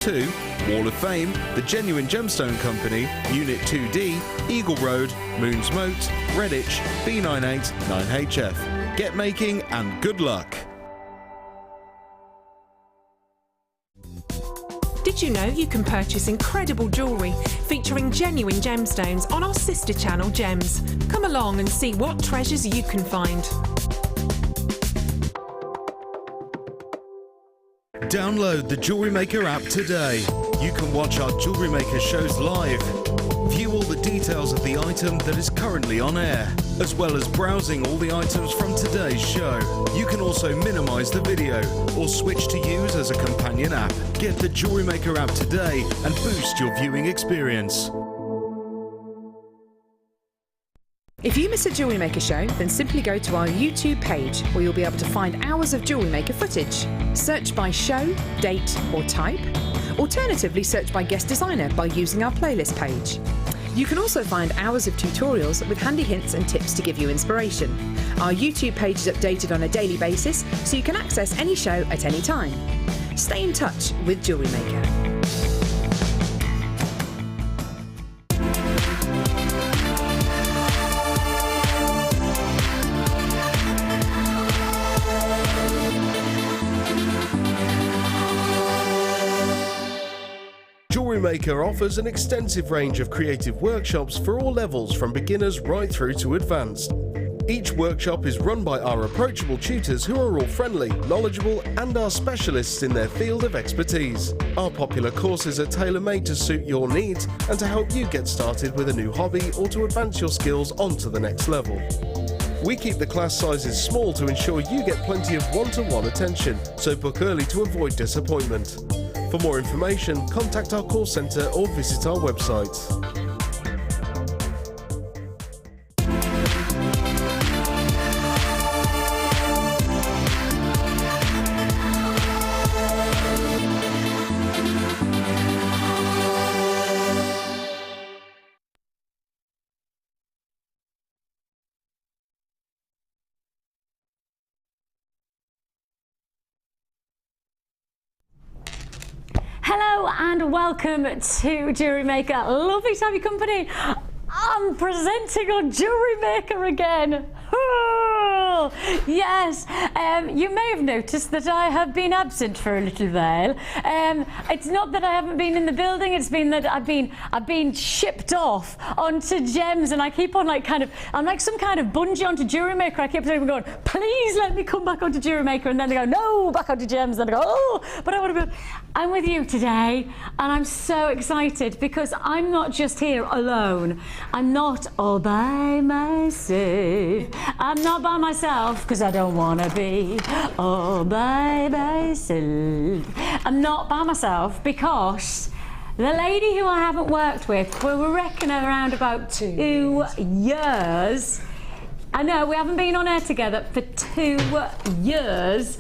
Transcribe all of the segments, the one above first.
2, Wall of Fame, The Genuine Gemstone Company, Unit 2D, Eagle Road, Moons Moat, Redditch, B98 9HF. Get making and good luck. Did you know you can purchase incredible jewellery featuring genuine gemstones on our sister channel Gems? Come along and see what treasures you can find. Download the Jewellery Maker app today. You can watch our Jewellery Maker shows live, view all the details of the item that is currently on air, as well as browsing all the items from today's show. You can also minimise the video or switch to use as a companion app. Get the Jewellery Maker app today and boost your viewing experience. If you miss a Jewellery Maker show, then simply go to our YouTube page where you'll be able to find hours of Jewellery Maker footage. Search by show, date or type. Alternatively, search by guest designer by using our playlist page. You can also find hours of tutorials with handy hints and tips to give you inspiration. Our YouTube page is updated on a daily basis, so you can access any show at any time. Stay in touch with Jewellery Maker. Jewellery Maker offers an extensive range of creative workshops for all levels, from beginners right through to advanced. Each workshop is run by our approachable tutors who are all friendly, knowledgeable and are specialists in their field of expertise. Our popular courses are tailor-made to suit your needs and to help you get started with a new hobby or to advance your skills onto the next level. We keep the class sizes small to ensure you get plenty of one-to-one attention, so book early to avoid disappointment. For more information, contact our call centre or visit our website. Hello and welcome to Jewellery Maker. Lovely to have your company. I'm presenting on Jewellery Maker again. Oh, yes, you may have noticed that I have been absent for a little while. It's not that I haven't been in the building, it's been that I've been shipped off onto Gems, and I keep on I'm like some kind of bungee onto Jewellery Maker. I keep going, please let me come back onto Jewellery Maker, and then they go, no, back onto Gems, and I go, oh, but I want to be. I'm with you today, and I'm so excited because I'm not just here alone. I'm not all by myself. I'm not by myself because I don't want to be all by myself. I'm not by myself because the lady who I haven't worked with, we reckon around about 2 years. I know, we haven't been on air together for 2 years.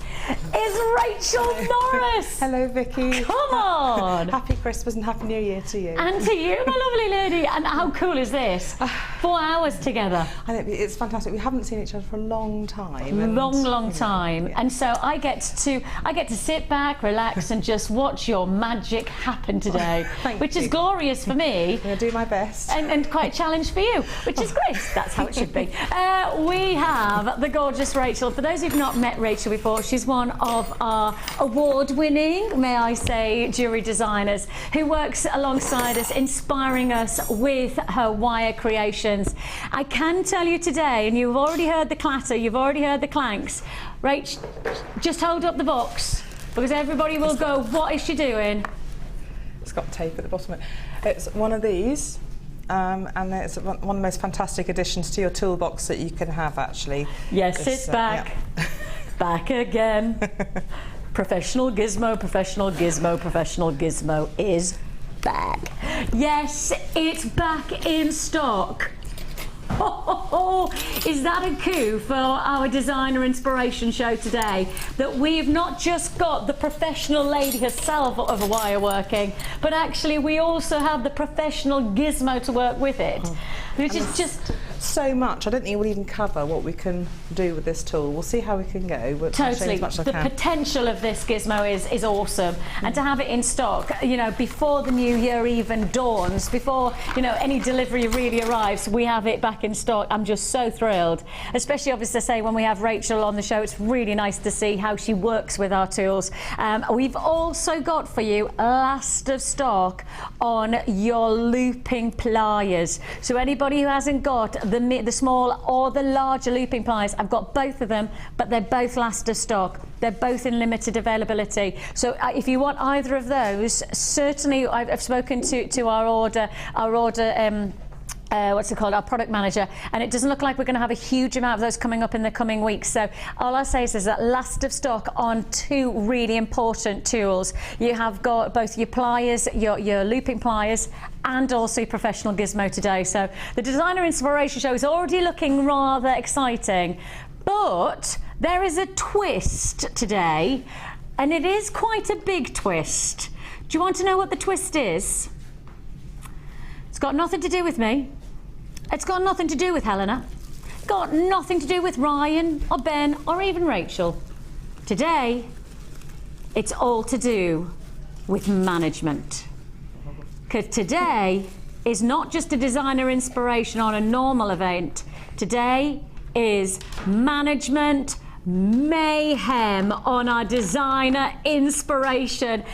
Is Rachel Norris. Hello, Vicky. Come on. Happy Christmas and Happy New Year to you. And to you, my lovely lady. And how cool is this? 4 hours together. I know, it's fantastic. We haven't seen each other for a long time. Long time. Yeah. And so I get to sit back, relax, and just watch your magic happen today, which is glorious for me. I'm going to do my best. And quite a challenge for you, which is great. That's how it should be. We have the gorgeous Rachel. For those who've not met Rachel before, she's one of our award-winning, may I say, jewellery designers who works alongside us, inspiring us with her wire creations. I can tell you today, and you've already heard the clatter, you've already heard the clanks. Rach, just hold up the box because everybody will go, what is she doing? It's got tape at the bottom of it. It's one of these. And it's one of the most fantastic additions to your toolbox that you can have, actually. Yes, it's back. Yeah. Back again. Professional Gizmo, professional Gizmo, professional Gizmo is back. Yes, it's back in stock. Is that a coup for our designer inspiration show today? That we've not just got the professional lady herself of wireworking, but actually we also have the professional Gizmo to work with it, which is just so much. I don't think it will even cover what we can do with this tool. We'll see how we can go. But totally, as much as the I can. potential of this Gizmo is awesome, and to have it in stock, you know, before the new year even dawns, before, you know, any delivery really arrives, we have it back in stock. I'm just so thrilled, especially obviously I say when we have Rachel on the show. It's really nice to see how she works with our tools. We've also got for you last of stock on your looping pliers. So anybody who hasn't got the small or the larger looping pliers, I've got both of them, but they're both last of stock. They're both in limited availability. So if you want either of those, certainly I've spoken to our product manager, and it doesn't look like we're going to have a huge amount of those coming up in the coming weeks. So all I'll say is that last of stock on two really important tools. You have got both your pliers, your looping pliers, and also your professional Gizmo today. So the designer inspiration show is already looking rather exciting, but there is a twist today, and it is quite a big twist. Do you want to know what the twist is? It's got nothing to do with me. It's got nothing to do with Helena. It's got nothing to do with Ryan or Ben or even Rachel. Today, it's all to do with management. Because today is not just a designer inspiration on a normal event. Today is management mayhem on our designer inspiration.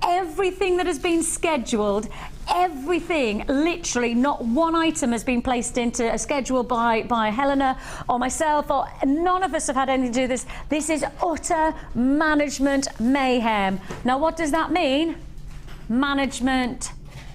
Everything that has been scheduled, everything, literally not one item has been placed into a schedule by Helena or myself, or none of us have had anything to do with this. This is utter management mayhem. Now what does that mean? Management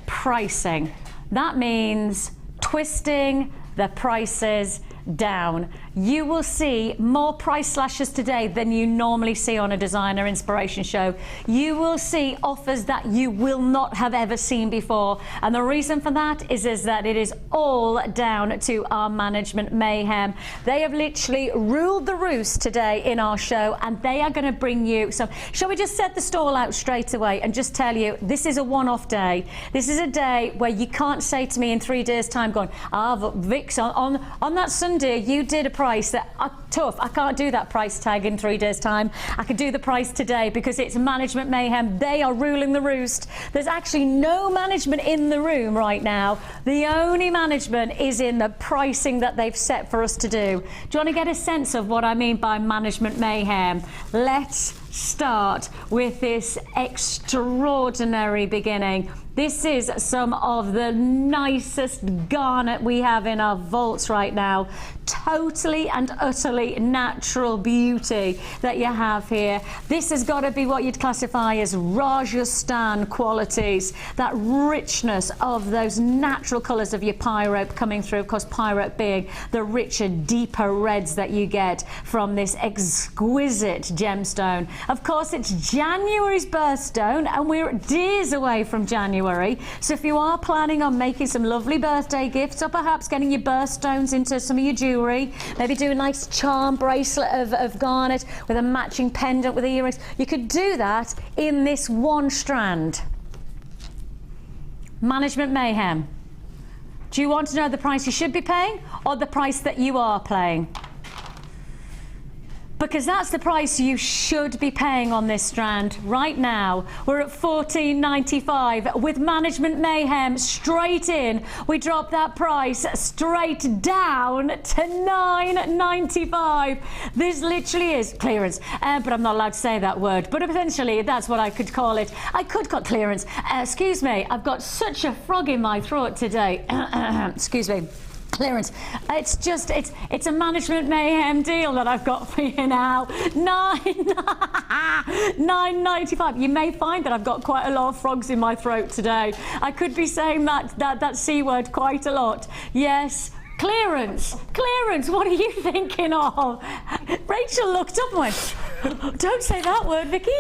pricing. That means twisting the prices down. You will see more price slashes today than you normally see on a designer inspiration show. You will see offers that you will not have ever seen before, and the reason for that is that it is all down to our management mayhem. They have literally ruled the roost today in our show, and they are going to bring you. So shall we just set the stall out straight away and just tell you this is a one-off day. This is a day where you can't say to me in 3 days time going, Vix, on that Sunday you did a price that tough, I can't do that price tag in 3 days time. I could do the price today because it's management mayhem. They are ruling the roost. There's actually no management in the room right now. The only management is in the pricing that they've set for us to do. Do you want to get a sense of what I mean by management mayhem? Let's start with this extraordinary beginning. This is some of the nicest garnet we have in our vaults right now. Totally and utterly natural beauty that you have here. This has got to be what you'd classify as Rajasthan qualities. That richness of those natural colours of your pyrope coming through. Of course, pyrope being the richer, deeper reds that you get from this exquisite gemstone. Of course, it's January's birthstone, and we're days away from January. So if you are planning on making some lovely birthday gifts, or perhaps getting your birthstones into some of your jewellery, maybe do a nice charm bracelet of garnet with a matching pendant with earrings, you could do that in this one strand. Management mayhem. Do you want to know the price you should be paying or the price that you are paying? Because that's the price you should be paying on this strand right now. We're at $14.95 with management mayhem straight in. We drop that price straight down to $9.95. This literally is clearance, but I'm not allowed to say that word. But essentially, that's what I could call it. I could call clearance. Excuse me, I've got such a frog in my throat today. Excuse me. Clearance. It's a management mayhem deal that I've got for you now. $9.95. You may find that I've got quite a lot of frogs in my throat today. I could be saying that C word quite a lot. Yes. Clearance. Clearance. What are you thinking of? Rachel looked up and went, don't say that word, Vicky.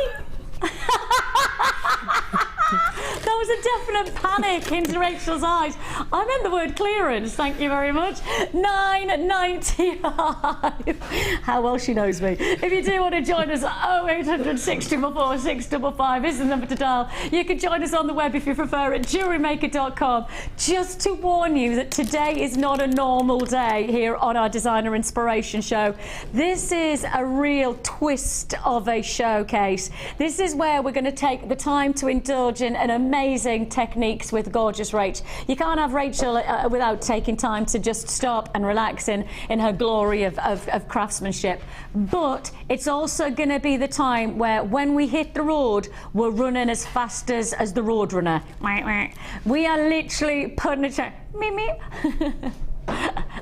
No, was a definite panic into Rachel's eyes. I meant the word clearance, thank you very much. £9.95. How well she knows me. If you do want to join us, 0800 644 655 is the number to dial. You can join us on the web if you prefer at jewellerymaker.com. Just to warn you that today is not a normal day here on our Designer Inspiration Show. This is a real twist of a showcase. This is where we're going to take the time to indulge in an amazing techniques with gorgeous Rach. You can't have Rachel without taking time to just stop and relax in her glory of craftsmanship. But it's also going to be the time where when we hit the road, we're running as fast as the road runner. We are literally putting a check.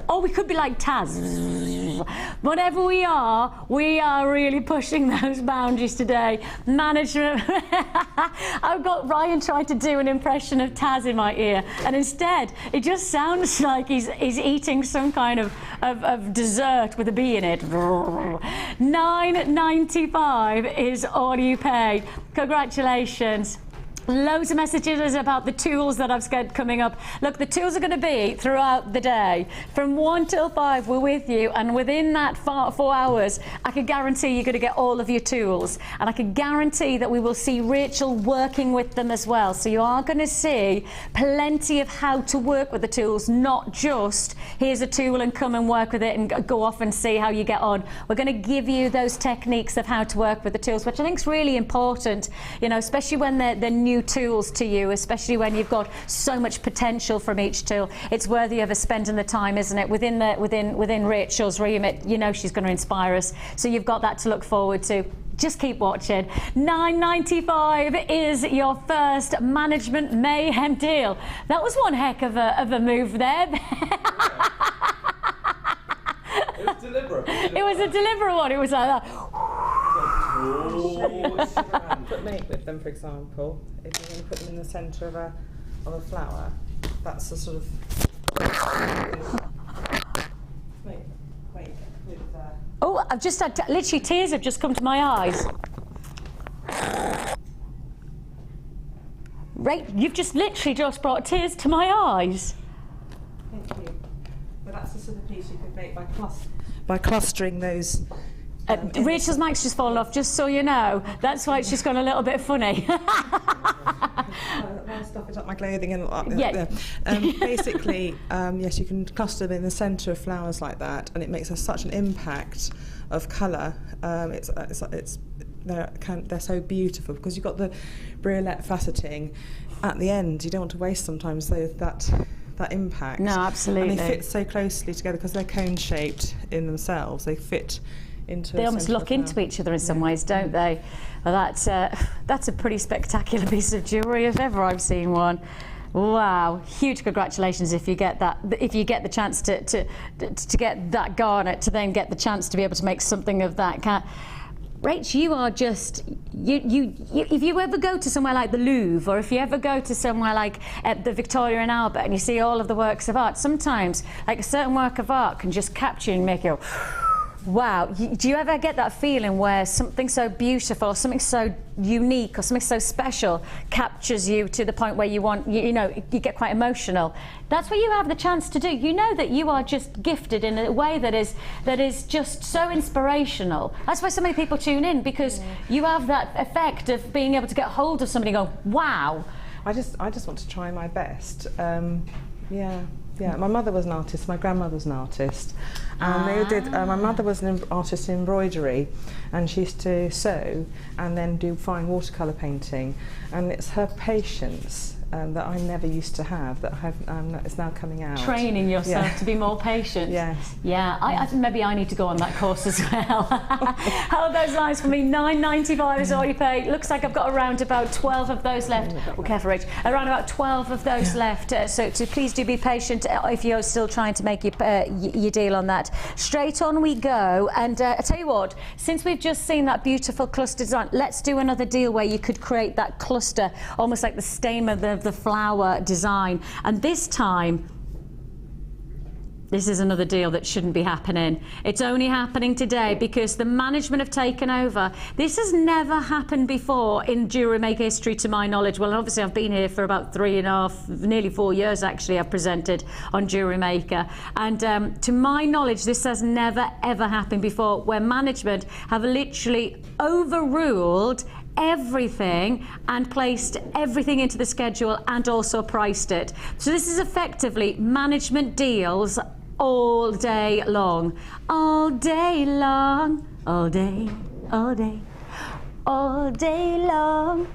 Or we could be like Taz. Whatever we are really pushing those boundaries today. Management. I've got Ryan trying to do an impression of Taz in my ear, and instead it just sounds like he's eating some kind of dessert with a bee in it. £9.95 is all you pay. Congratulations. Loads of messages about the tools that I've got coming up. Look, the tools are going to be throughout the day. From 1 till 5, we're with you, and within that 4 hours, I can guarantee you're going to get all of your tools. And I can guarantee that we will see Rachel working with them as well. So you are going to see plenty of how to work with the tools, not just here's a tool and come and work with it and go off and see how you get on. We're going to give you those techniques of how to work with the tools, which I think is really important, you know, especially when they're new tools to you, especially when you've got so much potential from each tool. It's worthy of us spending the time, isn't it? Within Rachel's remit, you know she's going to inspire us. So you've got that to look forward to. Just keep watching. $9.95 is your first Management Mayhem deal. That was one heck of a move there. It was deliberate. It was a deliberate one. It was like that. Put make with them, for example. If you're going to put them in the centre of a flower, that's the sort of. Oh, I've just had literally tears have just come to my eyes. Right, you've just literally just brought tears to my eyes. Thank you. But that's the sort of piece you could make by clustering those. Rachel's mic's just fallen off, just so you know. That's why it's just gone a little bit funny. I'll stuff it up my clothing and basically, yes, you can cluster them in the centre of flowers like that, and it makes such an impact of colour. They're so beautiful because you've got the briolet faceting at the end. You don't want to waste sometimes that impact. No, absolutely. And they fit so closely together because they're cone shaped in themselves. They fit into. They almost look into each other in some ways, don't they? Well, that's a pretty spectacular piece of jewellery if ever I've seen one. Wow! Huge congratulations if you get that. If you get the chance to get that garnet, to then get the chance to be able to make something of that. Rach, you are just you. If you ever go to somewhere like the Louvre, or if you ever go to somewhere like the Victoria and Albert, and you see all of the works of art, sometimes like a certain work of art can just capture you and make you. Wow, do you ever get that feeling where something so beautiful, or something so unique, or something so special captures you to the point where you get quite emotional? That's what you have the chance to do. You know that you are just gifted in a way that is just so inspirational. That's why so many people tune in, because you have that effect of being able to get hold of somebody and go, wow. I just want to try my best. Yeah, my mother was an artist, my grandmother was an artist, and they did. My mother was an artist in embroidery, and she used to sew and then do fine watercolour painting, and it's her patience that I never used to have that is now coming out. Training yourself to be more patient. Yes. Yeah, I think maybe I need to go on that course as well. How are those lines for me? $9.95 is all you pay. Looks like I've got around about 12 of those left. Oh, careful, Rach. Around about 12 of those left. So please do be patient if you're still trying to make your deal on that. Straight on we go. And I tell you what, since we've just seen that beautiful cluster design, let's do another deal where you could create that cluster, almost like the stem of the flower design. And this time, This is another deal that shouldn't be happening. It's only happening today because the management have taken over. This has never happened before in jewellery maker history, to my knowledge. Well, obviously I've been here for about 3.5, nearly 4 years actually. I've presented on Jewellery Maker, and to my knowledge, this has never ever happened before, where management have literally overruled everything and placed everything into the schedule and also priced it. So this is effectively management deals all day long. All day long. All day, all day, all day long.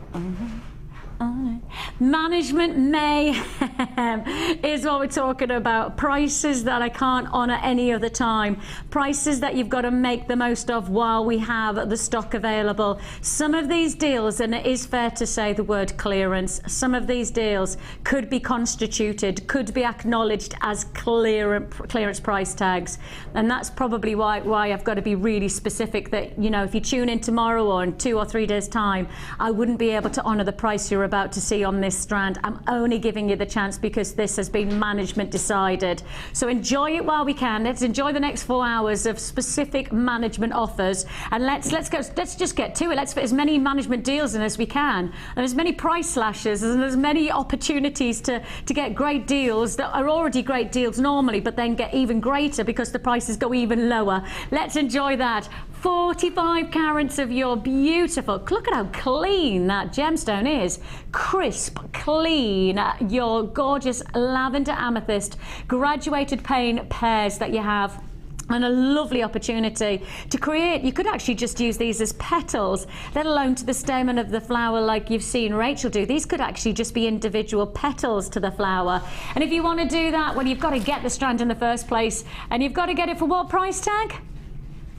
Management mayhem is what we're talking about. Prices that I can't honour any other time. Prices that you've got to make the most of while we have the stock available. Some of these deals, and it is fair to say the word clearance, some of these deals could be constituted, could be acknowledged as clearance price tags. And that's probably why I've got to be really specific that, you know, if you tune in tomorrow or in 2 or 3 days' time, I wouldn't be able to honour the price you're about to see on this strand. I'm only giving you the chance because this has been management decided. So enjoy it while we can. Let's enjoy the next 4 hours of specific management offers, and let's just get to it. Let's fit as many management deals in as we can, and as many price slashes and as many opportunities to get great deals that are already great deals normally, but then get even greater because the prices go even lower. Let's enjoy that. 45 carats of your beautiful, look at how clean that gemstone is. Crisp, clean, your gorgeous lavender amethyst graduated pane pairs that you have. And a lovely opportunity to create. You could actually just use these as petals, let alone to the stamen of the flower like you've seen Rachel do. These could actually just be individual petals to the flower. And if you want to do that, well, you've got to get the strand in the first place, and you've got to get it for what price tag?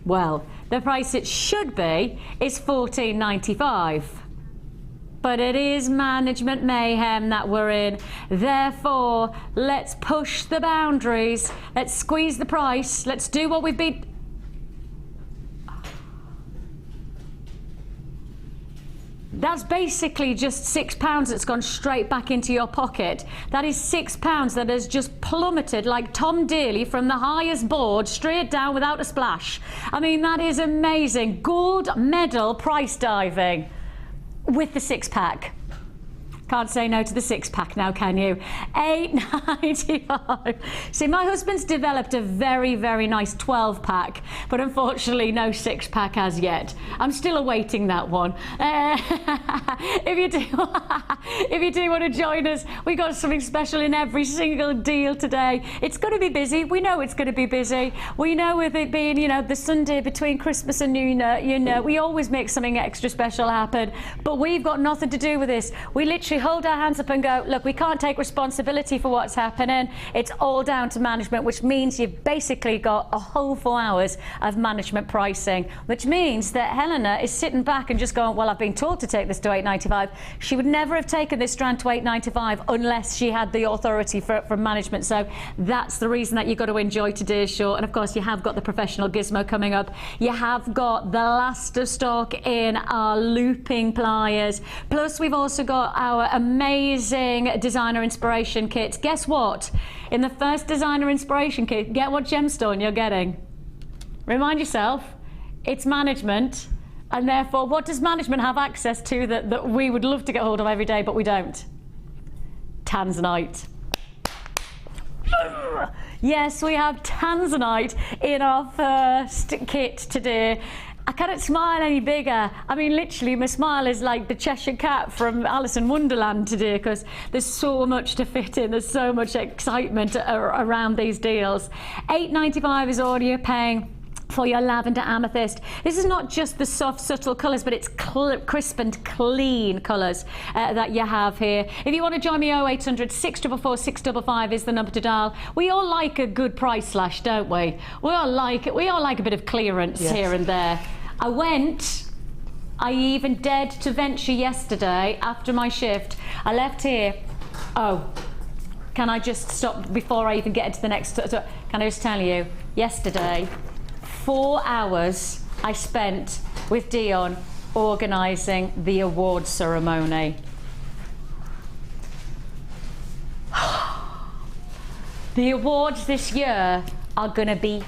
Well, the price it should be is $14.95. But it is management mayhem that we're in. Therefore, let's push the boundaries. Let's squeeze the price. Let's do what we've been... That's basically just £6 that's gone straight back into your pocket. That is £6 that has just plummeted like Tom Dearly from the highest board straight down without a splash. I mean, that is amazing. Gold medal price diving with the 6-pack. Can't say no to the 6-pack now, can you? $8.95. See, my husband's developed a very, very nice 12-pack, but unfortunately no 6-pack as yet. I'm still awaiting that one. If you do want to join us, we got something special in every single deal today. It's going to be busy. We know it's going to be busy. We know with it being, you know, the Sunday between Christmas and New Year, you know, we always make something extra special happen. But we've got nothing to do with this. We literally hold our hands up and go, look, we can't take responsibility for what's happening. It's all down to management, which means you've basically got a whole 4 hours of management pricing, which means that Helena is sitting back and just going, well, I've been told to take this to $8.95. She would never have taken this strand to $8.95 unless she had the authority from management. So that's the reason that you've got to enjoy today's show. And of course, you have got the professional Gizmo coming up. You have got the last of stock in our looping pliers. Plus, we've also got our amazing designer inspiration kit. Guess what? In the first designer inspiration kit, get what gemstone you're getting. Remind yourself, it's management, and therefore what does management have access to that we would love to get hold of every day, but we don't? Tanzanite. Yes, we have Tanzanite in our first kit today. I cannot smile any bigger. I mean, literally, my smile is like the Cheshire Cat from Alice in Wonderland today, because there's so much to fit in. There's so much excitement around these deals. $8.95 is all you're paying for your lavender amethyst. This is not just the soft, subtle colours, but it's crisp and clean colours that you have here. If you want to join me, 0800 644 655 is the number to dial. We all like a good price slash, don't we? We all like a bit of clearance here and there. I even dared to venture yesterday after my shift. I left here. Oh, can I just stop before I even get into the next? Can I just tell you, yesterday, 4 hours I spent with Dion organising the award ceremony. The awards this year are going to be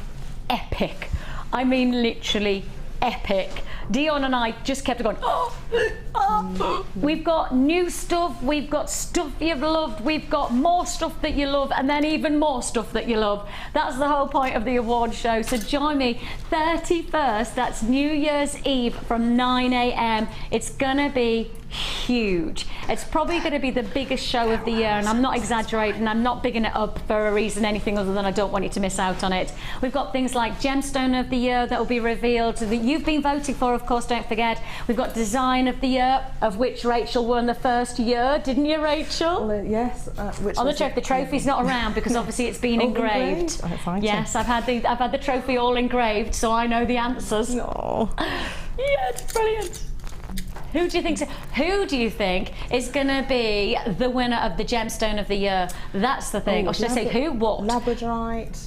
epic. I mean, literally epic. Dion and I just kept going, We've got new stuff, we've got stuff you've loved, we've got more stuff that you love, and then even more stuff that you love. That's the whole point of the award show. So join me 31st, that's New Year's Eve from 9 a.m. It's gonna be huge. It's probably going to be the biggest show of the year, and I'm not exaggerating. I'm not bigging it up for a reason, anything other than I don't want you to miss out on it. We've got things like Gemstone of the Year that will be revealed that you've been voting for, of course, don't forget. We've got Design of the Year, of which Rachel won the first year, didn't you, Rachel? Yes. On the trophy's not around because obviously it's been engraved. Yes, I've had the trophy all engraved, so I know the answers. No. Yeah, it's brilliant. Who do you think is going to be the winner of the Gemstone of the Year? That's the thing. Or should I say who? What? Labradorite,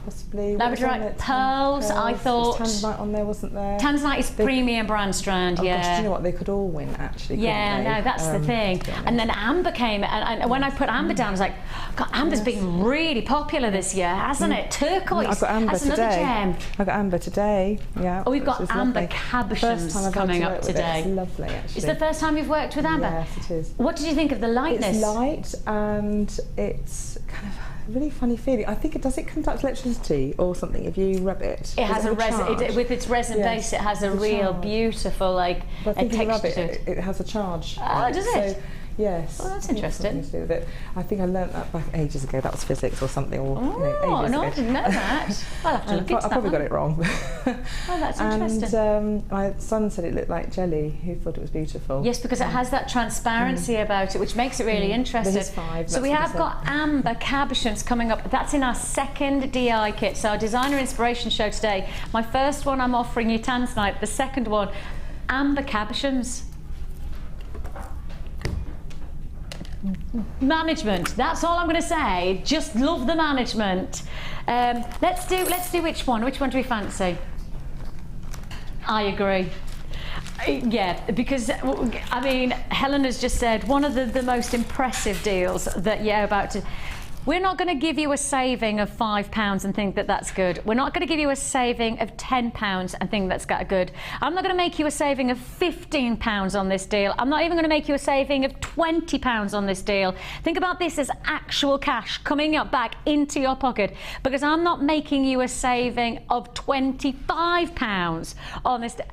possibly. Labradorite, pearls. I thought. Tanzanite on there, wasn't there? Tanzanite is premium brand strand. Oh, yeah. Gosh, do you know what? They could all win, actually. Yeah, no, that's the thing. And then amber came, and when I put amber down, I was like, God, amber's been really popular this year, hasn't it? Turquoise. I've got amber that's today. Another gem. I've got amber today. Yeah. Oh, we've got amber cabochons coming up today. It's lovely, actually. It's the first time you've worked with amber? Yes, it is. What did you think of the lightness? It's light and it's kind of a really funny feeling. I think does it conduct electricity or something if you rub it? It has a resin, with its resin base, it has a real beautiful but I think if you rub texture. it has a charge. Oh, does it? So, yes. Oh, that's interesting. To do with it. I think I learnt that back ages ago. That was physics or something. Or, oh, no, ago. I didn't know that. I'll have to look into that. I probably got it wrong. Oh, that's interesting. And my son said it looked like jelly. He thought it was beautiful. Yes, because it has that transparency about it, which makes it really interesting. There's 5. So we have got amber cabochons coming up. That's in our second DI kit. So our designer inspiration show today. My first one, I'm offering you Tanzanite. The second one, amber cabochons. Management. That's all I'm going to say. Just love the management. Let's do which one? Which one do we fancy? I agree. Yeah, because I mean, Helen has just said one of the most impressive deals that you're about to. We're not going to give you a saving of £5 and think that that's good. We're not going to give you a saving of £10 and think that's good. I'm not going to make you a saving of £15 on this deal. I'm not even going to make you a saving of £20 on this deal. Think about this as actual cash coming up back into your pocket, because I'm not making you a saving of £25 on this deal.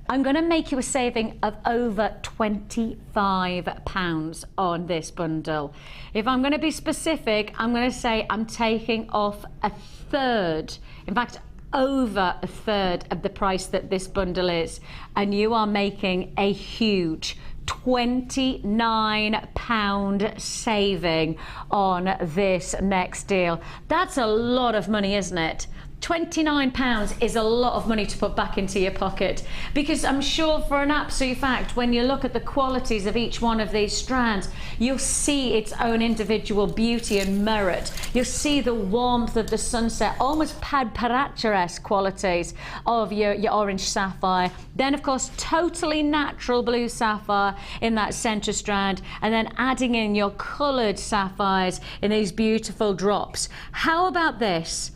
I'm going to make you a saving of over £25 on this bundle. If I'm going to be specific, I'm going to say I'm taking off a third. In fact, over a third of the price that this bundle is. And you are making a huge £29 saving on this next deal. That's a lot of money, isn't it? £29 is a lot of money to put back into your pocket, because I'm sure for an absolute fact when you look at the qualities of each one of these strands, you'll see its own individual beauty and merit. You'll see the warmth of the sunset, almost Padparacha-esque qualities of your orange sapphire. Then of course totally natural blue sapphire in that centre strand, and then adding in your coloured sapphires in these beautiful drops. How about this?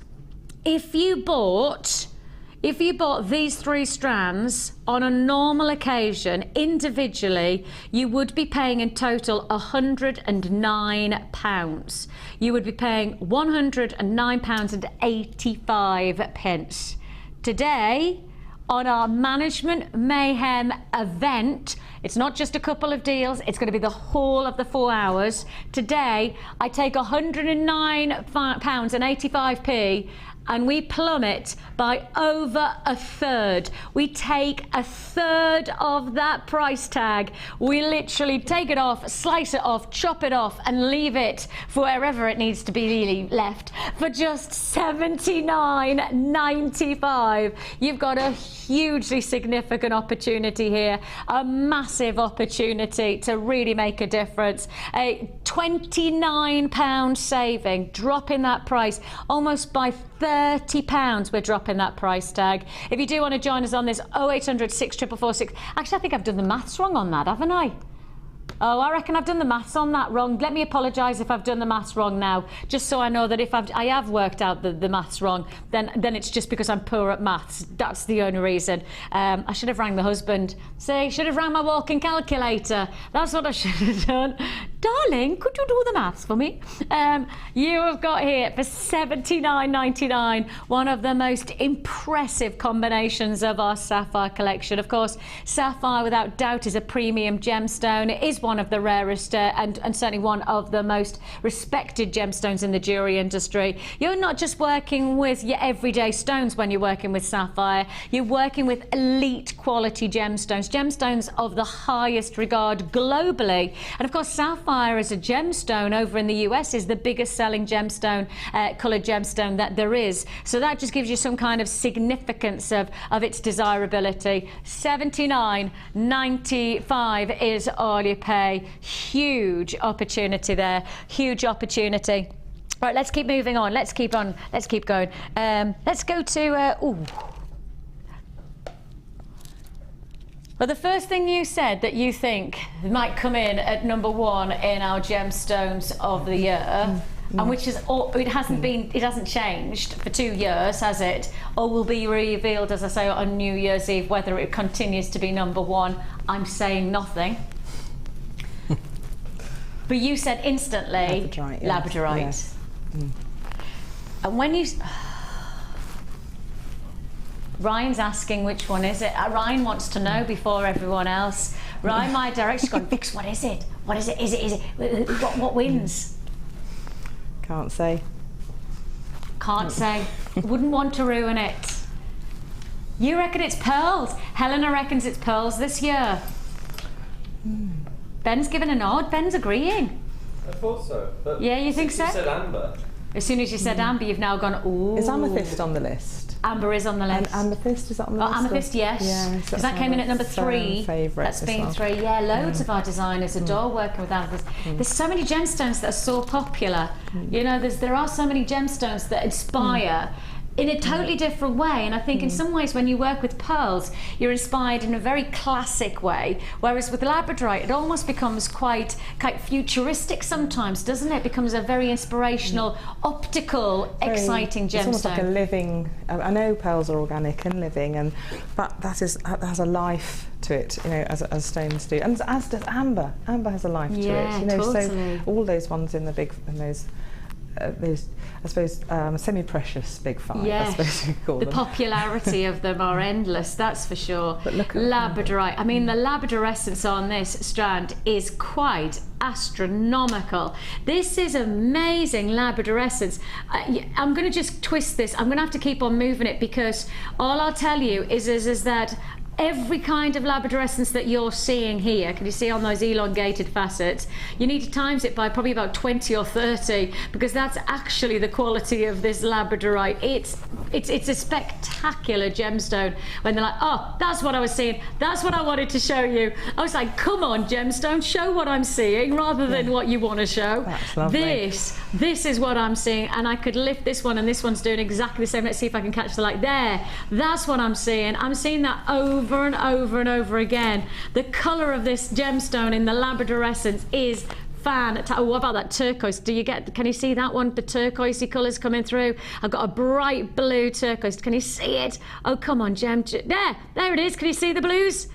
If you bought these 3 strands on a normal occasion individually, you would be paying in total £109. You would be paying £109.85. Today, on our Management Mayhem event, it's not just a couple of deals, it's going to be the whole of the 4 hours. Today, I take £109.85 and we plummet by over a third. We take a third of that price tag. We literally take it off, slice it off, chop it off, and leave it for wherever it needs to be really left for just $79.95. You've got a hugely significant opportunity here, a massive opportunity to really make a difference. A £29 saving, dropping that price almost by £30. We're dropping that price tag. If you do want to join us on this, 0800 64446. Actually, I think I've done the maths wrong on that, haven't I? Oh, I reckon I've done the maths on that wrong. Let me apologise if I've done the maths wrong now, just so I know that if I have worked out the maths wrong, then it's just because I'm poor at maths. That's the only reason. I should have rang my husband. See, should have rang my walking calculator. That's what I should have done. Darling, could you do the maths for me? You have got here for $79.99 one of the most impressive combinations of our sapphire collection. Of course, sapphire without doubt is a premium gemstone. It is one of the rarest and certainly one of the most respected gemstones in the jewellery industry. You're not just working with your everyday stones when you're working with sapphire. You're working with elite quality gemstones, gemstones of the highest regard globally. And of course, sapphire as a gemstone over in the US is the biggest selling gemstone, coloured gemstone that there is. So that just gives you some kind of significance of its desirability. $79.95 is all you pay. Huge opportunity there. Huge opportunity. Right, let's keep moving on. Let's keep going. Let's go to well, the first thing you said that you think might come in at #1 in our gemstones of the year, and which is it hasn't changed for 2 years, has it? Or will be revealed, as I say, on New Year's Eve, whether it continues to be #1. I'm saying nothing. But you said instantly labradorite. Yes. Labradorite. Yes. And when you... Ryan's asking which one is it. Ryan wants to know before everyone else. Ryan, my director's gone, Vix, what is it? What is it? Is it? What wins? Can't say. Can't say. Wouldn't want to ruin it. You reckon it's pearls. Helena reckons it's pearls this year. Ben's given a nod. Ben's agreeing. I thought so. But yeah, you think so? You said amber. As soon as you said amber, you've now gone, ooh. Is amethyst on the list? Amber is on the list. And amethyst, is that on the list? Amethyst, yes. Because that came in at #3. That's been 3. Yeah, loads of our designers adore working with amethyst. There's so many gemstones that are so popular. You know, there are so many gemstones that inspire in a totally different way, and I think in some ways when you work with pearls you're inspired in a very classic way, whereas with labradorite it almost becomes quite futuristic sometimes, doesn't it? It becomes a very inspirational, optical, exciting gemstone. It's almost like a living, I know pearls are organic and living, but that has a life to it, you know, as stones do, and as does amber. Amber has a life to it, you know. Totally. So all those ones in the big, in those I suppose semi-precious big 5, I suppose you could call them. The popularity of them are endless, that's for sure. But look at labradorite. I mean, the labradorescence on this strand is quite astronomical. This is amazing labradorescence. I'm going to just twist this. I'm going to have to keep on moving it, because all I'll tell you is that every kind of labradorescence that you're seeing here, can you see on those elongated facets, you need to times it by probably about 20 or 30, because that's actually the quality of this labradorite. It's a spectacular gemstone. When they're like, oh, that's what I was seeing, that's what I wanted to show you. I was like, come on, gemstone, show what I'm seeing rather than what you want to show. That's lovely. This is what I'm seeing, and I could lift this one, and this one's doing exactly the same. Let's see if I can catch the light there. That's what I'm seeing. I'm seeing that over and over and over again. The colour of this gemstone in the labradorescence is fantastic. Oh, what about that turquoise? Can you see that one? The turquoisey colours coming through. I've got a bright blue turquoise. Can you see it? Oh, come on, there it is. Can you see the blues?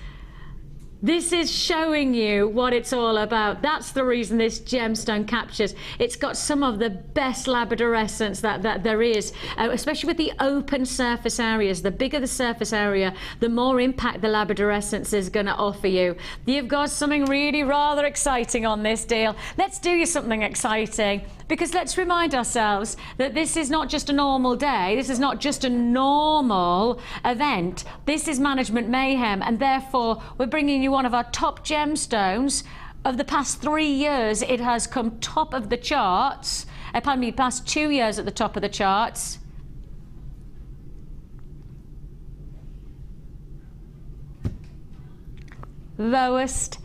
This is showing you what it's all about. That's the reason this gemstone captures. It's got some of the best labradorescence that there is, especially with the open surface areas. The bigger the surface area, the more impact the labradorescence is going to offer you. You've got something really rather exciting on this deal. Let's do you something exciting, because let's remind ourselves that this is not just a normal day. This is not just a normal event. This is management mayhem, and therefore we're bringing you one of our top gemstones of the past 3 years. It has come top of the charts. Pardon me, past 2 years at the top of the charts. Lowest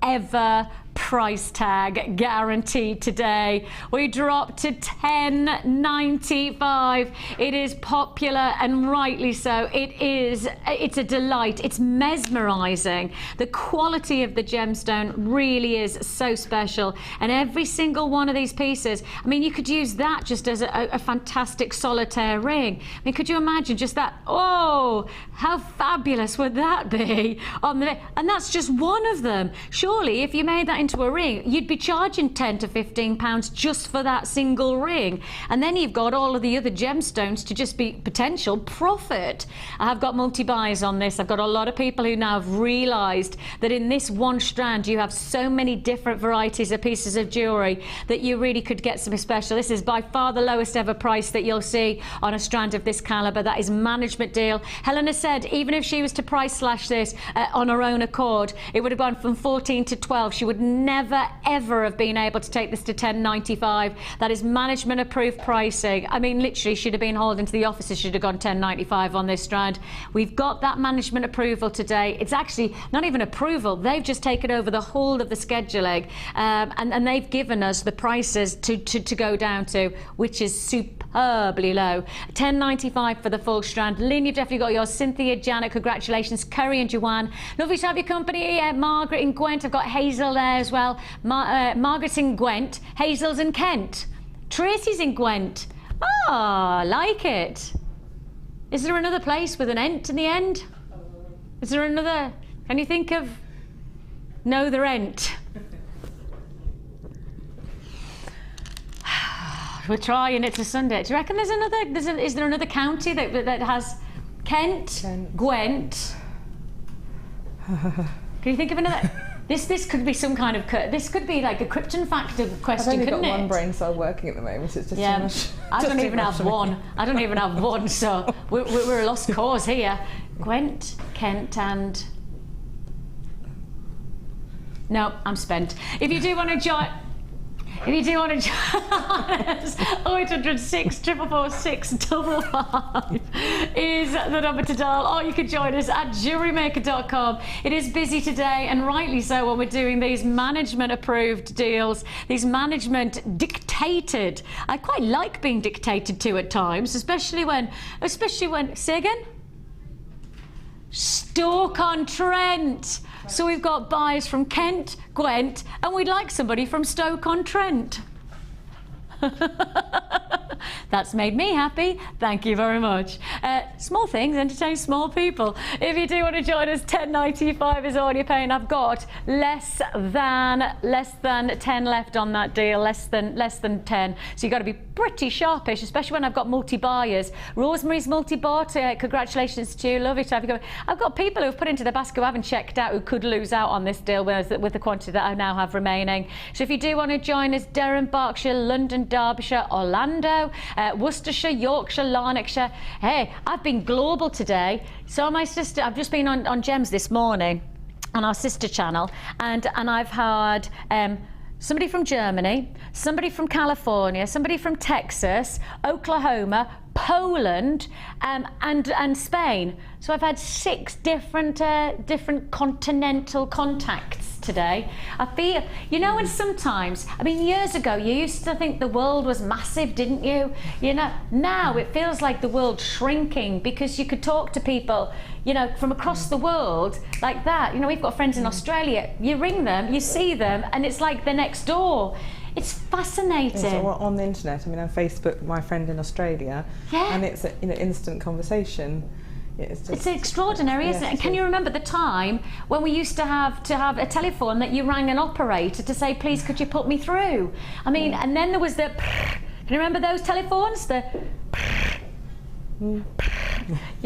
ever price tag guaranteed today. We dropped to $10.95. It is popular, and rightly so. It's a delight. It's mesmerizing. The quality of the gemstone really is so special, and every single one of these pieces, I mean, you could use that just as a fantastic solitaire ring. I mean, could you imagine just that? Oh, how fabulous would that be? And that's just one of them. Surely if you made that into a ring, you'd be charging £10 to £15 just for that single ring, and then you've got all of the other gemstones to just be potential profit. I have got multi-buys on this. I've got a lot of people who now have realised that in this one strand you have so many different varieties of pieces of jewellery that you really could get something special. This is by far the lowest ever price that you'll see on a strand of this calibre. That is management deal. Helena said even if she was to price slash this on her own accord, it would have gone from 14 to 12. She would never ever have been able to take this to $10.95. That is management approved pricing. I mean, literally should have been hauled into the offices, should have gone $10.95 on this strand. We've got that management approval today. It's actually not even approval, they've just taken over the whole of the scheduling, and they've given us the prices to go down to, which is superbly low. $10.95 for the full strand. Lynn, you've definitely got yours. Cynthia, Janet, congratulations. Curry and Joanne, lovely to have your company. Margaret in Gwent, I've got Hazel there as well. Margaret's in Gwent, Hazel's in Kent, Tracy's in Gwent. Ah, like it. Is there another place with an ent in the end? Is there another? Can you think of? No, there ain't. We're trying. It's a Sunday. Do you reckon there's another? Is there another county that has Kent. Gwent? Can you think of another? This could be some kind of this could be like a Krypton factor question, couldn't it? I've only got one brain cell working at the moment. It's just too much. I don't even have one. I don't even have one. So we're a lost cause here. Gwent, Kent, and no, I'm spent. If you do want to join. If you do want to join us, 0806 444 655 is the number to dial, or you can join us at jewellerymaker.com. It is busy today, and rightly so, when we're doing these management approved deals, these management dictated. I quite like being dictated to at times, especially when, say again? Stoke-on-Trent. So we've got buyers from Kent, Gwent, and we'd like somebody from Stoke-on-Trent. That's made me happy. Thank you very much. Small things entertain small people. If you do want to join us, $10.95 is all you're paying. I've got less than 10 left on that deal. Less than 10. So you've got to be pretty sharpish, especially when I've got multi-buyers. Rosemary's multi-bought. Congratulations to you. Love it to have you going. I've got people who've put into the basket who haven't checked out, who could lose out on this deal with the quantity that I now have remaining. So if you do want to join us, Durham, Berkshire, London, Derbyshire, Orlando, Worcestershire, Yorkshire, Lanarkshire. Hey, I've been global today. So my sister, I've just been on Gems this morning on our sister channel, and I've had somebody from Germany, somebody from California, somebody from Texas, Oklahoma, Poland, and Spain. So I've had 6 different continental contacts today. I feel, you know, and sometimes, I mean, years ago you used to think the world was massive, didn't you? You know, now it feels like the world's shrinking, because you could talk to people, you know, from across the world like that. You know, we've got friends in Australia. You ring them, you see them, and it's like they're next door. It's fascinating. So on the internet, I mean, on Facebook, my friend in Australia, and it's a, you know, instant conversation. It's extraordinary, isn't it? And can you remember the time when we used to have a telephone that you rang an operator to say, please, could you put me through? I mean, and then there was the, can you remember those telephones? The, you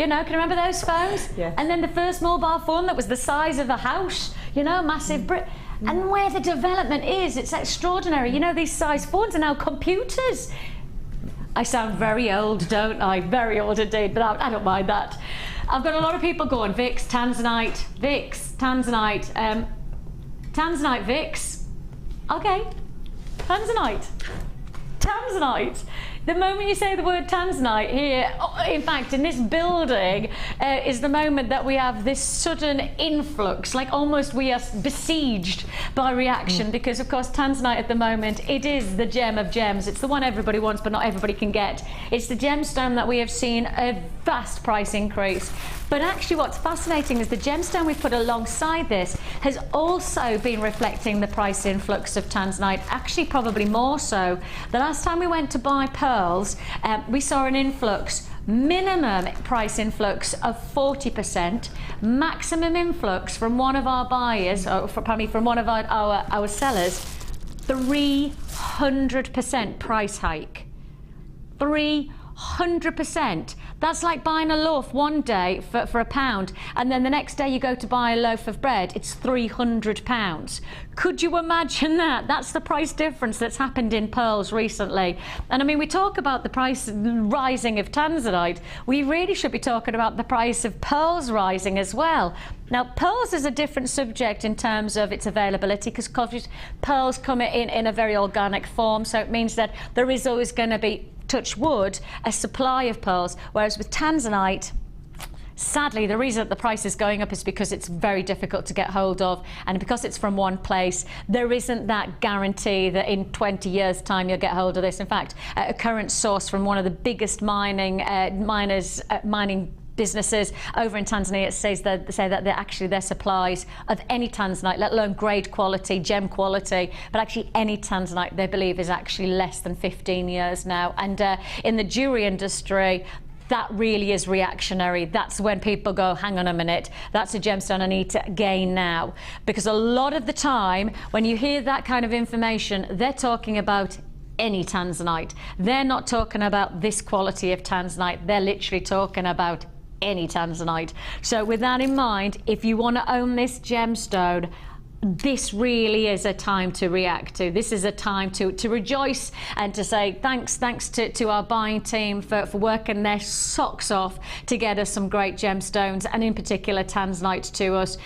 know, can you remember those phones? Yes. And then the first mobile phone that was the size of a house, you know, massive brick. And where the development is, it's extraordinary. You know, these size phones are now computers. I sound very old, don't I? Very old indeed, but I don't mind that. I've got a lot of people going, Vicks, Tanzanite, Vicks, Tanzanite, Tanzanite, Vicks. Okay, Tanzanite. Tanzanite. The moment you say the word Tanzanite here, in fact, in this building, is the moment that we have this sudden influx, like almost we are besieged by reaction, because of course Tanzanite at the moment, it is the gem of gems. It's the one everybody wants, but not everybody can get. It's the gemstone that we have seen a vast price increase. But actually what's fascinating is the gemstone we put alongside this has also been reflecting the price influx of Tanzanite, actually probably more so. The last time we went to buy pearls, we saw an influx, minimum price influx of 40%, maximum influx from one of our buyers, from one of our sellers, 300% price hike. 300%. That's like buying a loaf one day for £1, and then the next day you go to buy a loaf of bread, it's £300. Could you imagine that? That's the price difference that's happened in pearls recently. And I mean, we talk about the price rising of Tanzanite, we really should be talking about the price of pearls rising as well. Now, pearls is a different subject in terms of its availability, because pearls come in a very organic form, so it means that there is always going to be, touch wood, a supply of pearls, whereas with Tanzanite, sadly, the reason that the price is going up is because it's very difficult to get hold of, and because it's from one place, there isn't that guarantee that in 20 years' time you'll get hold of this. In fact, a current source from one of the biggest mining businesses over in Tanzania say that their supplies of any Tanzanite, let alone grade quality, gem quality, but actually any Tanzanite, they believe is actually less than 15 years now. And in the jewellery industry, that really is reactionary. That's when people go, hang on a minute, that's a gemstone I need to gain now. Because a lot of the time, when you hear that kind of information, they're talking about any Tanzanite. They're not talking about this quality of Tanzanite. They're literally talking about any Tanzanite. So with that in mind, if you want to own this gemstone, this really is a time to react to. This is a time to rejoice and to say thanks to our buying team for working their socks off to get us some great gemstones, and in particular Tanzanite to us.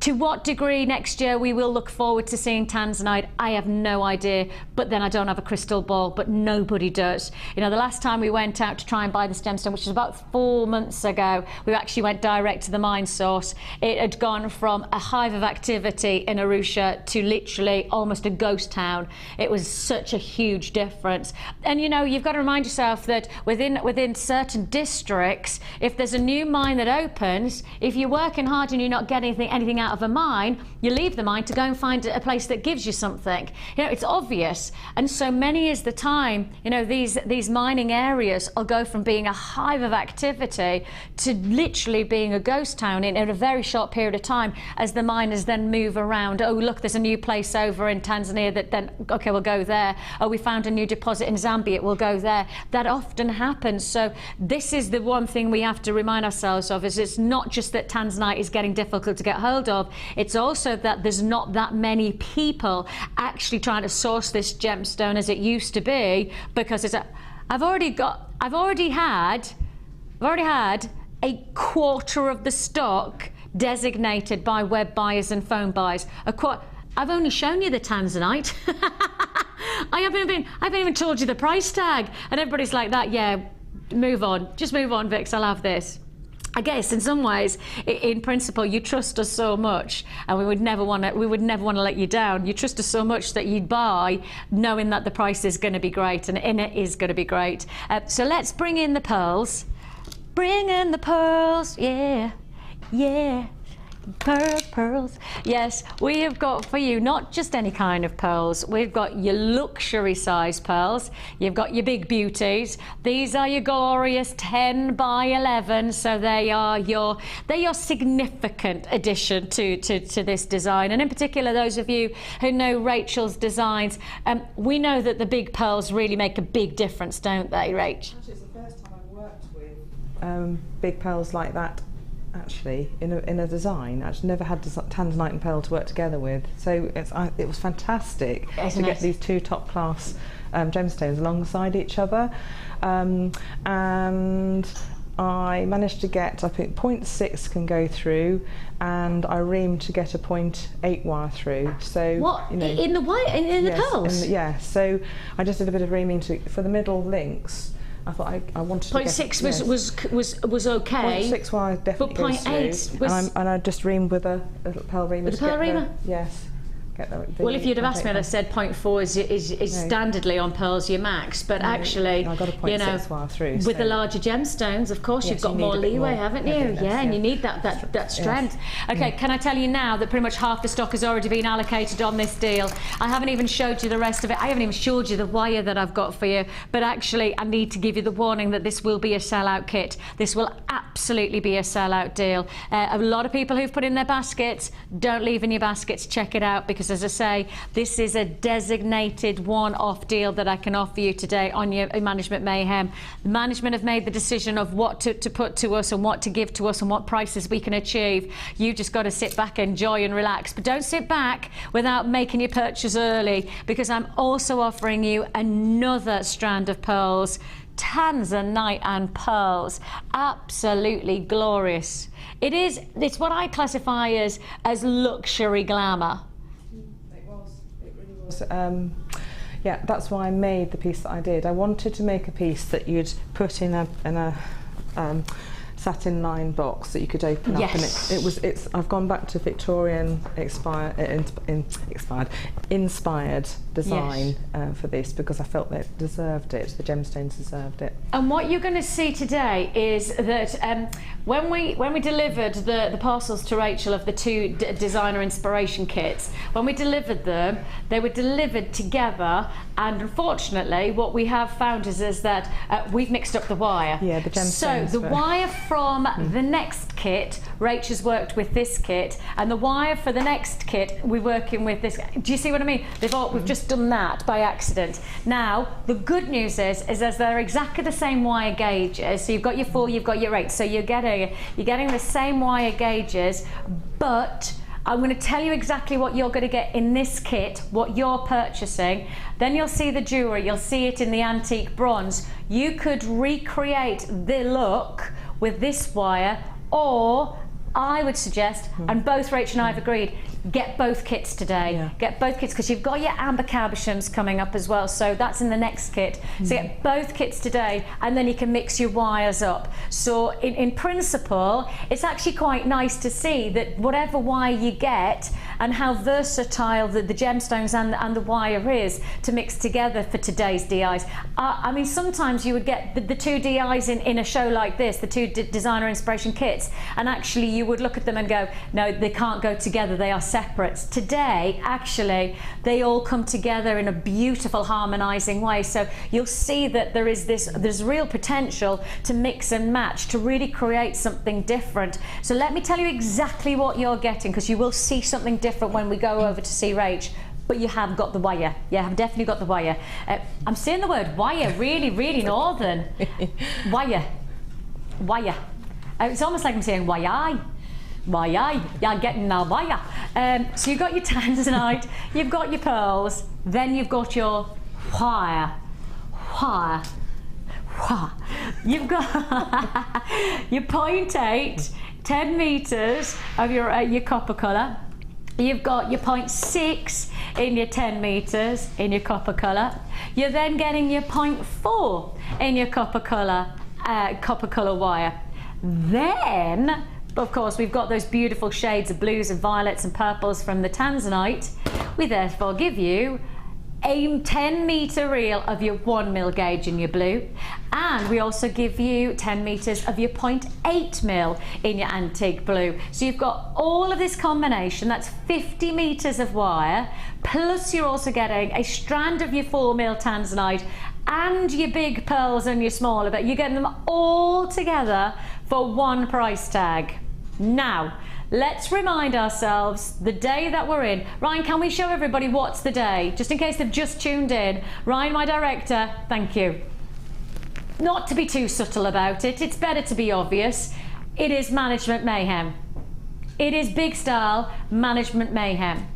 To what degree next year we will look forward to seeing Tanzanite, I have no idea, but then I don't have a crystal ball, but nobody does. You know, the last time we went out to try and buy this gemstone, which was about 4 months ago, we actually went direct to the mine source. It had gone from a hive of activity in Arusha to literally almost a ghost town. It was such a huge difference. And you know, you've got to remind yourself that within certain districts, if there's a new mine that opens, if you're working hard and you're not getting anything out of a mine, you leave the mine to go and find a place that gives you something. You know, it's obvious. And so many is the time, you know, these mining areas will go from being a hive of activity to literally being a ghost town in a very short period of time, as the miners then move around. Oh, look, there's a new place over in Tanzania that then, okay, we'll go there. Oh, we found a new deposit in Zambia, we'll go there. That often happens. So this is the one thing we have to remind ourselves of, is it's not just that Tanzanite is getting difficult to get hold of, it's also that there's not that many people actually trying to source this gemstone as it used to be, because it's I've already had a quarter of the stock designated by web buyers and phone buyers. I've only shown you the Tanzanite. I haven't even told you the price tag, and everybody's like that. Yeah, move on, just move on, Vix, I'll have this. I guess in some ways, in principle, you trust us so much, and we would never want to let you down. You trust us so much that you'd buy knowing that the price is going to be great, and it is going to be great. So let's bring in the pearls. Bring in the pearls, yeah, yeah. Pearls. Yes, we have got for you not just any kind of pearls. We've got your luxury size pearls. You've got your big beauties. These are your glorious 10 by 11. So they're your significant addition to this design. And in particular, those of you who know Rachel's designs, we know that the big pearls really make a big difference, don't they, Rach? Actually, it's the first time I've worked with big pearls like that. Actually, in a design, actually never had Tanzanite and pearl to work together with, so it was fantastic to get these two top-class gemstones alongside each other, and I managed to get, I think 0.6 can go through, and I reamed to get a 0.8 wire through. So what, you know, in the wire, in the yes, pearls? Yeah, so I just did a bit of reaming for the middle links. I thought I wanted to get... 0.6 was okay. 0.6 wire definitely But goes 0.8 through. was... And I just reamed with a pearl reamer. With a pearl reamer? Yes. Get the Well, if you'd have asked me, I'd have said 0.4 is standardly on pearls your max, but actually, I got a 0.6 wire through. With the larger gemstones, of course, you've got more leeway, haven't you? Yeah, and you need that strength. Yes. Okay, can I tell you now that pretty much half the stock has already been allocated on this deal? I haven't even showed you the rest of it. I haven't even showed you the wire that I've got for you, but actually, I need to give you the warning that this will be a sellout kit. This will absolutely be a sellout deal. A lot of people who've put in their baskets, don't leave in your baskets, check it out, because as I say, this is a designated one-off deal that I can offer you today on your Management Mayhem. The management have made the decision of what to put to us and what to give to us and what prices we can achieve. You've just got to sit back, enjoy and relax, but don't sit back without making your purchase early, because I'm also offering you another strand of pearls, Tanzanite and pearls, absolutely glorious. It's what I classify as luxury glamour. Yeah, that's why I made the piece that I did. I wanted to make a piece that you'd put in a satin lined box that you could open up, and it's I've gone back to Victorian inspired design for this, because I felt that it deserved it, the gemstones deserved it. And what you're going to see today is that when we delivered the parcels to Rachel of the two designer inspiration kits, when we delivered them, they were delivered together, and unfortunately what we have found is that we've mixed up the wire. Yeah, the gemstones. So the wire from the next kit, Rachel's worked with this kit, and the wire for the next kit, we're working with this. Do you see what I mean? We've just done that by accident. Now, the good news is as they're exactly the same wire gauges. So you've got your 4, you've got your 8. So you're getting the same wire gauges, but I'm going to tell you exactly what you're going to get in this kit, what you're purchasing. Then you'll see the jewellery, you'll see it in the antique bronze. You could recreate the look with this wire, or I would suggest, and both Rachel and I have agreed, get both kits today. Yeah. Get both kits, because you've got your amber cabochons coming up as well, so that's in the next kit. So get both kits today, and then you can mix your wires up. So in principle, it's actually quite nice to see that whatever wire you get and how versatile the gemstones and the wire is to mix together for today's DIs. I mean, sometimes you would get the two DIs in a show like this, the two designer inspiration kits, and actually you would look at them and go, no, they can't go together, they are separate. Today, actually, they all come together in a beautiful harmonizing way. So you'll see that there's real potential to mix and match, to really create something different. So let me tell you exactly what you're getting, because you will see something different when we go over to see Rach. But you have got the wire. You have definitely got the wire. I'm saying the word wire really, really northern. Wire. Wire. It's almost like I'm saying wire. Wire. You're getting the wire. So you've got your tanzanite, you've got your pearls, then you've got your wire. Wire. Wire. You've got your 0.8, 10 metres of your copper colour. You've got your 0.6 in your 10 metres in your copper colour. You're then getting your 0.4 in your copper colour wire. Then, of course, we've got those beautiful shades of blues and violets and purples from the tanzanite. We therefore give you a 10 metre reel of your 1 mil gauge in your blue, and we also give you 10 metres of your 0.8 mil in your antique blue. So you've got all of this combination, that's 50 metres of wire, plus you're also getting a strand of your 4 mil tanzanite and your big pearls and your smaller, but you're getting them all together for one price tag. Now, let's remind ourselves the day that we're in. Ryan, can we show everybody what's the day? Just in case they've just tuned in. Ryan, my director, thank you. Not to be too subtle about it, it's better to be obvious. It is Management Mayhem. It is big style Management Mayhem.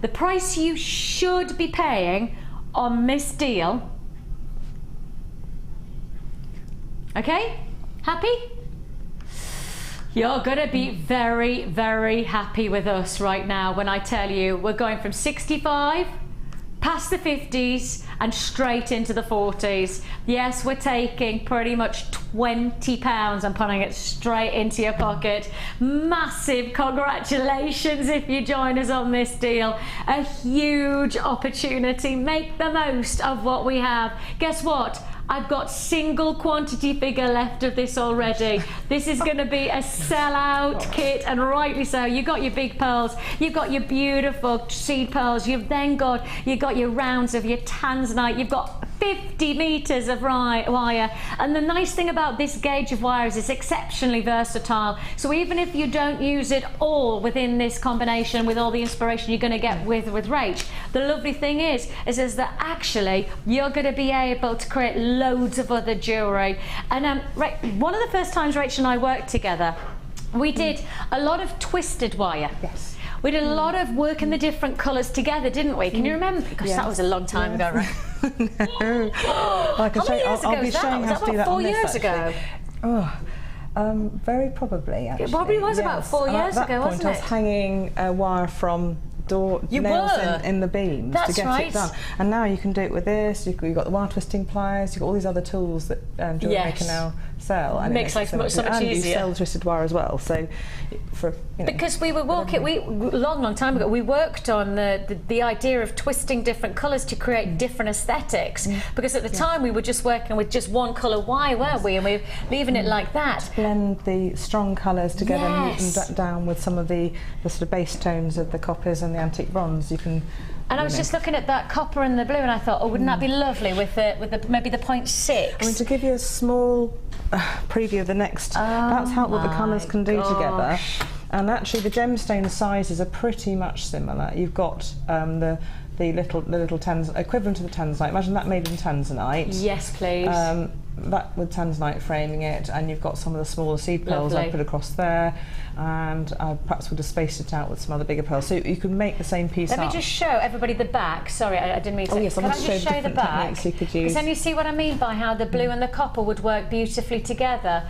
The price you should be paying on this deal. Okay? Happy? You're going to be very, very happy with us right now when I tell you we're going from 65 past the 50s and straight into the 40s. Yes, we're taking pretty much £20 and putting it straight into your pocket. Massive congratulations if you join us on this deal. A huge opportunity. Make the most of what we have. Guess what? I've got single quantity figure left of this already. This is going to be a sellout kit, and rightly so. You've got your big pearls, you've got your beautiful seed pearls, you've got your rounds of your tanzanite, you've got 50 meters of wire. And the nice thing about this gauge of wire is it's exceptionally versatile. So even if you don't use it all within this combination with all the inspiration you're going to get with Rach, the lovely thing is that actually you're going to be able to create loads of other jewellery. And one of the first times Rachel and I worked together, we did a lot of twisted wire. Yes. We did a lot of work in the different colours together, didn't we? Can you remember? Because that was a long time ago, right? No. Well, How many years ago was that? Was that about 4 years ago? Oh, very probably, actually. It probably was about 4 years ago, wasn't it? I was hanging wire from door nails in the beams to get it done. And now you can do it with this. You've got the wire twisting pliers. You've got all these other tools that jewellery maker now sell. And makes life so much easier. And you sell twisted wire as well. So, because we were working, long time ago, we worked on the idea of twisting different colours to create different aesthetics. Because at the time we were just working with just one colour wire, weren't we? And we were leaving it like that. Blend the strong colours together and neaten down with some of the sort of base tones of the coppers and the antique bronze. You can. And I was just looking at that copper and the blue, and I thought, oh, wouldn't that be lovely with maybe the 0.6? I mean, to give you a small preview of the next, that's what the colours can do together. And actually, the gemstone sizes are pretty much similar. You've got the little tanzanite, equivalent to the tanzanite. Imagine that made in tanzanite. Yes, please. That with tanzanite framing it, and you've got some of the smaller seed pearls I put across there, and perhaps we'll just space it out with some other bigger pearls. So you can make the same piece Let me just show everybody the back. Sorry, I didn't mean to. Oh yes, Can I just show the back? Because then you see what I mean by how the blue and the copper would work beautifully together.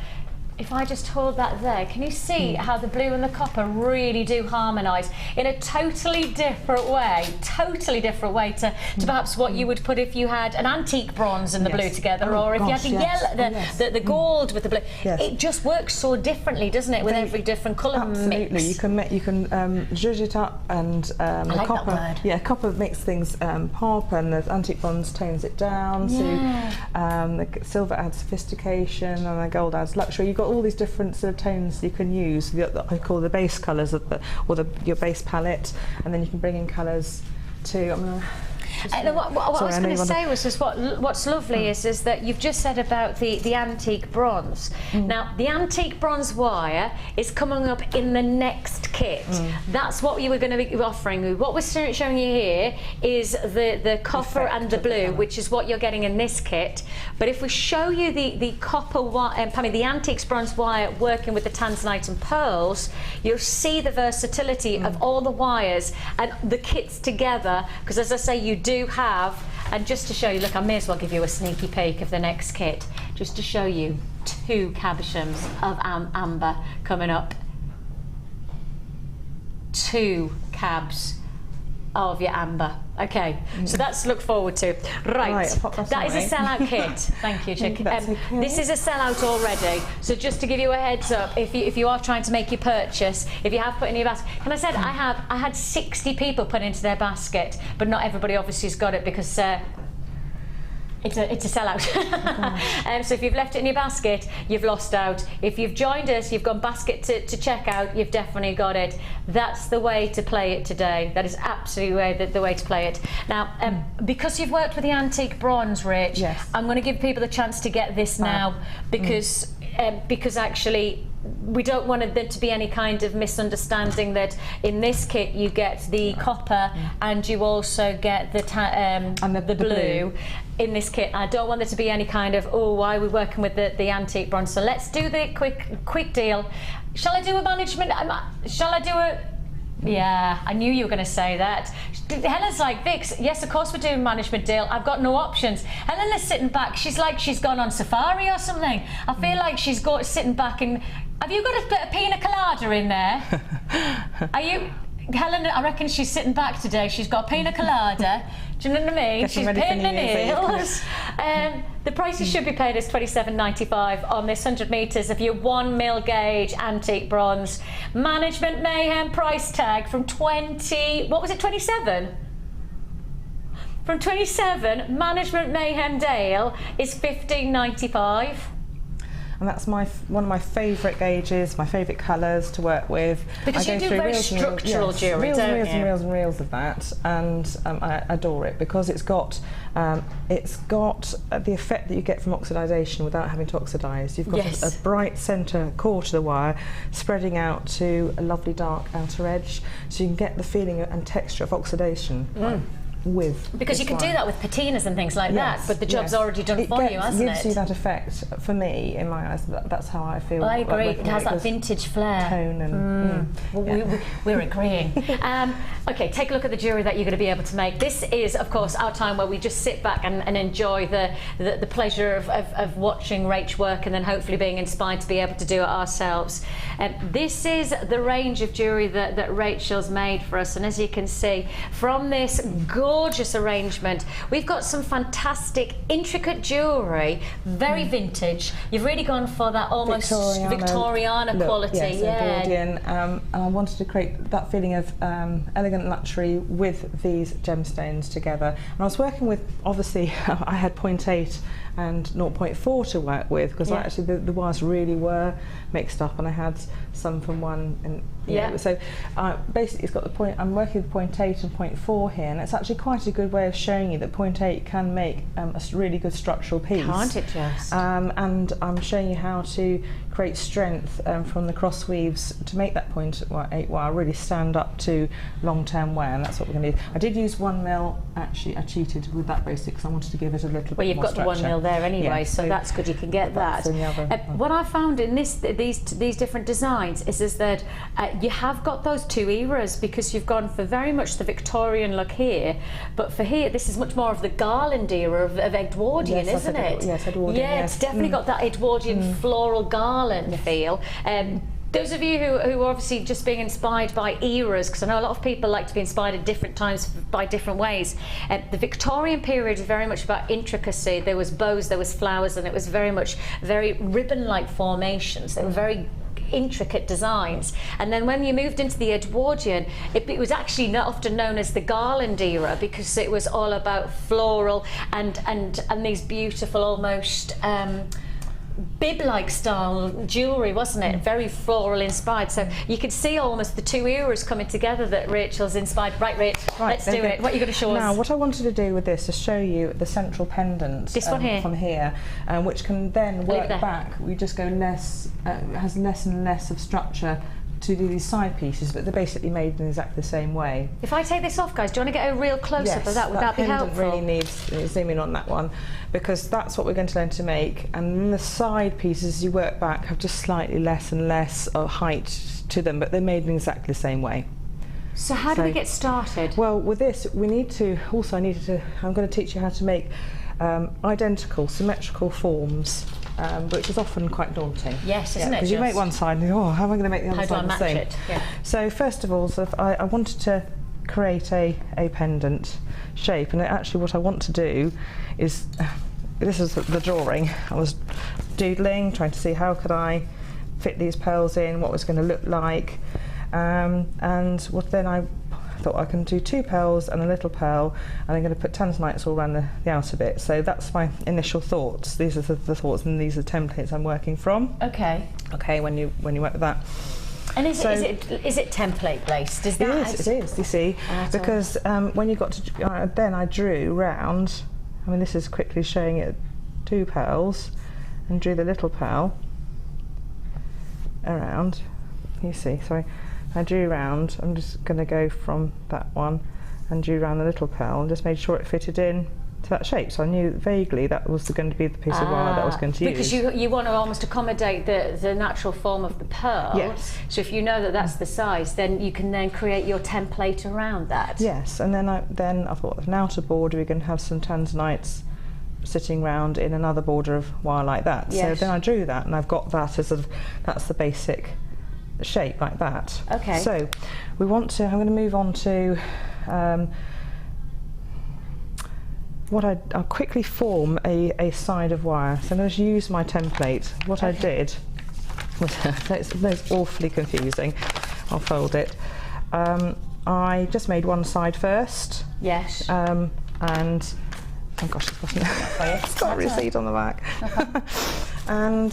If I just hold that there, can you see how the blue and the copper really do harmonise in a totally different way to perhaps what you would put if you had an antique bronze and the blue together, or if you had the gold with the blue. Yes. It just works so differently, doesn't it, with every different colour absolutely mix? You can zhuzh it up, and the copper. That word. Yeah, copper makes things pop, and the antique bronze tones it down. So the silver adds sophistication, and the gold adds luxury. You've got all these different sort of tones you can use. I call the base colours of your base palette, and then you can bring in colours too. What I was going to say was just what's lovely is that you've just said about the antique bronze. Now, the antique bronze wire is coming up in the next kit. That's what you were going to be offering you. What we're showing you here is the copper and the blue, which is what you're getting in this kit. But if we show you the copper wire, the antique bronze wire working with the tanzanite and pearls, you'll see the versatility of all the wires and the kits together. Because as I say, you do have, and just to show you, look, I may as well give you a sneaky peek of the next kit, just to show you 2 cabochons of amber coming up. 2 cabs of your amber. Okay, so that's to look forward to. Right, that is a sellout kit. Thank you, Chick. This is a sellout already. So just to give you a heads up, if you are trying to make your purchase, if you have put in your basket, and I said I had 60 people put into their basket, but not everybody obviously has got it because it's a sellout. So if you've left it in your basket, you've lost out. If you've joined us, you've gone basket to checkout, you've definitely got it. That's the way to play it today. That is absolutely the way to play it. Now, because you've worked with the antique bronze, Rich, I'm going to give people a chance to get this now because actually we don't want there to be any kind of misunderstanding that in this kit you get the copper and you also get the blue in this kit. I don't want there to be any kind of, oh, why are we working with the antique bronze? So let's do the quick deal. Shall I do a management? Shall I do a... Yeah, I knew you were going to say that. Helen's like, Vix, yes, of course we're doing management deal. I've got no options. Helen is sitting back. She's like she's gone on safari or something. I feel like she's sitting back and Have you got a pina colada in there? Are you... Helen, I reckon she's sitting back today. She's got a pina colada. Do you know what I mean? Getting She's ready for painting her New Year's nails. The price you should be paid is $27.95 on this 100 metres of your 1mm gauge antique bronze. Management Mayhem price tag from 27? From 27, Management Mayhem Dale is $15.95. And that's one of my favourite gauges, my favourite colours to work with. Because you do very structural jewellery, don't you? Reels and reels and reels of that, and I adore it because it's got the effect that you get from oxidisation without having to oxidise. You've got a bright centre core to the wire, spreading out to a lovely dark outer edge, so you can get the feeling and texture of oxidation. Because you can do that with patinas and things like that, but the job's already done for you, hasn't it? It gives you that effect. For me, in my eyes, that's how I feel. I agree. It has that vintage flair. Tone and we're agreeing. Okay, take a look at the jewellery that you're going to be able to make. This is, of course, our time where we just sit back and enjoy the pleasure of watching Rach work and then hopefully being inspired to be able to do it ourselves. This is the range of jewellery that Rachel's made for us, and as you can see from this gorgeous arrangement, we've got some fantastic intricate jewellery, very vintage. You've really gone for that almost Victoriana quality. Yes, Edwardian, and I wanted to create that feeling of elegant luxury with these gemstones together. And I was working with, obviously, I had 0.8 and 0.4 to work with, because actually the wires really were mixed up, and I had some from one, and so basically it's got the point. I'm working with 0.8 and 0.4 here, and it's actually quite a good way of showing you that 0.8 can make a really good structural piece. Can't it just? And I'm showing you how to create strength from the cross weaves to make that 0.8 wire really stand up to long-term wear, and that's what we're going to do. I did use 1mm. Actually, I cheated with that basic because I wanted to give it a little bit more you've got structure. The 1mm there anyway, so that's good. You can get that. What I found in these different designs is that you have got those two eras, because you've gone for very much the Victorian look here, but for here this is much more of the garland era of Edwardian, isn't it? Yes, Edwardian. Yeah, it's definitely got that Edwardian floral garland feel. Those of you who are obviously just being inspired by eras, because I know a lot of people like to be inspired at different times by different ways. The Victorian period is very much about intricacy. There was bows, there was flowers, and it was very ribbon-like formations. They were very intricate designs. And then when you moved into the Edwardian, it was actually not often known as the garland era, because it was all about floral and these beautiful almost bib-like style jewellery, wasn't it? Very floral inspired. So you could see almost the two eras coming together that Rachel's inspired. Right, Rach, let's do it. What are you going to show us? Now, what I wanted to do with this is show you the central pendant. This one here? From here, which can then work back. We just go less, has less and less of structure to do these side pieces, but they're basically made in exactly the same way. If I take this off, guys, do you want to get a real close-up of that? Would that be helpful? Really needs zoom in on that one, because that's what we're going to learn to make. And then the side pieces, as you work back, have just slightly less and less of height to them, but they're made in exactly the same way. So how do we get started? Well, with this, we need to I'm going to teach you how to make identical, symmetrical forms. Which is often quite daunting. Yes, isn't it? Because you make one side and you go, oh, how am I going to make the other side the same? How do I match it? Yeah. So first of all, I wanted to create a pendant shape, and actually what I want to do is, this is the drawing. I was doodling, trying to see how could I fit these pearls in, what was going to look like, and then I thought I can do 2 pearls and a little pearl, and I'm going to put tanzanites all around the outer bit. So that's my initial thoughts. These are the thoughts, and these are templates I'm working from. Okay. Okay, when you work with that. And is it template based? Is that? It is. You see, because when you got to then I drew round. I mean, this is quickly showing it 2 pearls, and drew the little pearl around. You see, sorry. I drew round. I'm just going to go from that one and drew round the little pearl and just made sure it fitted in to that shape. So I knew vaguely that was going to be the piece of wire that I was going to use. Because you want to almost accommodate the natural form of the pearl. Yes. So if you know that that's the size, then you can then create your template around that. Yes, and then I thought of an outer border we're going to have some tanzanites sitting round in another border of wire like that. Yes. So then I drew that, and I've got that as that's the basic shape like that. Okay. So we want to, I'm going to move on to I'll quickly form a side of wire. So I'm going to use my template. What I did was, that's awfully confusing. I'll fold it. I just made one side first. Yes. And oh gosh, it's got a receipt on the back. And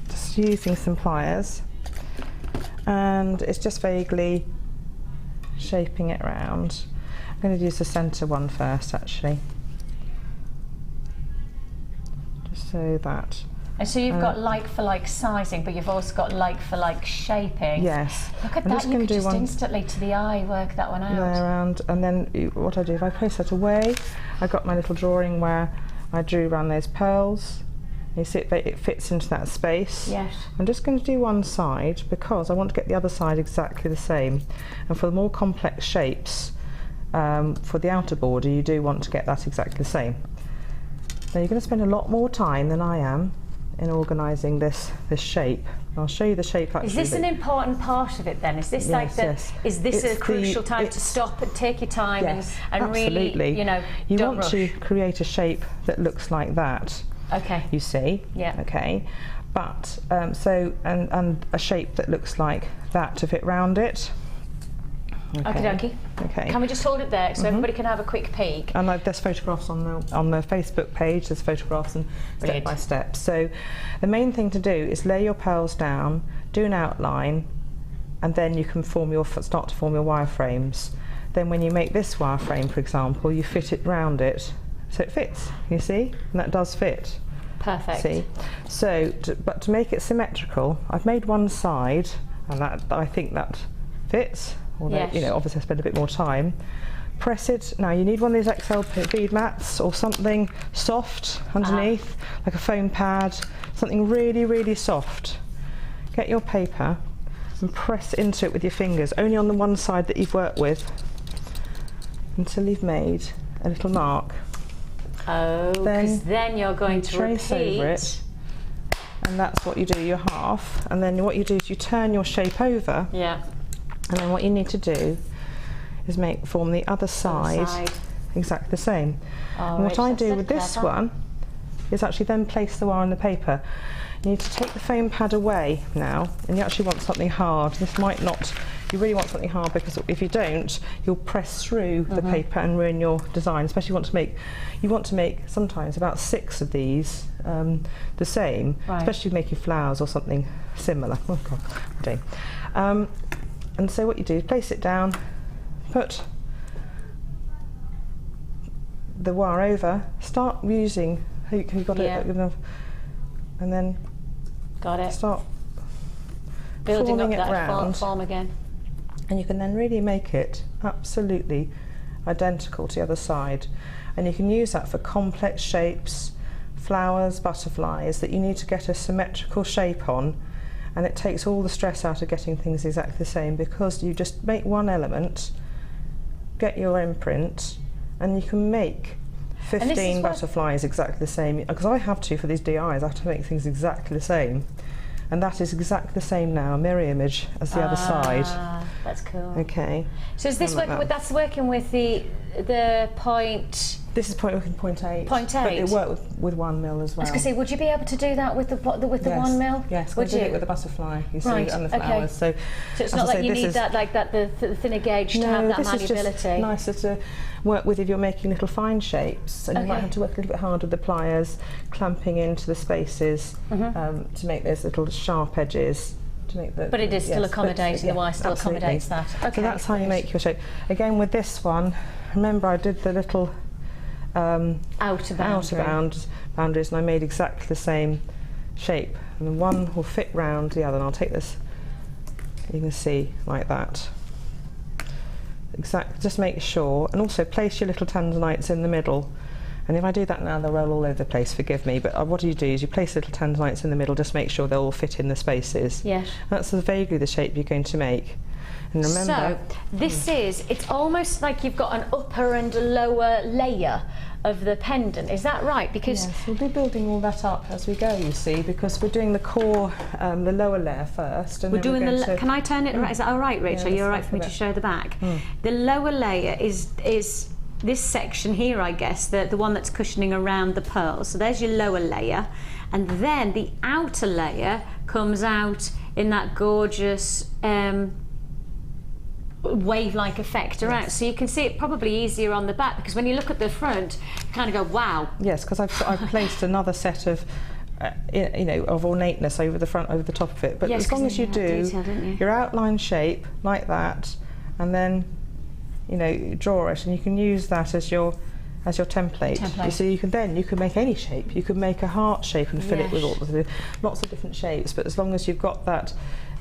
just using some pliers, and it's just vaguely shaping it round. I'm going to use the centre one first, actually, just so that. And so you've got like for like sizing, but you've also got like for like shaping. Yes. Look at I'm that, you could just instantly to the eye work that one out. There around, and then what I do, if I place that away, I got my little drawing where I drew around those pearls. You see it fits into that space. Yes. I'm just going to do one side because I want to get the other side exactly the same. And for the more complex shapes, for the outer border, you do want to get that exactly the same. Now you're going to spend a lot more time than I am in organising this shape. I'll show you the shape actually. Is this an important part of it then? Is this is this a crucial time to stop and take your time and absolutely. Really, you know, you don't want rush. to create a shape that looks like that. Okay. You see? Yeah. Okay. But so and a shape that looks like that to fit round it. Okay. Okie dokie. Okay. Can we just hold it there so everybody can have a quick peek? And there's photographs on the Facebook page. There's photographs and step by step. So the main thing to do is lay your pearls down, do an outline, and then you can start to form your wireframes. Then when you make this wireframe, for example, you fit it round it so it fits. You see, and that does fit. Perfect. See, so but to make it symmetrical, I've made one side, and that I think that fits. Although, you know, obviously I spend a bit more time. Press it. Now you need one of these XL bead mats or something soft underneath, like a foam pad, something really, really soft. Get your paper and press into it with your fingers, only on the one side that you've worked with, until you've made a little mark. Oh, because then you're going to trace repeat. Over it, and that's what you do, your half. And then what you do is you turn your shape over. Yeah. And then what you need to do is form the other side exactly the same. And what I do with this one is actually then place the wire on the paper. You need to take the foam pad away now, and you actually want something hard. This might not, you really want something hard, because if you don't, you'll press through the paper and ruin your design. Especially you want to make sometimes about 6 of these the same, especially making flowers or something similar. Oh God, I'm doing. And so what you do is place it down, put the wire over, start using, have you got it enough, and then start building up forming it that round. form again. And you can then really make it absolutely identical to the other side. And you can use that for complex shapes, flowers, butterflies, that you need to get a symmetrical shape on. And it takes all the stress out of getting things exactly the same, because you just make one element, get your imprint, and you can make 15 butterflies exactly the same. Because I have to, for these DIs, I have to make things exactly the same. And that is exactly the same now, a mirror image as the other side. That's cool. Okay. So is this working with, that's working with the point? This is working point 8. Point 8. But it worked with 1 mil as well. I was going to say, would you be able to do that with the 1 mil? Yes, would you? you? It with the butterfly, you see, Right, and the flowers. So it's not like you need that, like that, the thinner gauge to have that this malleability. Is just nicer to work with if you're making little fine shapes, and you might have to work a little bit hard with the pliers, clamping into the spaces to make those little sharp edges. To make the, but it is still accommodating, the wire still accommodates that. Okay, so that's how you make your shape. Again, with this one, remember I did the little outer boundaries, and I made exactly the same shape, and then one will fit round the other. And I'll take this, you can see, like that. Exactly, just make sure, and also place your little tendonites in the middle. And if I do that now, they'll roll all over the place, forgive me, but what you do is you place little tendonites in the middle, just make sure they'll all fit in the spaces. Yes. That's vaguely the shape you're going to make. And remember, so this it's almost like you've got an upper and a lower layer of the pendant. Is that right? Because yes, we'll be building all that up as we go, you see, because we're doing the core, the lower layer first. And we're doing can I turn it around? Is that all right, Rachel? You're all right for me to show the back? The lower layer is this section here, I guess, the one that's cushioning around the pearls. So there's your lower layer, and then the outer layer comes out in that gorgeous wave-like effect around. So you can see it probably easier on the back, because when you look at the front, you kind of go, wow. Yes, because I've placed another set of you know, of ornateness over the front, over the top of it. But as long as you do your outline shape like that, and then, you know, draw it, and you can use that as your template. You see, you can make any shape. You could make a heart shape and fill it with lots of different shapes. But as long as you've got that,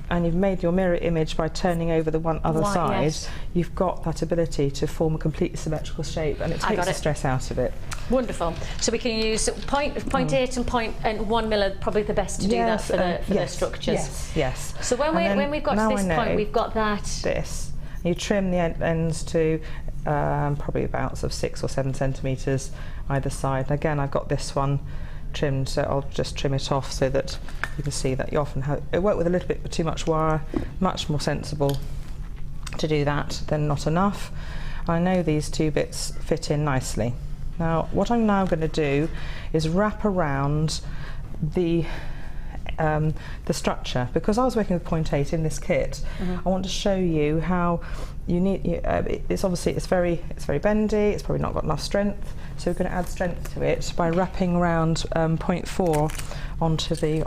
and you've made your mirror image by turning over the other side, you've got that ability to form a completely symmetrical shape, and it takes the stress out of it. Wonderful. So we can use 0.8 and 1 mil are probably the best to do that for the structures. Yes. So when we've got to this point, we've got that. You trim the ends to probably about sort of 6 or 7 centimetres either side. And again, I've got this one trimmed, so I'll just trim it off so that you can see that you often work with a little bit too much wire. Much more sensible to do that than not enough. I know these two bits fit in nicely. Now, what I'm now going to do is wrap around the structure, because I was working with 0.8 in this kit. I want to show you how you need. It's very bendy. It's probably not got enough strength, so we're going to add strength to it by wrapping around 0.4 onto the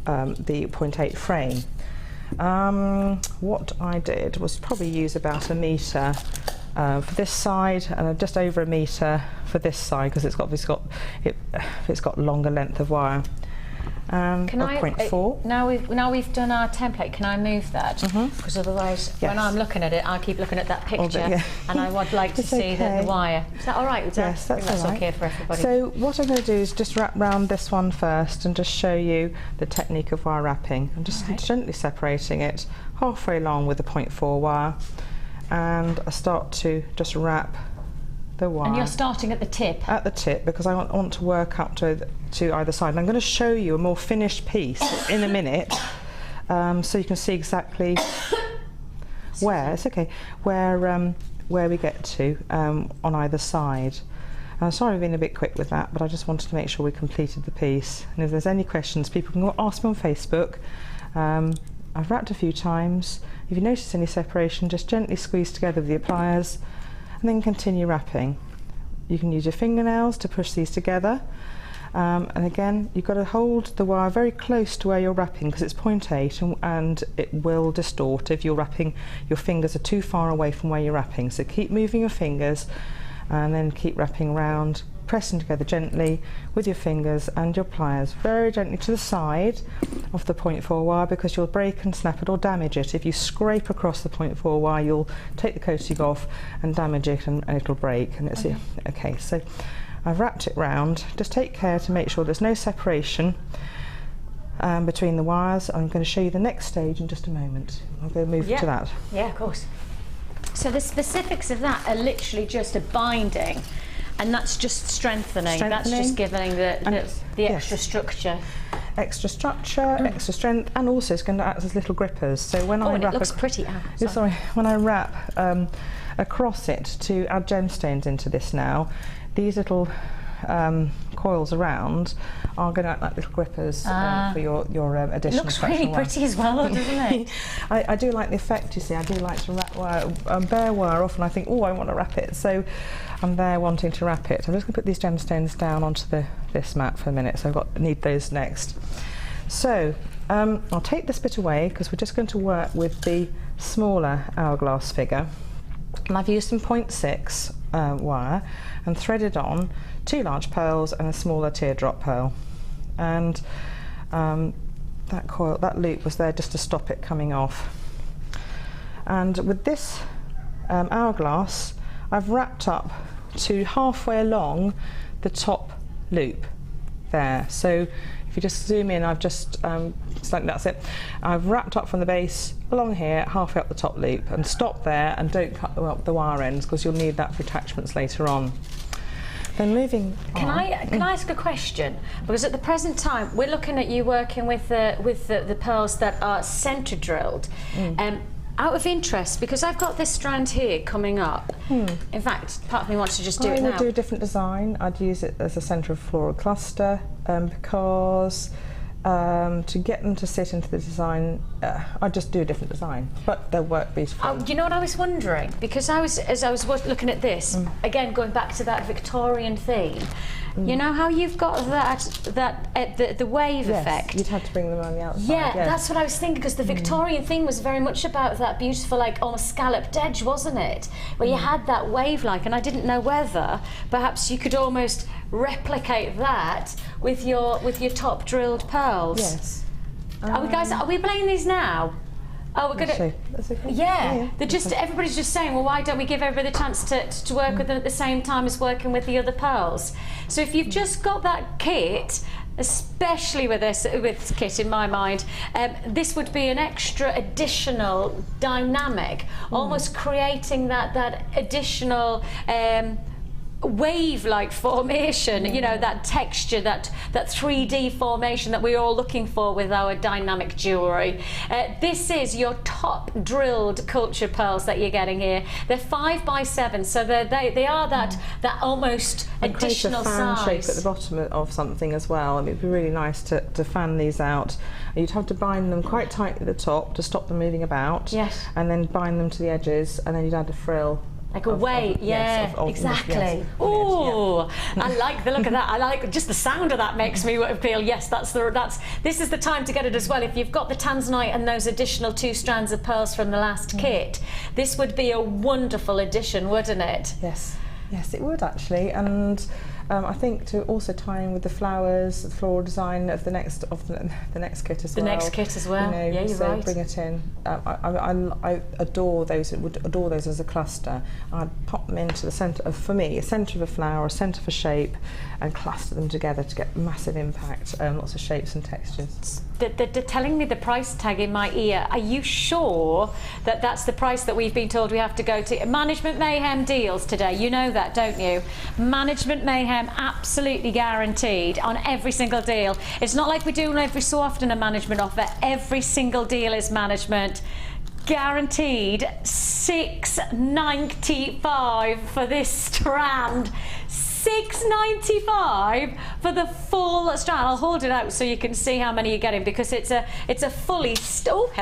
0.8 frame. What I did was probably use about 1 metre for this side, and just over 1 metre for this side, because it's got longer length of wire. Can 0.4. Now we've done our template. Can I move that? Because otherwise, when I'm looking at it, I keep looking at that picture, and I would like to see the wire. Is that all right? Yes, that's okay for everybody. So what I'm going to do is just wrap round this one first, and just show you the technique of wire wrapping. I'm just gently separating it halfway along with the 0.4 wire, and I start to just wrap the wire. And you're starting at the tip? At the tip, because I want to work up to either side. And I'm going to show you a more finished piece in a minute, so you can see exactly where we get to on either side. I'm sorry I've been a bit quick with that, but I just wanted to make sure we completed the piece. And if there's any questions, people can ask me on Facebook. I've wrapped a few times. If you notice any separation, just gently squeeze together with your pliers, and then continue wrapping. You can use your fingernails to push these together, and again, you've got to hold the wire very close to where you're wrapping, because it's 0.8 and it will distort if your fingers are too far away from where you're wrapping. So keep moving your fingers, and then keep wrapping around, pressing together gently with your fingers and your pliers, very gently to the side of the 0.4 wire, because you'll break and snap it or damage it. If you scrape across the 0.4 wire, you'll take the coating off and damage it, and it'll break. And okay, so I've wrapped it round. Just take care to make sure there's no separation between the wires. I'm going to show you the next stage in just a moment. I'll go move to that. Yeah, of course. So the specifics of that are literally just a binding, and that's just strengthening. That's just giving the extra structure. Extra structure, extra strength, and also it's going to act as little grippers. So when I wrap, it looks pretty. When I wrap across it to add gemstones into this now, these little coils around are going to act like little grippers for your additional. It looks really pretty as well, doesn't it? I do like the effect. You see, I do like to wrap wire, bare wire. Often I think, oh, I want to wrap it, so I'm there wanting to wrap it. I'm just going to put these gemstones down onto this mat for a minute. So need those next. So I'll take this bit away, because we're just going to work with the smaller hourglass figure. And I've used some 0.6 wire and threaded on 2 large pearls and a smaller teardrop pearl. And that loop was there just to stop it coming off. And with this hourglass, I've wrapped up to halfway along the top loop there. So If you just zoom in, I've just, that's it. I've wrapped up from the base along here, halfway up the top loop, and stop there, and don't cut the wire ends because you'll need that for attachments later on. Then moving on. Can I ask a question? Because at the present time, we're looking at you working with the pearls that are centre drilled. Out of interest, because I've got this strand here coming up. In fact, part of me wants to just do it now. I would do a different design. I'd use it as a centre of floral cluster because to get them to sit into the design, I'd just do a different design, but they'll work beautifully. Oh, you know what I was wondering? Because as I was looking at this, again going back to that Victorian theme, you know how you've got the wave effect? You'd have to bring them on the outside. Yeah, that's what I was thinking, because the Victorian theme was very much about that beautiful, like almost scalloped edge, wasn't it? Where you had that wave-like, and I didn't know whether perhaps you could almost replicate that with your top drilled pearls. Yes. Are we playing these now? Oh, we're gonna. That's okay. Yeah, they're just. Everybody's just saying, well, why don't we give everybody the chance to work with them at the same time as working with the other pearls? So if you've just got that kit, especially with this kit, in my mind, this would be an extra additional dynamic, almost creating that additional. Wave-like formation, you know, that texture, that 3D formation that we're all looking for with our dynamic jewellery. This is your top drilled culture pearls that you're getting here. They're 5 by 7, so they are that almost additional create a fan size shape at the bottom of something as well. I mean, it'd be really nice to fan these out. You'd have to bind them quite tight at the top to stop them moving about. Yes. And then bind them to the edges, and then you'd add a frill. Like a weight, exactly. Yes, Oh, I like the look of that. I like just the sound of that makes me feel, yes, this is the time to get it as well. If you've got the tanzanite and those additional 2 strands of pearls from the last kit, this would be a wonderful addition, wouldn't it? Yes, yes, it would actually, and I think to also tie in with the flowers, the floral design of the next kit as well. The next kit as well. You know, yeah, you're so right. Bring it in. I adore those. Would adore those as a cluster. I'd pop them into the centre of, for me, a centre of a flower, a centre of a shape, and cluster them together to get massive impact. Lots of shapes and textures. They're telling me the price tag in my ear. Are you sure that that's the price that we've been told we have to go to? Management Mayhem deals today. You know that, don't you? Management Mayhem, absolutely guaranteed on every single deal. It's not like we do every so often a management offer. Every single deal is management. Guaranteed $6.95 for this strand. $6.95 for the full strand. I'll hold it out so you can see how many you're getting, because it's a fully stacked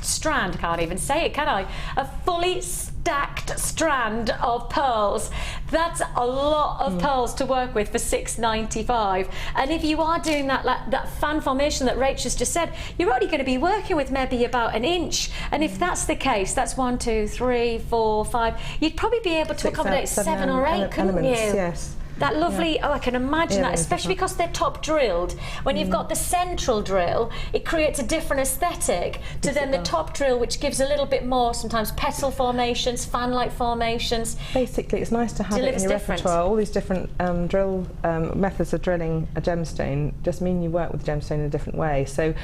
strand. Can't even say it, can I? A fully stacked strand of pearls. That's a lot of pearls to work with for $6.95. And if you are doing that fan formation that Rachel's just said, you're only going to be working with maybe about an inch. And if that's the case, that's 1, 2, 3, 4, 5. You'd probably be able to accommodate 7 or 8, couldn't you? Yes. That lovely, I can imagine that, especially because they're top drilled. When you've got the central drill, it creates a different aesthetic to then the top drill, which gives a little bit more, sometimes petal formations, fan-like formations. Basically, it's nice to have it in your repertoire. All these different drill methods of drilling a gemstone just mean you work with the gemstone in a different way. So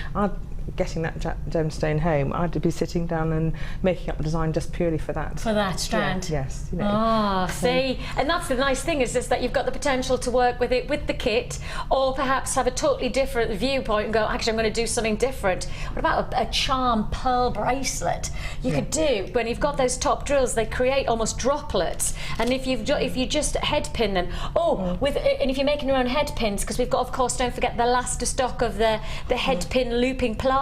getting that gemstone home, I'd be sitting down and making up a design just purely for that. For that strand? Yeah, yes. You know. See, and that's the nice thing, is that you've got the potential to work with it with the kit, or perhaps have a totally different viewpoint and go, actually, I'm going to do something different. What about a charm pearl bracelet? You could do, when you've got those top drills, they create almost droplets, and if you just head pin them, and if you're making your own head pins, because we've got, of course, don't forget the last stock of the head pin looping pliers.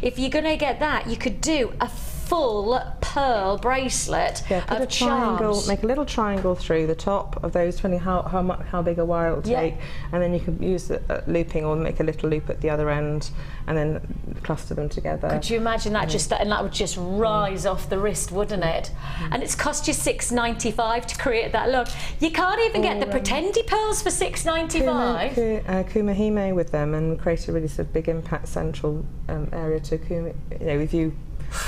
If you're going to get that, you could do a full pearl bracelet of charms. Make a little triangle through the top of those, depending how big a wire it'll take, and then you can use the looping, or make a little loop at the other end, and then cluster them together. Could you imagine that? And that would just rise off the wrist, wouldn't it? And it's cost you $6.95 to create that look. You can't even get the pretendy pearls for $6.95. Kumahime with them, and create a really sort of big impact central area to Kuma. You know, if you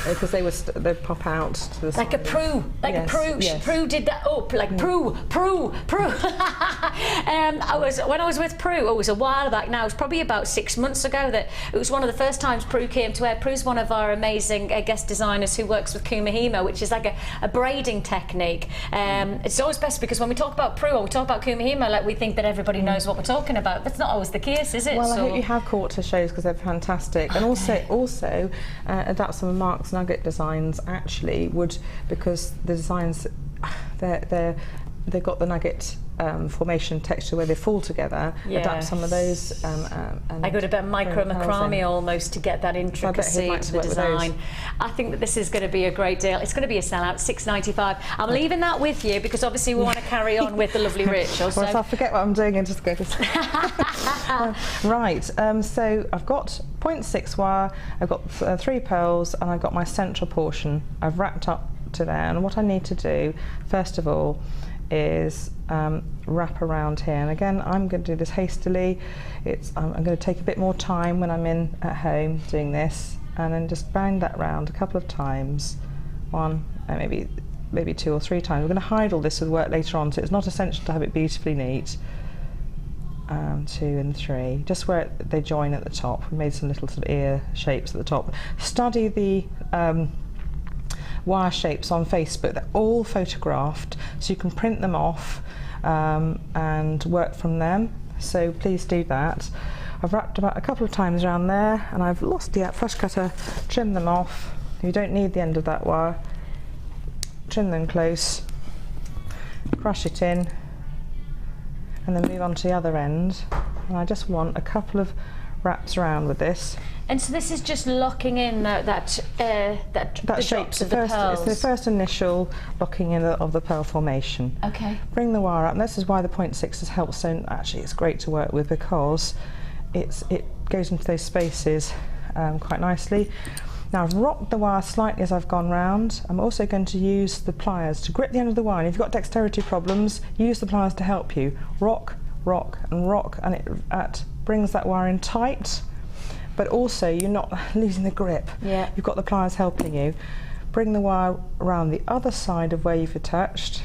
because they'd pop out to the like side. a Prue, like a Prue. Yes. Prue did that up, like Prue. When I was with Prue, it was a while back now, it was probably about 6 months ago, that it was one of the first times Prue came to Air. Prue's one of our amazing guest designers who works with Kumihimo, which is like a braiding technique. It's always best because when we talk about Prue or we talk about Kumihimo, like we think that everybody knows what we're talking about. That's not always the case, is it? Well, I hope you have caught her shows because they're fantastic. And also adapt some of Mark's nugget designs actually would, because the designs, they've got the nugget formation texture where they fall together. Yes. Adapt some of those. And I got a bit of micro macrame almost to get that intricacy to the design. I think that this is going to be a great deal. It's going to be a sellout, $6.95. I'm leaving that with you because obviously we want to carry on with the lovely Rachel. Well, if I forget what I'm doing and just go to right, so I've got 0.6 wire, I've got 3 pearls, and I've got my central portion. I've wrapped up to there, and what I need to do first of all is wrap around here, and again I'm going to do this hastily. I'm going to take a bit more time when I'm in at home doing this, and then just bind that round a couple of times, one and maybe 2 or 3 times. We're going to hide all this with work later on, so it's not essential to have it beautifully neat. 2 and 3, just where they join at the top. We made some little sort of ear shapes at the top. Study the wire shapes on Facebook. They're all photographed, so you can print them off and work from them, so please do that. I've wrapped about a couple of times around there, and I've lost the flush cutter. Trim them off. You don't need the end of that wire. Trim them close, crush it in, and then move on to the other end. And I just want a couple of wraps around with this. And so this is just locking in that shape of the pearls. It's the first initial locking in of the pearl formation. Okay. Bring the wire up, and this is why the 0.6 has helped. So actually, it's great to work with because it goes into those spaces quite nicely. Now I've rocked the wire slightly as I've gone round. I'm also going to use the pliers to grip the end of the wire. And if you've got dexterity problems, use the pliers to help you. Rock, rock, and rock, and it brings that wire in tight. But also you're not losing the grip. Yeah. You've got the pliers helping you. Bring the wire around the other side of where you've attached.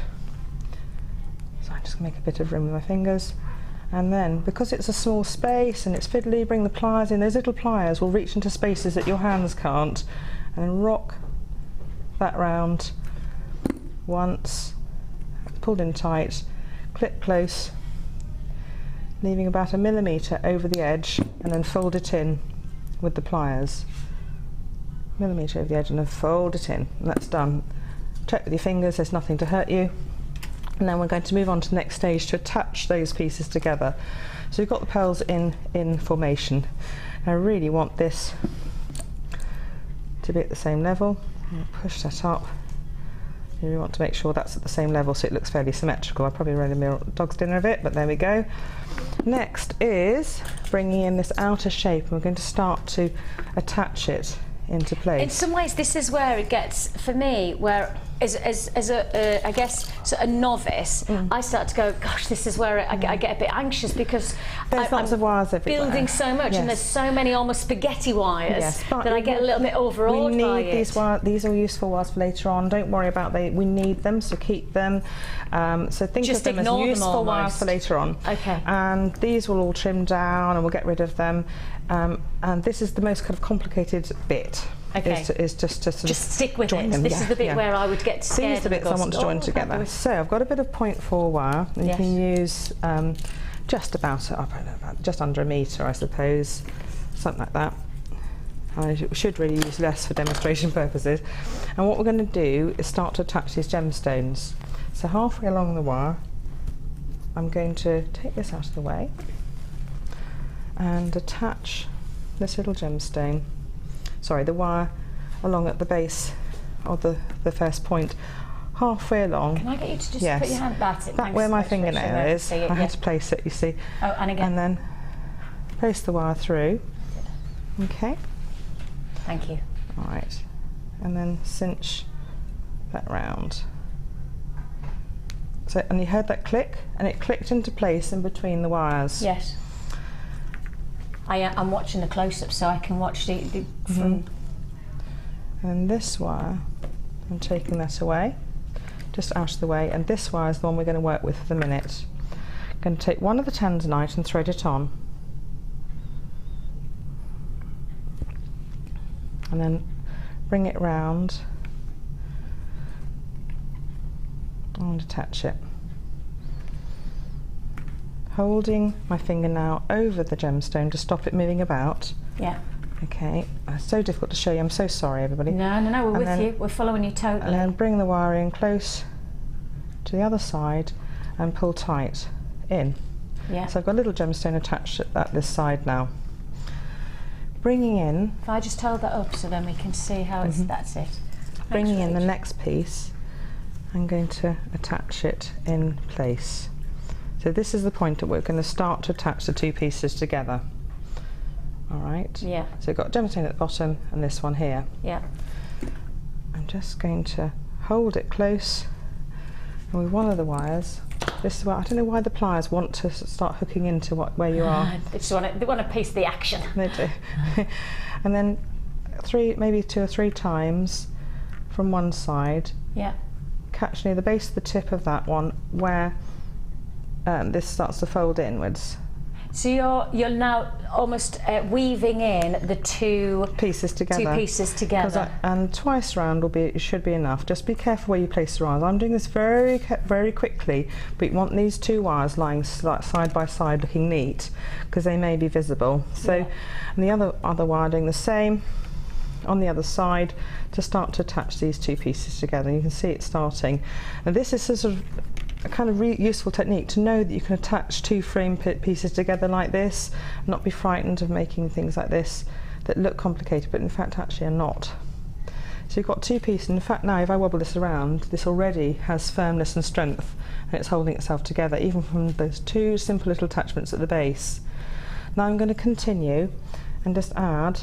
So I'm just going to make a bit of room with my fingers. And then, because it's a small space and it's fiddly, bring the pliers in. Those little pliers will reach into spaces that your hands can't. And then rock that round once, pulled in tight, clip close, leaving about 1 millimetre over the edge, and then fold it in with the pliers. 1 millimetre over the edge, and then fold it in, and that's done. Check with your fingers, there's nothing to hurt you. And then we're going to move on to the next stage to attach those pieces together. So we've got the pearls in formation. And I really want this to be at the same level. Push that up. You really want to make sure that's at the same level so it looks fairly symmetrical. I probably made a dog's dinner of it, but there we go. Next is bringing in this outer shape, and we're going to start to attach it into place. In some ways, this is where it gets, for me, where as a I guess sort of novice, I start to go, gosh, this is where I get a bit anxious because there's lots of wires everywhere. Building so much, and there's so many almost spaghetti wires that I get a little bit overawed by it. These wires, these are useful wires for later on. Don't worry about we need them, so keep them. So think Just of them as useful wires for later on. Okay. And these will all trim down, and we'll get rid of them. And this is the most kind of complicated bit. Okay. Is just to sort of stick with join it. Them. This is the bit where I would get scared. These are the bits I want to join together. So I've got a bit of 0.4 wire. And you can use just about just under 1 metre, I suppose, something like that. I should really use less for demonstration purposes. And what we're going to do is start to attach these gemstones. So halfway along the wire, I'm going to take this out of the way and attach this little gemstone. Sorry, the wire along at the base of the first point, halfway along. Can I get you to just put your hand back? Back where my fingernail is. I had to place it, you see. Oh, and again. And then place the wire through. Okay. Thank you. All right. And then cinch that round. So, and you heard that click, and it clicked into place in between the wires. Yes. I'm watching the close-up, so I can watch the from. And this wire, I'm taking that away, just out of the way, and this wire is the one we're going to work with for the minute. I'm going to take one of the tanzanite and thread it on. And then bring it round and attach it. Holding my finger now over the gemstone to stop it moving about. Yeah. Okay, it's so difficult to show you, I'm so sorry everybody. No, we're with you, we're following you totally. And then bring the wire in close to the other side and pull tight in. Yeah. So I've got a little gemstone attached at this side now. Bringing in... If I just hold that up so then we can see how it's, that's it. Bringing in the Rach. next piece, I'm going to attach it in place. So this is the point that we're going to start to attach the two pieces together. All right? Yeah. So we've got gemstone at the bottom and this one here. Yeah. I'm just going to hold it close, and with one of the wires, this is where I don't know why the pliers want to start hooking into where you are. They want a piece of the action. They do. And then maybe 2 or 3 times from one side. Yeah. Catch near the base of the tip of that one where this starts to fold inwards. So you're now almost weaving in the two pieces together. And twice round should be enough. Just be careful where you place the wires. I'm doing this very quickly, but you want these 2 wires lying side by side, looking neat, because they may be visible. So, and the other wire doing the same on the other side to start to attach these 2 pieces together. You can see it starting. And this is sort of a kind of useful technique to know that you can attach 2 frame pieces together like this, not be frightened of making things like this that look complicated but in fact actually are not. So you've got 2 pieces, and in fact now if I wobble this around, this already has firmness and strength and it's holding itself together even from those 2 simple little attachments at the base. Now I'm going to continue and just add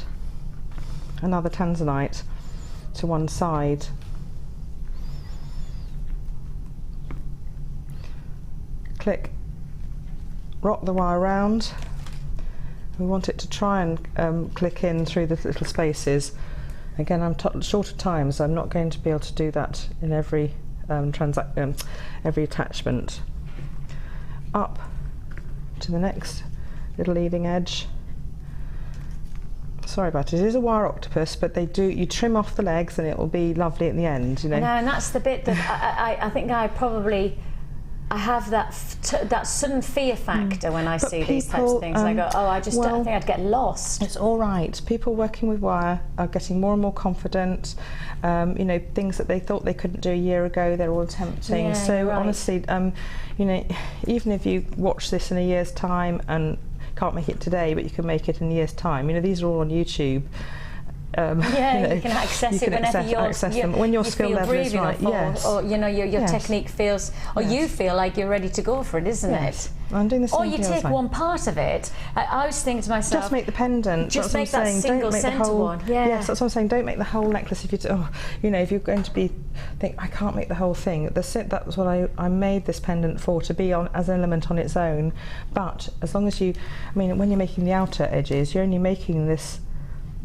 another tanzanite to one side. Click, rock the wire around. We want it to try and click in through the little spaces. Again, I'm short of time, so I'm not going to be able to do that in every attachment. Up to the next little leading edge. Sorry about it. It is a wire octopus, but you trim off the legs and it will be lovely at the end. You know. No, and that's the bit that I think I have that sudden fear factor when I see these types of things. And I go, oh, I think I'd get lost. It's all right. People working with wire are getting more and more confident. You know, things that they thought they couldn't do a year ago, they're all attempting. Yeah, so right. honestly, you know, even if you watch this in a year's time and can't make it today, but you can make it in a year's time. You know, these are all on YouTube. Yeah, you know, you can access it whenever when your skill level is right. Yes. Or you know your technique feels, or you feel like you're ready to go for it, isn't it? I'm doing the same or you take one part of it. I was thinking to myself, just make the pendant. Just make that single centre one. Yeah. Yes, that's what I'm saying. Don't make the whole necklace. If you know, if you're going to think I can't make the whole thing. That was what I made this pendant for, to be on as an element on its own. But as long as I mean, when you're making the outer edges, you're only making this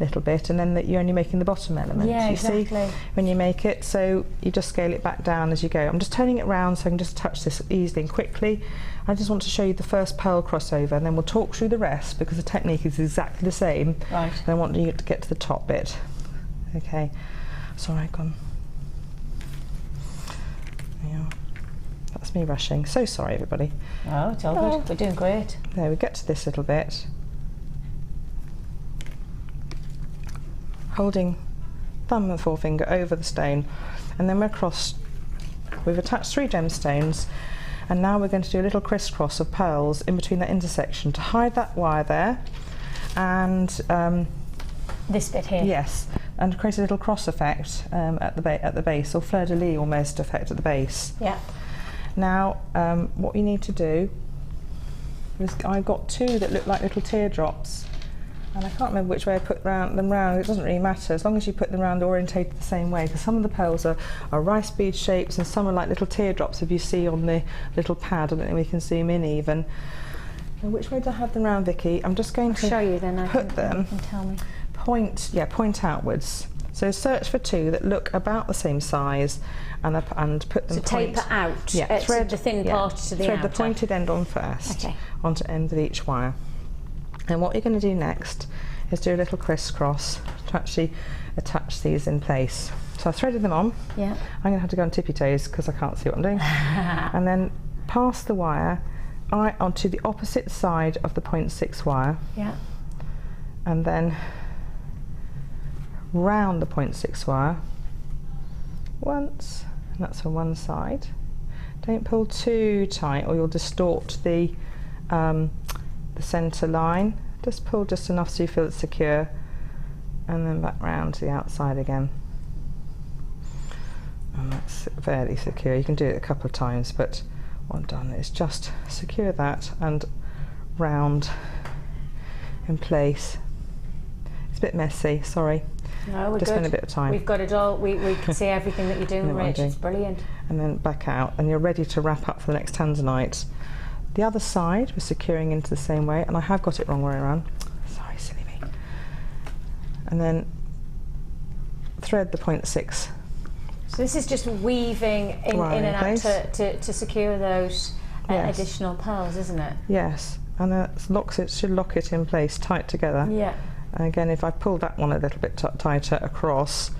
little bit, and then you're only making the bottom element. Yeah, you see when you make it, so you just scale it back down as you go. I'm just turning it round so I can just touch this easily and quickly. I just want to show you the first pearl crossover, and then we'll talk through the rest because the technique is exactly the same. Right. And I want you to get to the top bit. Okay. Sorry, gone. Yeah. That's me rushing. So sorry, everybody. Oh, it's all good. We're doing great. There, we get to this little bit. Holding thumb and forefinger over the stone, and then we're across. We've attached 3 gemstones, and now we're going to do a little crisscross of pearls in between that intersection to hide that wire there, and this bit here. Yes, and create a little cross effect at the base, or fleur-de-lis almost effect at the base. Yeah. Now, what you need to do is, I've got 2 that look like little teardrops. And I can't remember which way I put them round. It doesn't really matter, as long as you put them round orientated the same way, because some of the pearls are rice bead shapes and some are like little teardrops, if you see on the little pad. I don't think we can zoom in even. Now, which way do I have them round, Vicky? I'm just going to show you, then put them. You can tell me. Point outwards. So search for two that look about the same size and put them taper out, yeah, thread the thin part to the thread outer. the pointed end on first, okay, onto the end of each wire. And what you're going to do next is do a little crisscross to actually attach these in place. So I threaded them on. Yeah. I'm going to have to go on tippy toes because I can't see what I'm doing. And then pass the wire onto the opposite side of the 0.6 wire. Yeah. And then round the 0.6 wire once, and that's on one side. Don't pull too tight or you'll distort the centre line. Just pull just enough so you feel it's secure, and then back round to the outside again. And that's fairly secure. You can do it a couple of times, but what I've done is just secure that and round in place. It's a bit messy, sorry. No, we're just good. spend a bit of time. We've got it all. We can see everything that you're doing, Rach. It's brilliant. And then back out, and you're ready to wrap up for the next tanzanite. The other side we're securing into the same way, and I have got it wrong way around. Sorry, silly me. And then thread the 0.6. So this is just weaving in and out to secure those additional pearls, isn't it? Yes, and that should lock it in place tight together. Yeah. And again, if I pulled that one a little bit tighter across,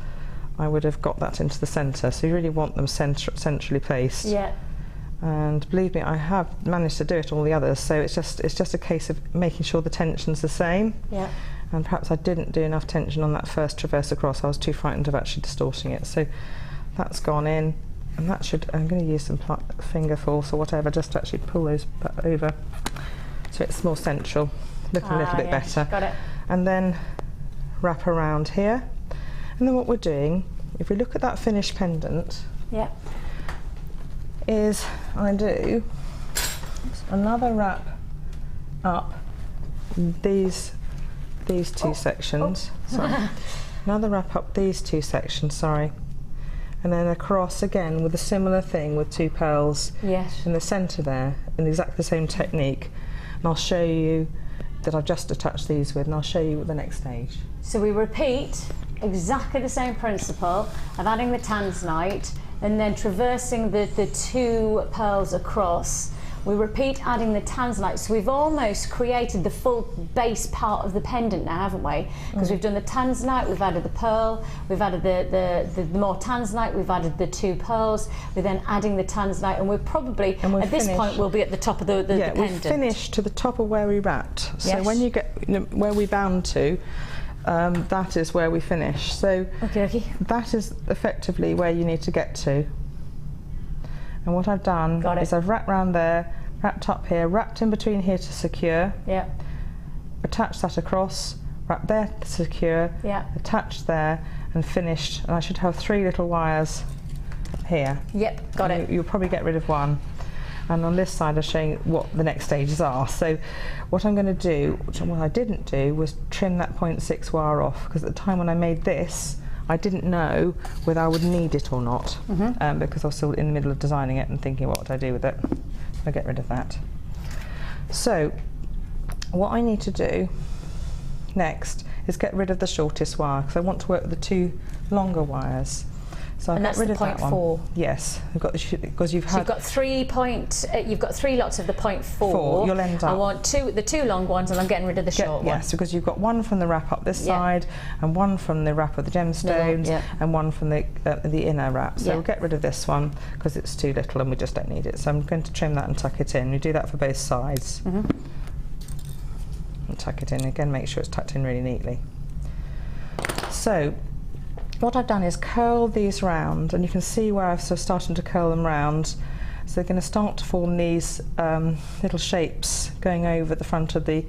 I would have got that into the centre. So you really want them centrally placed. Yeah. And believe me, I have managed to do it all the others. So it's just a case of making sure the tension's the same. Yeah. And perhaps I didn't do enough tension on that first traverse across. I was too frightened of actually distorting it. So that's gone in, and that should. I'm going to use some finger force or whatever just to actually pull those over, so it's more central, looking a little bit better. Got it. And then wrap around here, and then what we're doing, if we look at that finished pendant, is I do another wrap up these two sections. Sorry. Another wrap up these two sections. Sorry. And then across again with a similar thing with two pearls in the centre there, in exactly the same technique. And I'll show you that I've just attached these with, and I'll show you the next stage. So we repeat exactly the same principle of adding the tanzanite and then traversing the two pearls across. We repeat adding the tanzanite, so we've almost created the full base part of the pendant now, haven't we? Because we've done the tanzanite, we've added the pearl, we've added the more tanzanite, we've added the two pearls, we're then adding the tanzanite, and we're probably, at this point, we'll be at the top of the pendant. We've finished to the top of where we wrapped. So when you get where we bound to, that is where we finish. So that is effectively where you need to get to. And what I've done is I've wrapped round there, wrapped up here, wrapped in between here to secure, attached that across, wrapped there to secure, attached there, and finished. And I should have 3 little wires here. Yep, got it. You'll probably get rid of one. And on this side I'm showing what the next stages are. So what I'm going to do, what I didn't do, was trim that 0.6 wire off, because at the time when I made this, I didn't know whether I would need it or not, because I was still in the middle of designing it and thinking what would I do with it. I'll get rid of that. So what I need to do next is get rid of the shortest wire, because I want to work with the 2 longer wires. So I'll get rid of that one. 0.4. Yes, because you've got 3 lots of the 0.4. You'll end up. I want the 2 long ones, and I'm getting rid of the short one. Yes, because you've got one from the wrap up this side, and one from the wrap of the gemstones, and one from the inner wrap. So we'll get rid of this one because it's too little and we just don't need it. So I'm going to trim that and tuck it in. We do that for both sides. And tuck it in again. Make sure it's tucked in really neatly. So what I've done is curl these round, and you can see where I've sort of started to curl them round. So they're going to start to form these little shapes going over the front of the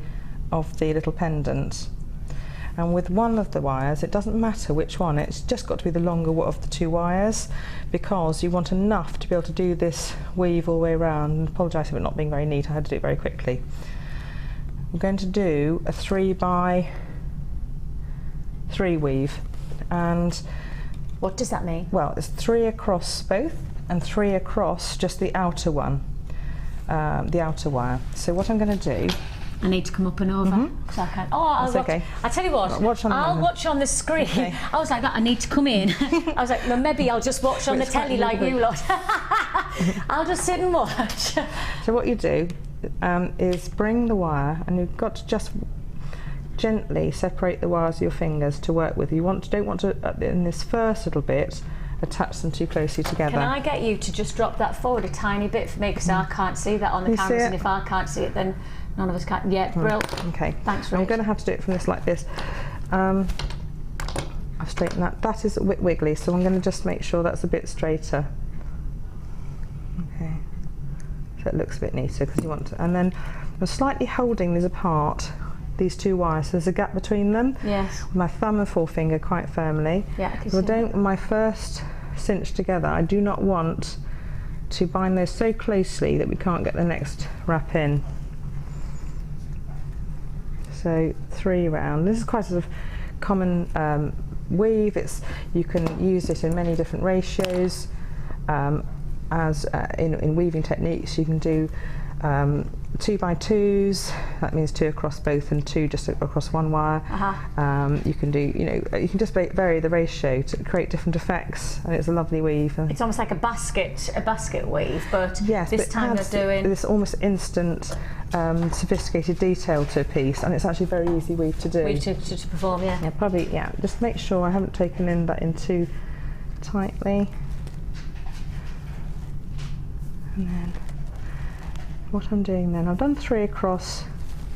little pendant. And with one of the wires, it doesn't matter which one, it's just got to be the longer of the 2 wires, because you want enough to be able to do this weave all the way around. And apologise for it not being very neat, I had to do it very quickly. I'm going to do a 3 by 3 weave. And what does that mean? Well, it's 3 across both and 3 across just the outer one, the outer wire. So what I'm going to do I need to come up and over. So I can. Oh, I'll watch. Okay. I tell you what, I'll watch on the screen. Okay. I was like that. I need to come in. I was like, well, maybe I'll just watch on the telly like you lot. I'll just sit and watch. So what you do is bring the wire, and you've got to just gently separate the wires with your fingers to work with. You don't want to in this first little bit attach them too closely together. Can I get you to just drop that forward a tiny bit for me, because I can't see that on the cameras, and if I can't see it, then none of us can. Yeah, brilliant. Okay. Thanks, Rach. I'm going to have to do it from this like this. I've straightened that. That is a bit wiggly, so I'm going to just make sure that's a bit straighter. Okay. So it looks a bit neater, because you want to. And then I'm slightly holding these apart, these two wires. So there's a gap between them. Yes. With my thumb and forefinger quite firmly. Yeah. So I don't. My first cinch together, I do not want to bind those so closely that we can't get the next wrap in. So 3 round. This is quite a sort of common weave. You can use it in many different ratios. As in weaving techniques, you can do 2 by 2s. That means 2 across both and 2 just across one wire. You can do, you can just vary the ratio to create different effects, and it's a lovely weave. It's almost like a basket weave, but yes, this time they're doing this almost instant, sophisticated detail to a piece, and it's actually a very easy weave to do. Weave to perform, yeah. Yeah, probably. Yeah, just make sure I haven't taken that in too tightly. And then what I'm doing then, I've done 3 across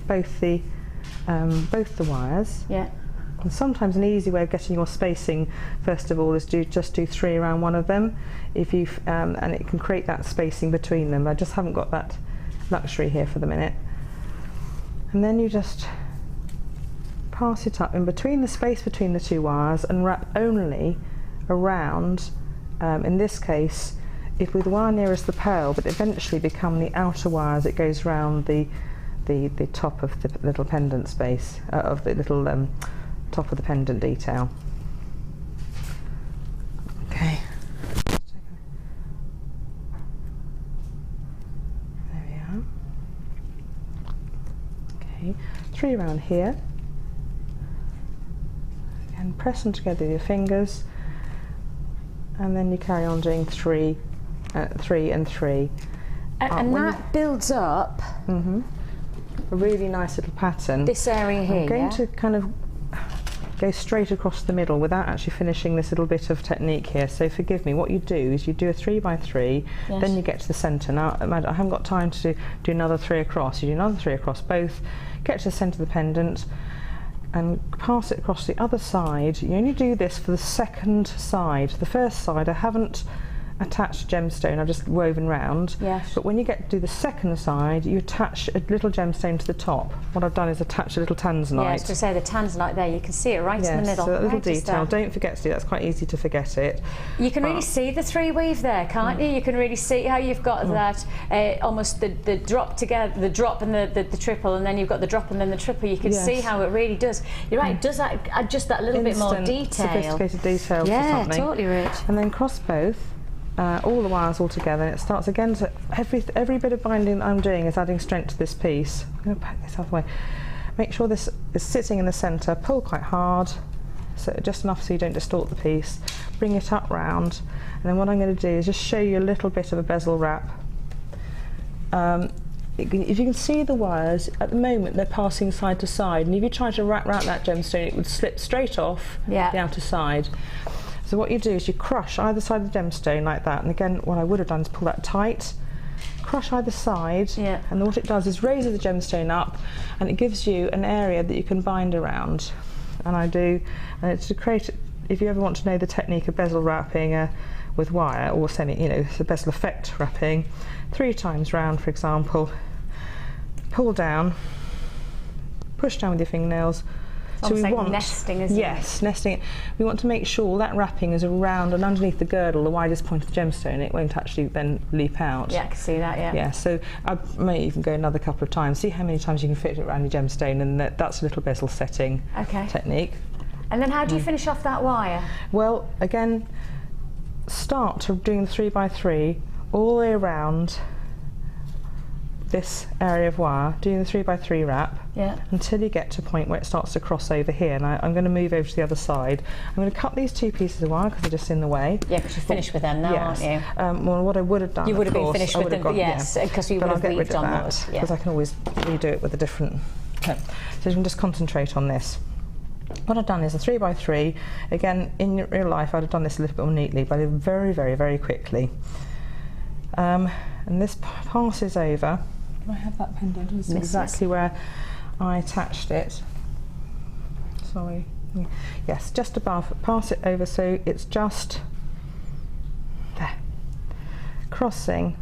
both the wires. Yeah. And sometimes an easy way of getting your spacing, first of all, is just do 3 around one of them. If you and it can create that spacing between them. I just haven't got that luxury here for the minute. And then you just pass it up in between the space between the 2 wires and wrap only around. In this case, if with the wire nearest the pearl, but eventually become the outer wires, it goes round the top of the little pendant space, of the little top of the pendant detail. Okay. There we are. Okay, 3 around here. And press them together with your fingers, and then you carry on doing 3 and 3. And that builds up a really nice little pattern. this area here. I'm going to kind of go straight across the middle without actually finishing this little bit of technique here, so forgive me. What you do is you do a 3 by 3, yes. Then you get to the centre. Now imagine I haven't got time to do another 3 across. You do another 3 across both, get to the centre of the pendant and pass it across the other side. You only do this for the second side. The first side I haven't attached gemstone, I've just woven round. Yes. But when you get to do the second side, you attach a little gemstone to the top. What I've done is attach a little tanzanite. Yeah, I was going to say the tanzanite there, you can see it right in the middle. So that little right detail, don't forget to do that, it's quite easy to forget it. You can really see the 3 weave there, can't you? You can really see how you've got that, almost the drop together, the drop and the triple, and then you've got the drop and then the triple. You can see how it really does. You're right, it does add just that little bit more detail. Sophisticated detail to something. Yeah, totally, Rich. And then cross both. All the wires all together, and it starts again. So every bit of binding that I'm doing is adding strength to this piece. I'm going to pack this out of the way. Make sure this is sitting in the centre. Pull quite hard, so just enough so you don't distort the piece. Bring it up round, and then what I'm going to do is just show you a little bit of a bezel wrap. If you can see the wires at the moment, they're passing side to side, and if you try to wrap around that gemstone, it would slip straight off the outer side. So what you do is you crush either side of the gemstone like that, and again what I would have done is pull that tight, crush either side, and what it does is raises the gemstone up, and it gives you an area that you can bind around. And it's to create, if you ever want to know the technique of bezel wrapping with wire, or the bezel effect wrapping, 3 times round for example, pull down, push down with your fingernails. So we want nesting, isn't it? Yes, nesting it. We want to make sure that wrapping is around and underneath the girdle, the widest point of the gemstone. It won't actually then leap out. Yeah, I can see that, Yeah, so I may even go another couple of times, see how many times you can fit it around your gemstone, and that's a little bezel setting technique. And then how do you finish off that wire? Well, again, start doing the 3 by 3 all the way around this area of wire, doing the 3x3 wrap, Yeah. until you get to a point where it starts to cross over here. And I'm going to move over to the other side. I'm going to cut these 2 pieces of wire because they're just in the way. Yeah, because you're finished with them now, Yes. aren't you? Well, what I would have done, You would have been of course, finished I with would have them, gone, yes, because you but would I'll have get rid weaved of on that those. because Yeah. I can always redo it with a different. Okay. So you can just concentrate on this. What I've done is a 3x3. Again, in real life, I'd have done this a little bit more neatly, but I did very, very, very quickly. And this passes over. Do I have that pendant? This is exactly where I attached it. Sorry. Yes, just above. Pass it over so it's just there, crossing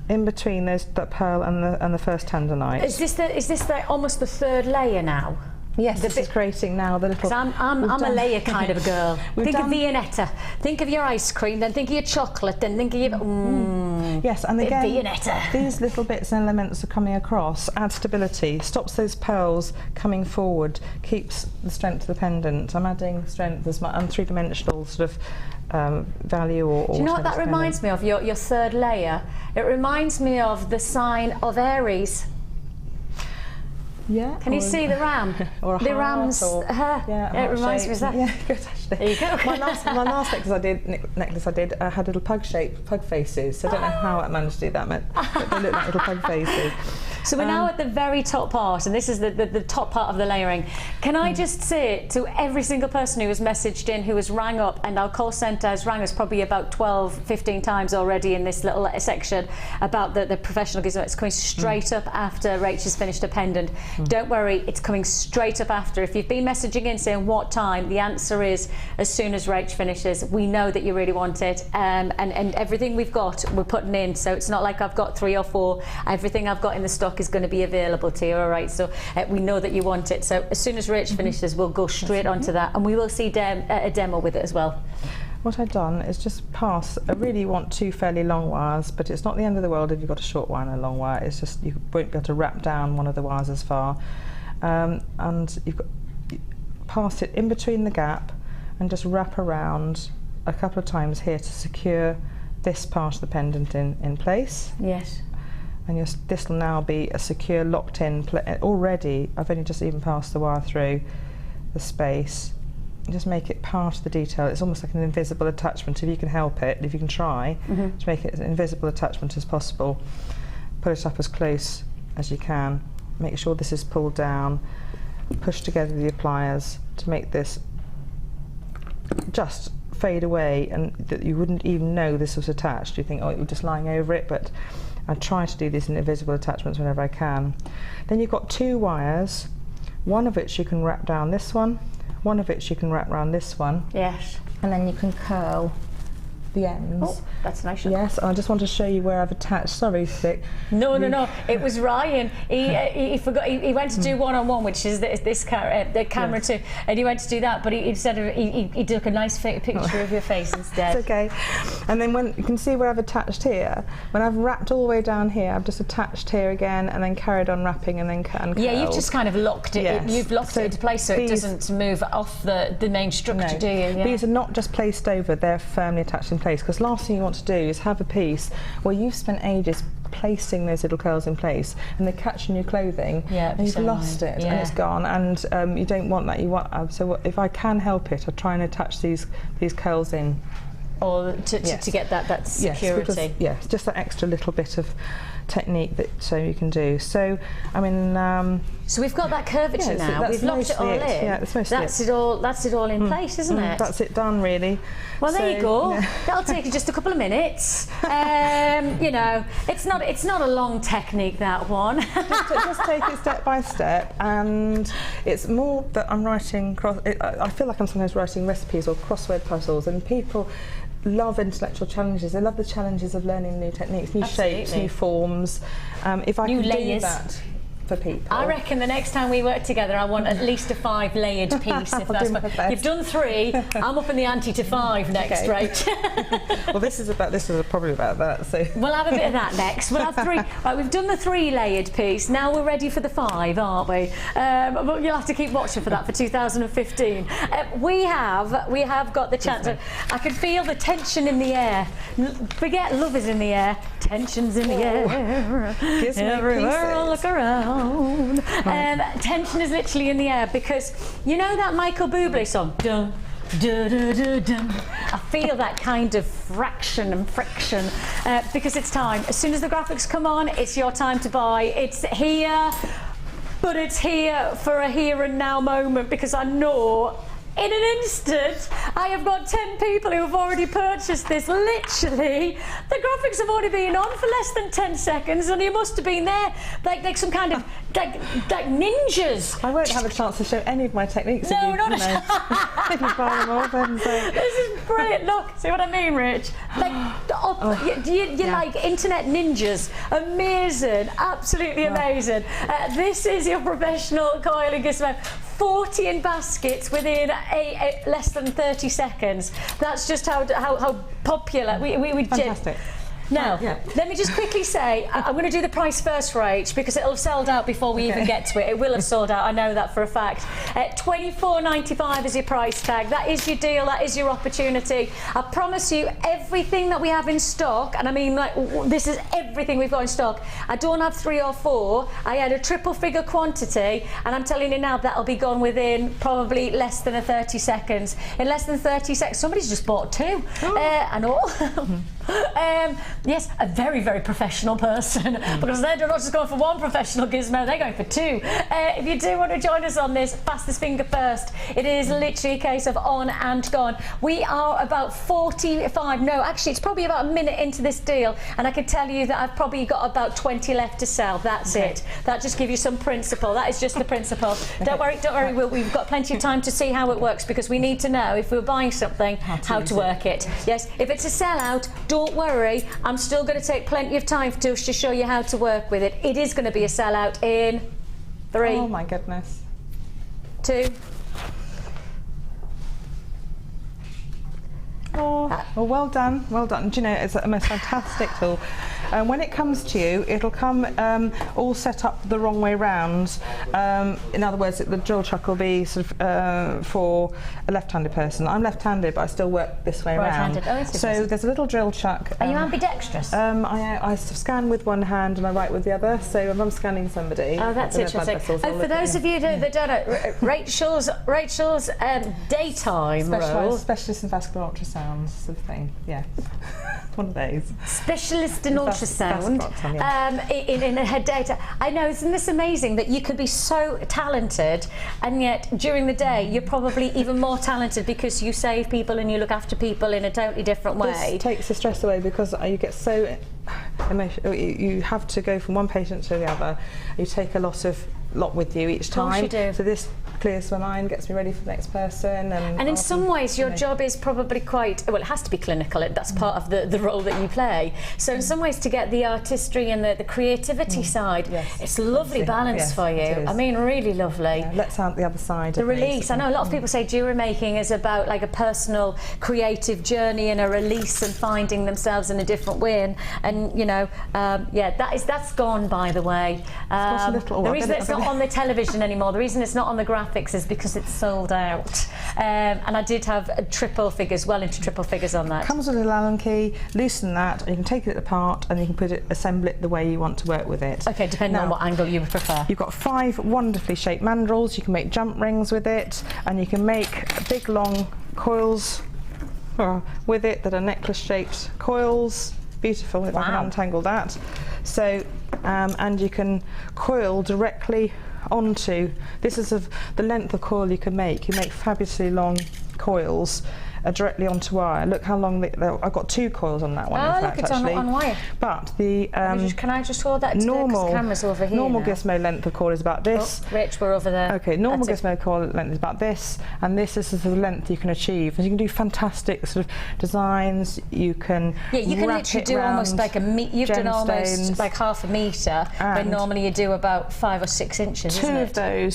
in between that pearl and the first tendonite. Is this almost the 3rd layer now? Yes, this is creating now the little. Because I'm a layer kind of a girl. Think of Viennetta, think of your ice cream, then think of your chocolate, then think of your. Yes, and again, Viennetta. these little bits and elements are coming across, add stability, stops those pearls coming forward, keeps the strength of the pendant. I'm adding strength as and 3-dimensional sort of value or. Do you know what that reminds me of? Your 3rd layer. It reminds me of the sign of Aries. Yeah. Can you see the ram? Or a the heart ram's or, her. Yeah, It reminds me of that. Yeah, good actually. There you go. my last necklace I did had little pug faces. So I don't know how I managed to do that, but they look like little pug faces. So we're now at the very top part, and this is the top part of the layering. Can I just say to every single person who has messaged in, who has rang up, and our call centre has rang us probably about 12, 15 times already in this little section about the professional gizmo. It's coming straight up after Rachel's finished her pendant. Don't worry, it's coming straight up after. If you've been messaging in saying what time, the answer is as soon as Rach finishes. We know that you really want it, and everything we've got, we're putting in. So it's not like I've got 3 or 4. Everything I've got in the stock is going to be available to you, all right? So we know that you want it. So as soon as Rach finishes, we'll go straight onto that, and we will see a demo with it as well. What I've done is just pass. I really want 2 fairly long wires, but it's not the end of the world if you've got a short wire and a long wire. It's just you won't be able to wrap down one of the wires as far, and you pass it in between the gap and just wrap around a couple of times here to secure this part of the pendant in place. Yes. And this will now be a secure, locked-in. Already, I've only just even passed the wire through the space. Just make it part of the detail. It's almost like an invisible attachment, if you can help it, if you can try to make it an invisible attachment as possible. Put it up as close as you can. Make sure this is pulled down. Push together the pliers to make this just fade away, and that you wouldn't even know this was attached. You think, oh, it was just lying over it, but I try to do these in invisible attachments whenever I can. Then you've got 2 wires, one of which you can wrap down this one of which you can wrap around this one. Yes. And then you can curl the ends. Oh, that's nice. Yes, I just want to show you where I've attached. Sorry, Vic. No. It was Ryan. He forgot. He went to do one-on-one, which is the camera too, and he went to do that. But instead of he took a nice picture of your face instead. It's okay. And then when you can see where I've attached here, when I've wrapped all the way down here, I've just attached here again, and then carried on wrapping, and then curled. Yeah, you've just kind of locked it. Yes. You've locked it into place so it doesn't move off the main structure, no. do you? Yeah. These are not just placed over; they're firmly attached in place. Because last thing you want to do is have a piece where you've spent ages placing those little curls in place, and they catch in your clothing, and you've lost it, and it's gone. And you don't want that. You want so if I can help it, I try and attach these curls in, or to get that security. Yes, because, just that extra little bit of technique that you can do. So I mean, so we've got that curvature now. We've locked it all in. Yeah, that's it all in place, isn't it? That's it done, really. Well, there you go. Yeah. That'll take you just a couple of minutes. You know, it's not a long technique, that one. just take it step by step, and it's more that I'm writing. I feel like I'm sometimes writing recipes or crossword puzzles, and people love intellectual challenges. They love the challenges of learning new techniques, new shapes, new forms. If I new can layers. do that, for people. I reckon the next time we work together, I want at least a 5-layered piece. If that's what, you've done 3, I'm up in the ante to 5 next, Rach. Well, this is probably about that. So we'll have a bit of that next. We'll have 3. Right, we've done the 3-layered piece. Now we're ready for the 5, aren't we? But you'll have to keep watching for that for 2015. We have got the chance. I can feel the tension in the air. Forget love is in the air. Tension's in the air. Everywhere I look around. Tension is literally in the air because you know that Michael Bublé song. Dun, dun, dun, dun, dun. I feel that kind of fraction and friction because it's time. As soon as the graphics come on, it's your time to buy. It's here, but it's here for a here and now moment because I know in an instant, I have got 10 people who have already purchased this. Literally, the graphics have already been on for less than 10 seconds, and you must have been there like some kind of like ninjas. I won't have a chance to show any of my techniques. No, if not you know, if you buy them all, then this is brilliant. Look, see what I mean, Rich? Like, you're like internet ninjas. Amazing, absolutely amazing. This is your professional coiling Gizmo. 40 in baskets within less than 30 seconds. That's just how popular we fantastic. Now, let me just quickly say, I'm going to do the price first, Rach, because it'll have sold out before we even get to it. It will have sold out, I know that for a fact. $24.95 is your price tag. That is your deal, that is your opportunity. I promise you, everything that we have in stock, and I mean, like, this is everything we've got in stock. I don't have 3 or 4. I had a 3-figure quantity, and I'm telling you now, that'll be gone within probably less than 30 seconds. In less than 30 seconds, somebody's just bought 2. And all. Yes, a very, very professional person, because they're not just going for 1 professional Gizmo, they're going for 2. If you do want to join us on this, fastest finger first. It is literally a case of on and gone. We are about 45, no, actually it's probably about a minute into this deal, and I can tell you that I've probably got about 20 left to sell. That's it. That just gives you some principle. That is just the principle. Don't worry, we've got plenty of time to see how it works, because we need to know, if we're buying something, how to work it. Yes, if it's a sellout, don't worry, I'm still going to take plenty of time to show you how to work with it. It is going to be a sellout in 3. Oh my goodness. 2. Oh, well done, well done. Do you know, it's a most fantastic tool. When it comes to you, it'll come all set up the wrong way round. In other words, the drill chuck will be sort of for a left-handed person. I'm left-handed, but I still work this way around. Oh, so there's a little drill chuck. Are you ambidextrous? I scan with one hand and I write with the other. So if I'm scanning somebody, oh, that's interesting. For those of you that don't know, Rachel's daytime role. Specialist in vascular ultrasound sort of thing. Yeah. One of those. Specialist in ultrasound in her data. I know, isn't this amazing that you could be so talented and yet during the day you're probably even more talented because you save people and you look after people in a totally different way. This takes the stress away because you get so emotional. You have to go from one patient to the other. You take a lot with you each time. Of course you do. So this clears my mind, gets me ready for the next person. And in some ways your job is probably quite, well, it has to be clinical, that's part of the role that you play. So in some ways to get the artistry and the creativity side, it's a lovely balance for you. I mean, really lovely. Yeah, let's out the other side. The release. I know a lot of people say jewellery making is about like a personal creative journey and a release and finding themselves in a different way. And you know, that's gone, by the way. The reason it's not on the television anymore, the reason it's not on the graphics is because it's sold out. And I did have 3 figures, well into 3 figures on that. Comes with a little Allen key, loosen that, and you can take it apart and you can assemble it the way you want to work with it. Okay, depending on what angle you would prefer. You've got 5 wonderfully shaped mandrels, you can make jump rings with it, and you can make big long coils with it that are necklace shaped coils. Beautiful, if I can untangle that. So, and you can coil directly onto, this is the length of coil you can make. You make fabulously long coils, directly onto wire. Look how long I've got 2 coils on that one. Oh, in look, fact, it's actually. on wire. But the can I just hold that to normal the camera's over here normal now. Gizmo length of coil is about this. Oh, Rich, we're over there. Okay, normal That's Gizmo coil length is about this, and this is the length you can achieve. And you can do fantastic sort of designs. You can you can wrap literally it do almost round like you've done almost gemstones. like half a metre, when And normally you do about 5 or 6 inches, isn't it?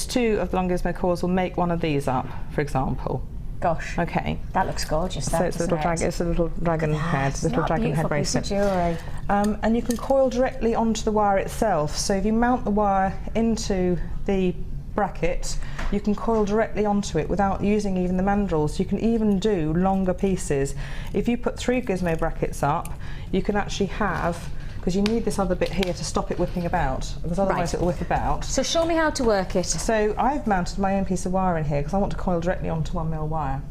Two of the long Gizmo coils will make one of these up, for example. Gosh, Okay. that looks gorgeous. So it's a little dragon head, little dragon head bracelet. Jewellery. And you can coil directly onto the wire itself. So if you mount the wire into the bracket, you can coil directly onto it without using even the mandrels. You can even do longer pieces. If you put 3 Gizmo brackets up, you can actually have, because you need this other bit here to stop it whipping about, because otherwise it will whip about. So show me how to work it. So I've mounted my own piece of wire in here because I want to coil directly onto 1mm wire.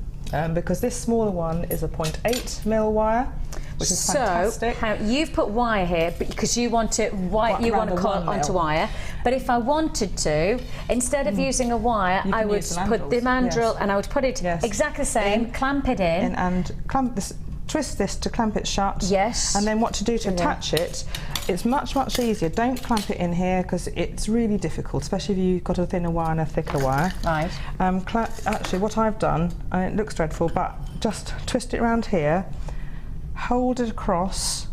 Because this smaller one is a 0.8mm wire, which is fantastic. So you've put wire here because you want to coil onto wire. But if I wanted to, instead of using a wire, I would put the mandrel and I would put it exactly the same, clamp it in, and clamp this. Twist this to clamp it shut. Yes. And then what to do to attach it, it's much easier. Don't clamp it in here because it's really difficult, especially if you've got a thinner wire and a thicker wire. Right. Actually, what I've done, and it looks dreadful, but just twist it around here, hold it across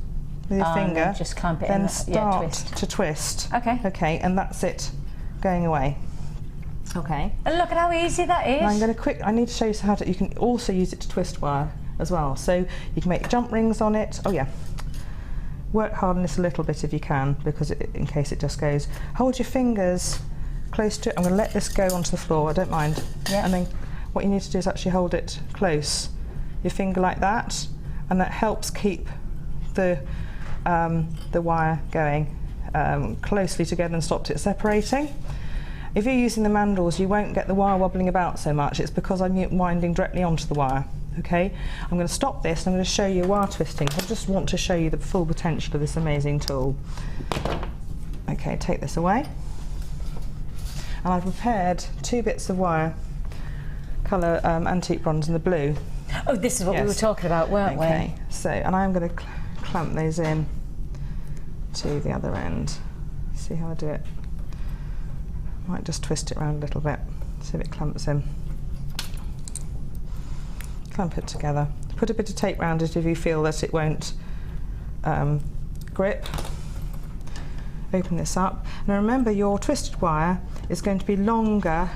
with your finger, and just clamp it then in. start to twist. Okay. Okay, and that's it, going away. Okay. And look at how easy that is. And I'm going to I need to show you how to. You can also use it to twist wire as well. So you can make jump rings on it. Oh yeah. Work hard on this a little bit if you can, because in case it just goes. Hold your fingers close to it. I'm going to let this go onto the floor. I don't mind. Yeah. And then what you need to do is actually hold it close. Your finger like that, and that helps keep the wire going closely together and stops it separating. If you're using the mandrels, you won't get the wire wobbling about so much. It's because I'm winding directly onto the wire. Okay, I'm going to stop this and I'm going to show you wire twisting. I just want to show you the full potential of this amazing tool. Okay, take this away. And I've prepared 2 bits of wire, colour antique bronze and the blue. Oh, this is what we were talking about, weren't we? Okay, so, and I'm going to clamp those in to the other end. See how I do it? Might just twist it around a little bit, see if it clamps in. Clamp it together. Put a bit of tape around it if you feel that it won't grip. Open this up. Now remember, your twisted wire is going to be longer.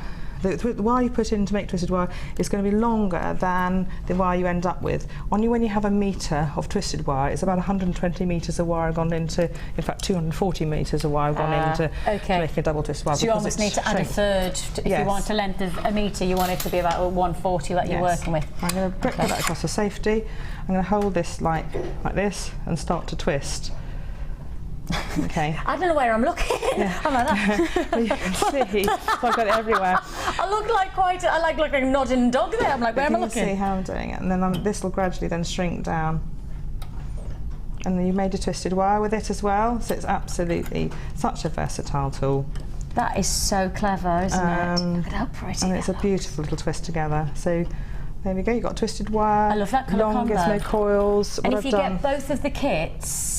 The wire you put in to make twisted wire is going to be longer than the wire you end up with. Only when you have a metre of twisted wire, it's about 120 metres of wire gone into, in fact 240 metres of wire gone into making a double twisted wire. So you almost need to add a third. If you want a length of a metre, you want it to be about 140 that you're working with. I'm going to grip that across for safety. I'm going to hold this like this and start to twist. Okay. I don't know where I'm looking. Yeah. I'm like that. Well, you can see, I've got it everywhere. I look like I like a nodding dog there. I'm like, where am I looking? You can see how I'm doing it, and then this will gradually then shrink down. And then you made a twisted wire with it as well, so it's absolutely such a versatile tool. That is so clever, isn't it? Look at how pretty. And it's a beautiful little twist together. So there we go. You've got twisted wire. I love that colour long combo. Gizmo coils. And if you get both of the kits.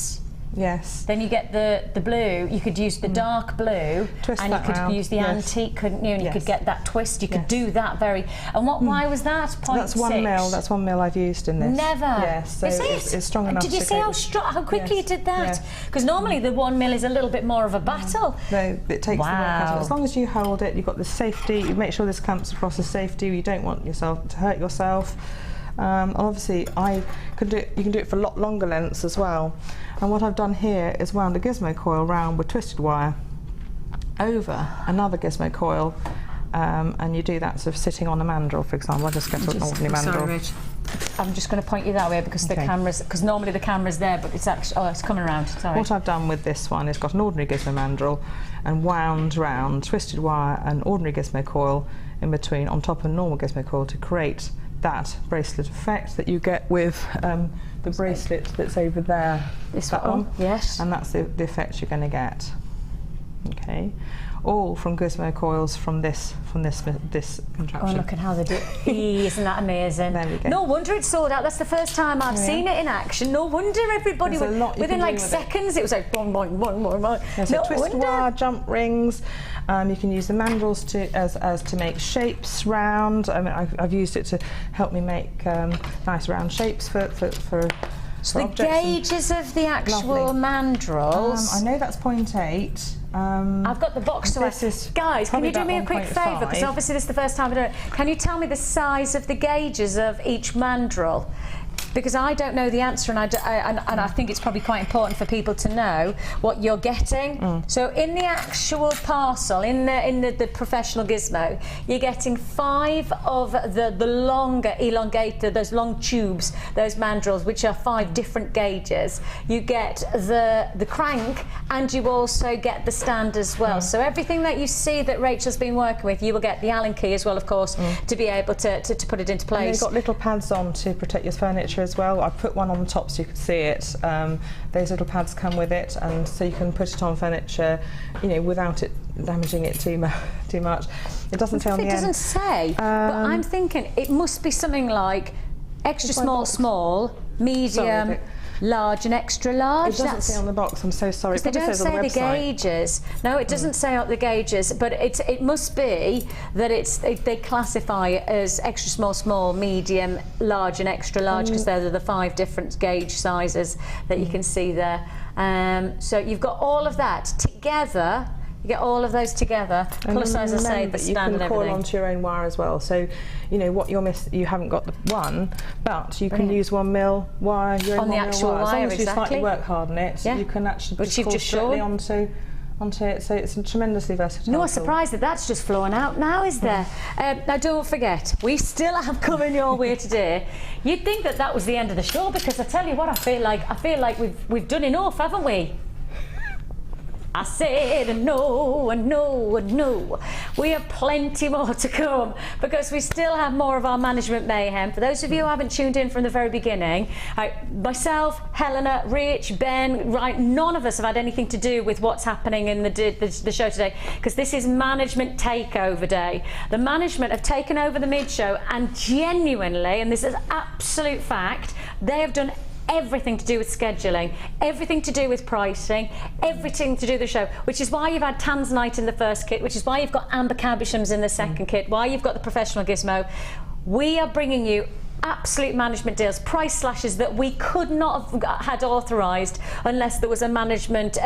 Yes. Then you get the blue. You could use the dark blue, twist and you could round. use the antique, couldn't you? And you could get that twist. You could do that very. And what? Why was that? 0.6? That's 1mm. That's 1mm I've used in this. Never. Yes. So is it? It's strong enough. Did you see how quickly you did that? Because normally the 1mm is a little bit more of a battle. No, it takes the work out of it. As long as you hold it, you've got the safety. You make sure this clamps across the safety. You don't want yourself to hurt yourself. Obviously, you can do it for a lot longer lengths as well. And what I've done here is wound a Gizmo coil round with twisted wire over another Gizmo coil, and you do that sort of sitting on a mandrel, for example. I'll just get an ordinary mandrel. Sorry, Rich. I'm just going to point you that way because the camera's, because normally the camera's there, but it's actually, it's coming around. Sorry. What I've done with this one is got an ordinary Gizmo mandrel and wound round twisted wire and ordinary Gizmo coil in between on top of a normal Gizmo coil to create that bracelet effect that you get with the bracelet that's over there. That one? Yes. And that's the effect you're going to get. Okay, all from Gizmo coils from this contraption. Oh, look at how they do it. Isn't that amazing? There we go. No wonder it's sold out. That's the first time I've seen it in action. No wonder everybody There's a lot you within can like do with seconds. It was like boing, boing, boing, boing, boing. There's a twist wire, jump rings. You can use the mandrels to make shapes round. I mean, I've used it to help me make nice round shapes for So the gauges of the actual mandrels. I know that's 0.8. I've got the box to guys, can you do me a quick favour? Because obviously this is the first time I do it. Can you tell me the size of the gauges of each mandrel? Because I don't know the answer, and I think it's probably quite important for people to know what you're getting. So in the actual parcel, in the professional Gizmo, you're getting 5 of the longer elongated, those long tubes, those mandrels, which are 5 different gauges. You get the crank, and you also get the stand as well. So everything that you see that Rachel's been working with, you will get the Allen key as well, of course, to be able to put it into place. And they've got little pads on to protect your furniture as well. I put one on the top so you can see it. Those little pads come with it, and so you can put it on furniture, you know, without it damaging it too much. It doesn't say on the end. It doesn't say, but I'm thinking it must be something like extra small, small, medium, large and extra large. It doesn't say on the box, I'm so sorry. They don't say the gauges. No, it doesn't say out the gauges, but it must be that they classify it as extra small, small, medium, large and extra large, because they're the 5 different gauge sizes that you can see there. So you've got all of that together. You get all of those together, plus, as I say, the stand and everything. You can coil onto your own wire as well. So, you know what you haven't got the one, but you can use 1mm wire, your own on the actual wire. As long as you slightly work hard on it, you can actually just coil straight onto it. So it's tremendously versatile. No surprise that that's just flowing out now, is there? Now don't forget, we still have coming your way today. You'd think that was the end of the show, because I tell you what, I feel like we've done enough, haven't we? I said no, and no, and no. We have plenty more to come, because we still have more of our management mayhem. For those of you who haven't tuned in from the very beginning, myself, Helena, Rich, Ben, none of us have had anything to do with what's happening in the show today, because this is management takeover day. The management have taken over the mid-show, and genuinely, and this is absolute fact, they have done everything to do with scheduling, everything to do with pricing, everything to do with the show, which is why you've had Tanzanite in the first kit, which is why you've got Amber Cabochons in the second kit, why you've got the professional Gizmo. We are bringing you absolute management deals, price slashes that we could not have had authorised unless there was a management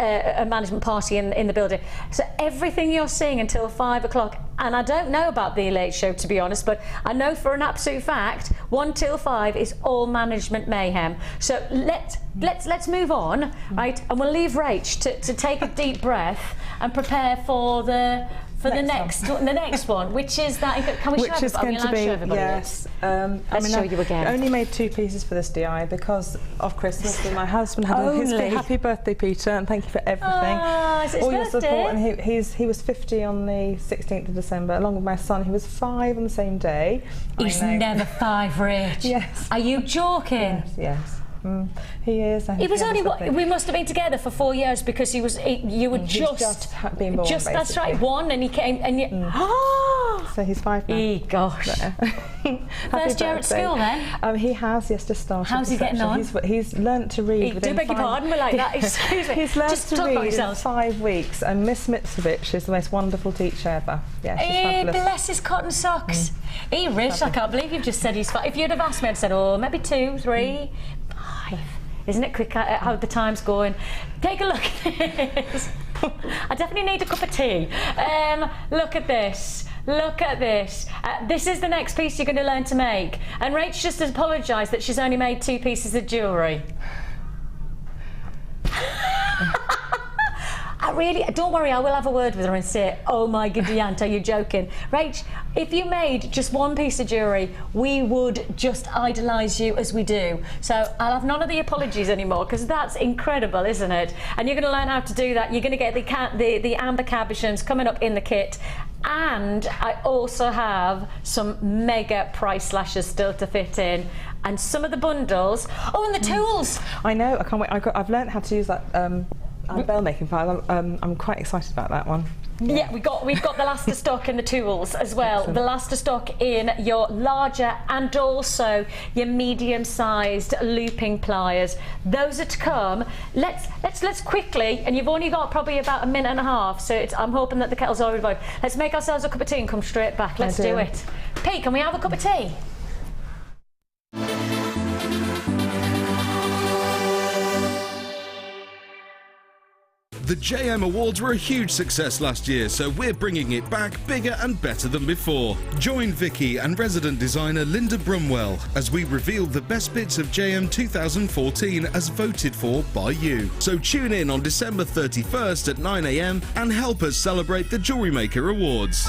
party in the building. So everything you're seeing until 5 o'clock, and I don't know about the Late Show, to be honest, but I know for an absolute fact 1 till 5 is all management mayhem. So let's move on, right? And we'll leave Rach to take a deep breath and prepare for the next one, which is that. Can we show everybody? Are we allowed to show everybody? Yes. Let's show you again. I only made 2 pieces for this DI because of Christmas, and my husband had his happy birthday, Peter, and thank you for everything. It's his all birthday. Your support, and he was 50 on the 16th of December, along with my son, who was 5 on the same day. He's never 5, Rich. Yes. Are you joking? Yes. He is. He was only we must have been together for 4 years, because you were just being born. Just that's right, 1, and he came and you. So he's 5 now. Gosh. First year at school then? He has, yes, just started. How's he getting on? He's learnt to read. Do beg your pardon, we're like that. Excuse me. He's learnt just to read in 5 weeks, and Miss Mitzovich is the most wonderful teacher ever. Yeah, she's fabulous. Bless his cotton socks. Rich, I can't believe you've just said he's 5. If you'd have asked me, I'd said, maybe 2, 3. 5. Isn't it quick how the time's going? Take a look at this. I definitely need a cup of tea. Look at this. Look at this. This is the next piece you're going to learn to make. And Rach just apologised that she's only made 2 pieces of jewellery. Don't worry, I will have a word with her and say, oh my giddy aunt, are you joking? Rach, if you made just 1 piece of jewellery, we would just idolise you as we do. So I'll have none of the apologies anymore, because that's incredible, isn't it? And you're going to learn how to do that. You're going to get the Amber Cabochons coming up in the kit. And I also have some mega price slashes still to fit in. And some of the bundles. Oh, and the tools. I know, I can't wait. I've learnt how to use that bell making files. I'm quite excited about that one. Yeah, we've got the Laster stock in the tools as well. Excellent. The Laster stock in your larger and also your medium-sized looping pliers. Those are to come. Let's quickly, and you've only got probably about a minute and a half, so I'm hoping that the kettle's already boiled. Let's make ourselves a cup of tea and come straight back. Let's do it. Pete, can we have a cup of tea? The JM Awards were a huge success last year, so we're bringing it back bigger and better than before. Join Vicky and resident designer Linda Brumwell as we reveal the best bits of JM 2014 as voted for by you. So tune in on December 31st at 9 AM and help us celebrate the Jewellery Maker Awards.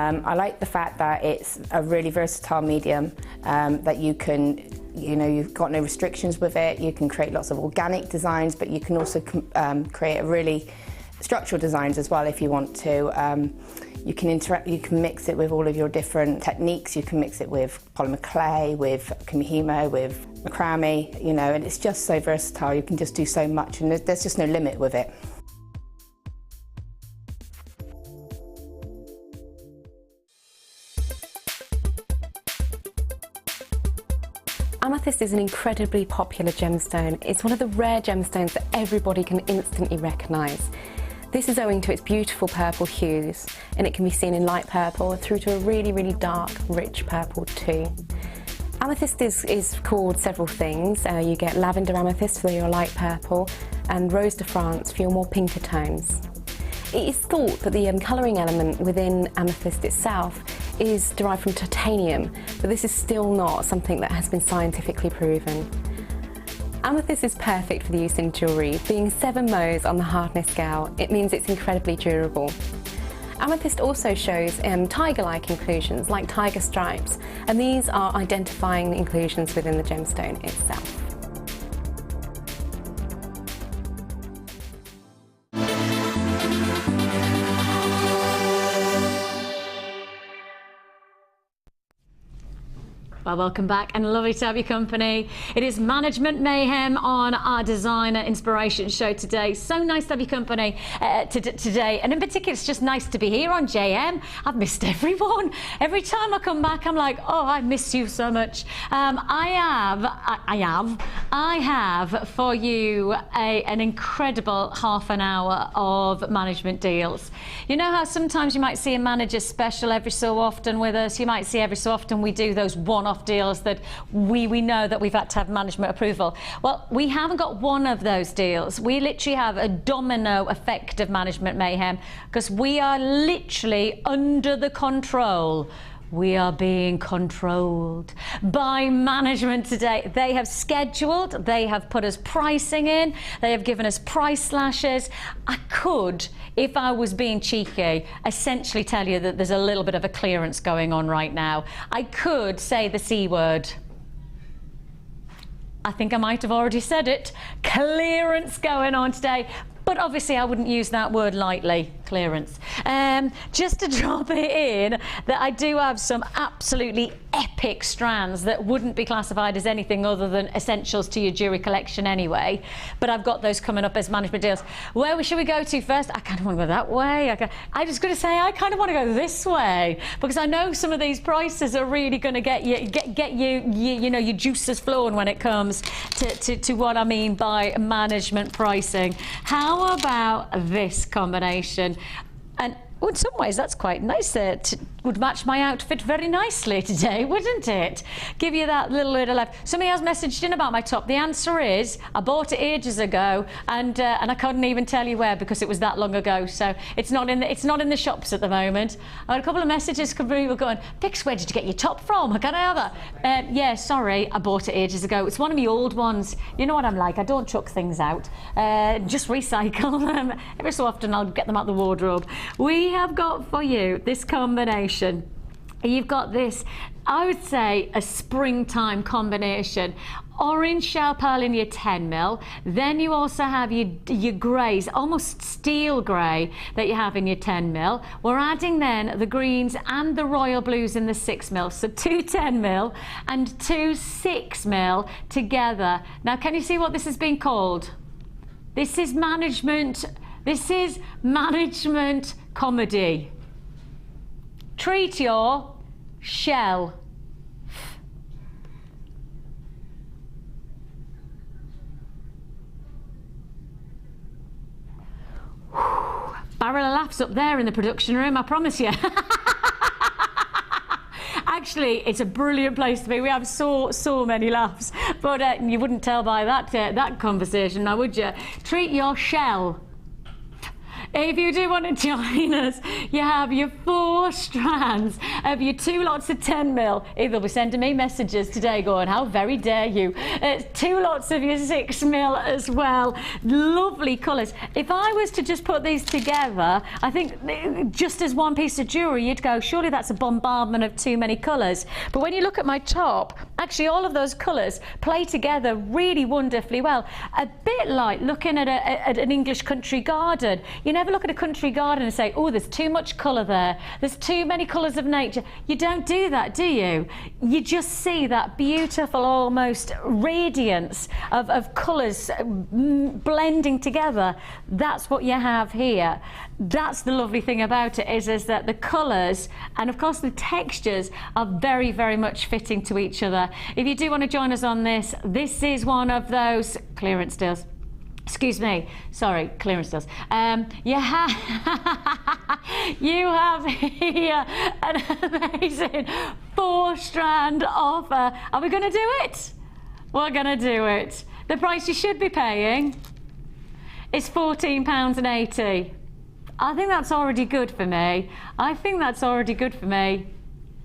I like the fact that it's a really versatile medium, that you can, you've got no restrictions with it. You can create lots of organic designs, but you can also create a really structural designs as well if you want to. You can mix it with all of your different techniques. You can mix it with polymer clay, with kumihimo, with macrame, and it's just so versatile. You can just do so much, and there's just no limit with it. Amethyst is an incredibly popular gemstone. It's one of the rare gemstones that everybody can instantly recognise. This is owing to its beautiful purple hues, and it can be seen in light purple through to a really, really dark, rich purple too. Amethyst is called several things. You get lavender amethyst for your light purple and rose de France for your more pinker tones. It is thought that the colouring element within amethyst itself is derived from titanium, but this is still not something that has been scientifically proven. Amethyst is perfect for the use in jewellery. Being 7 Mohs on the hardness scale, it means it's incredibly durable. Amethyst also shows tiger-like inclusions, like tiger stripes, and these are identifying inclusions within the gemstone itself. Well, welcome back and lovely to have your company. It is Management Mayhem on our Designer Inspiration Show today. So nice to have your company today, and in particular it's just nice to be here on JM. I've missed everyone. Every time I come back I'm like, oh, I miss you so much. I have for you an incredible half an hour of management deals. You know how sometimes you might see a manager special every so often with us. You might see every so often we do those one-off deals that we know that we've had to have management approval. Well, we haven't got one of those deals. We literally have a domino effect of Management Mayhem because we are literally under the control. We are being controlled by management today. They have scheduled, they have put us pricing in, they have given us price slashes. I could, if I was being cheeky, essentially tell you that there's a little bit of a clearance going on right now. I could say the C word. I think I might have already said it. Clearance going on today. But obviously I wouldn't use that word lightly, clearance. Just to drop it in, that I do have some absolutely epic strands that wouldn't be classified as anything other than essentials to your jewellery collection anyway. But I've got those coming up as management deals. Where should we go to first? I kind of want to go that way. I'm just going to say I kind of want to go this way because I know some of these prices are really going to get you your juices flowing when it comes to what I mean by management pricing. How about this combination? And in some ways that's quite nice. Would match my outfit very nicely today, wouldn't it? Give you that little bit of life. Somebody has messaged in about my top. The answer is I bought it ages ago, and I couldn't even tell you where because it was that long ago. So it's not in the shops at the moment. I had a couple of messages from people going, Vix, where did you get your top from? Can I have that? Yeah, sorry, I bought it ages ago. It's one of my old ones. You know what I'm like. I don't chuck things out. Just recycle them. Every so often I'll get them out the wardrobe. We have got for you this combination. You've got this. I would say a springtime combination. Orange shell pearl in your 10mm, then you also have your greys, almost steel grey that you have in your 10mm. We're adding then the greens and the royal blues in the 6mm, so 2 10mm and 2 6mm together. Now can you see what this has been called? This is management comedy. Treat your shell. Barrel of laughs up there in the production room, I promise you. Actually, it's a brilliant place to be. We have so many laughs, but you wouldn't tell by that conversation, now would you? Treat your shell. If you do want to join us, you have your 4 strands of your 2 lots of 10mm. They'll be sending me messages today going, how very dare you. 2 lots of your 6mm as well. Lovely colours. If I was to just put these together, I think just as one piece of jewellery, you'd go, surely that's a bombardment of too many colours. But when you look at my top, actually all of those colours play together really wonderfully well. A bit like looking at an English country garden. You never look at a country garden and say, oh, there's too much colour there, there's too many colours of nature. You don't do that, do you? You just see that beautiful almost radiance of colours blending together. That's what you have here. That's the lovely thing about it, is that the colours and of course the textures are very, very much fitting to each other. If you do want to join us on this, this is one of those clearance deals. Excuse me, sorry, clearance deals. You have here an amazing 4-strand offer. Are we going to do it? We're going to do it. The price you should be paying is £14.80. I think that's already good for me. I think that's already good for me.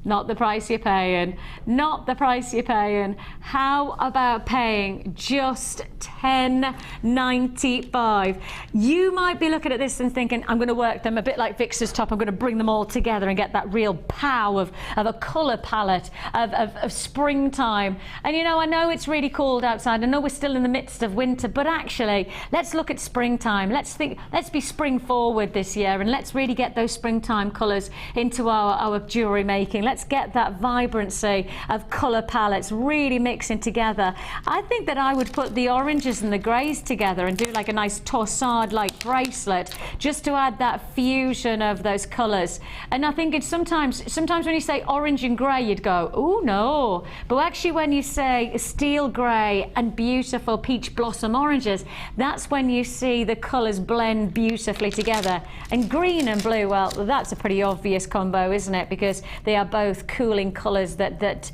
Not the price you're paying. Not the price you're paying. How about paying just £10.95? You might be looking at this and thinking, I'm going to work them a bit like Vix's top. I'm going to bring them all together and get that real pow of a colour palette of springtime. And you know, I know it's really cold outside. I know we're still in the midst of winter, but actually, let's look at springtime. Let's be spring forward this year, and let's really get those springtime colours into our jewellery making. Let's get that vibrancy of colour palettes really mixing together. I think that I would put the oranges and the greys together and do like a nice torsade-like bracelet, just to add that fusion of those colours. And I think it's sometimes when you say orange and grey, you'd go, oh no. But actually when you say steel grey and beautiful peach blossom oranges, that's when you see the colours blend beautifully together. And green and blue, well, that's a pretty obvious combo, isn't it? Because they are both cooling colours that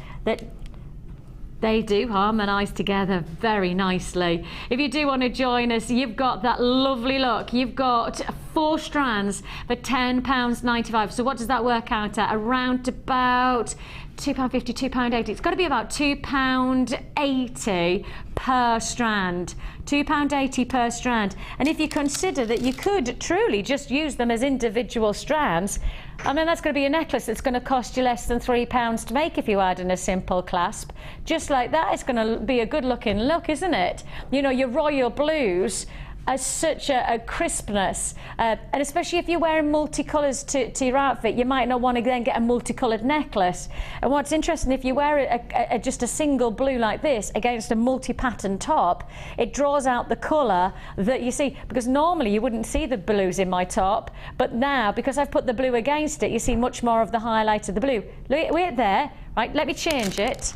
they do harmonise together very nicely. If you do want to join us, you've got that lovely look. You've got 4 strands for £10.95. So what does that work out at? Around about £2.50, £2.80. It's got to be about £2.80 per strand. £2.80 per strand. And if you consider that you could truly just use them as individual strands, I mean, that's going to be a necklace that's going to cost you less than £3 to make if you add in a simple clasp. Just like that, it's going to be a good looking look, isn't it? You know, your royal blues as such a crispness, and especially if you're wearing multicolours to your outfit, you might not want to then get a multicoloured necklace. And what's interesting, if you wear just a single blue like this against a multi-pattern top, it draws out the colour that you see, because normally you wouldn't see the blues in my top, but now, because I've put the blue against it, you see much more of the highlight of the blue. Wait there, right, let me change it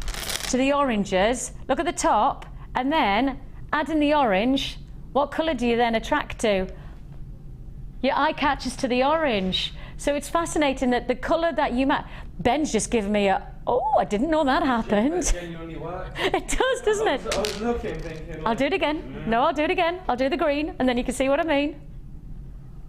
to the oranges. Look at the top, and then add in the orange. What colour do you then attract to? Your eye catches to the orange. So it's fascinating that the colour that you match. Ben's just given me a, oh, I didn't know that happened. It genuinely works. It does, doesn't it? I was looking, thinking. Like, I'll do it again. No, I'll do it again. I'll do the green, and then you can see what I mean.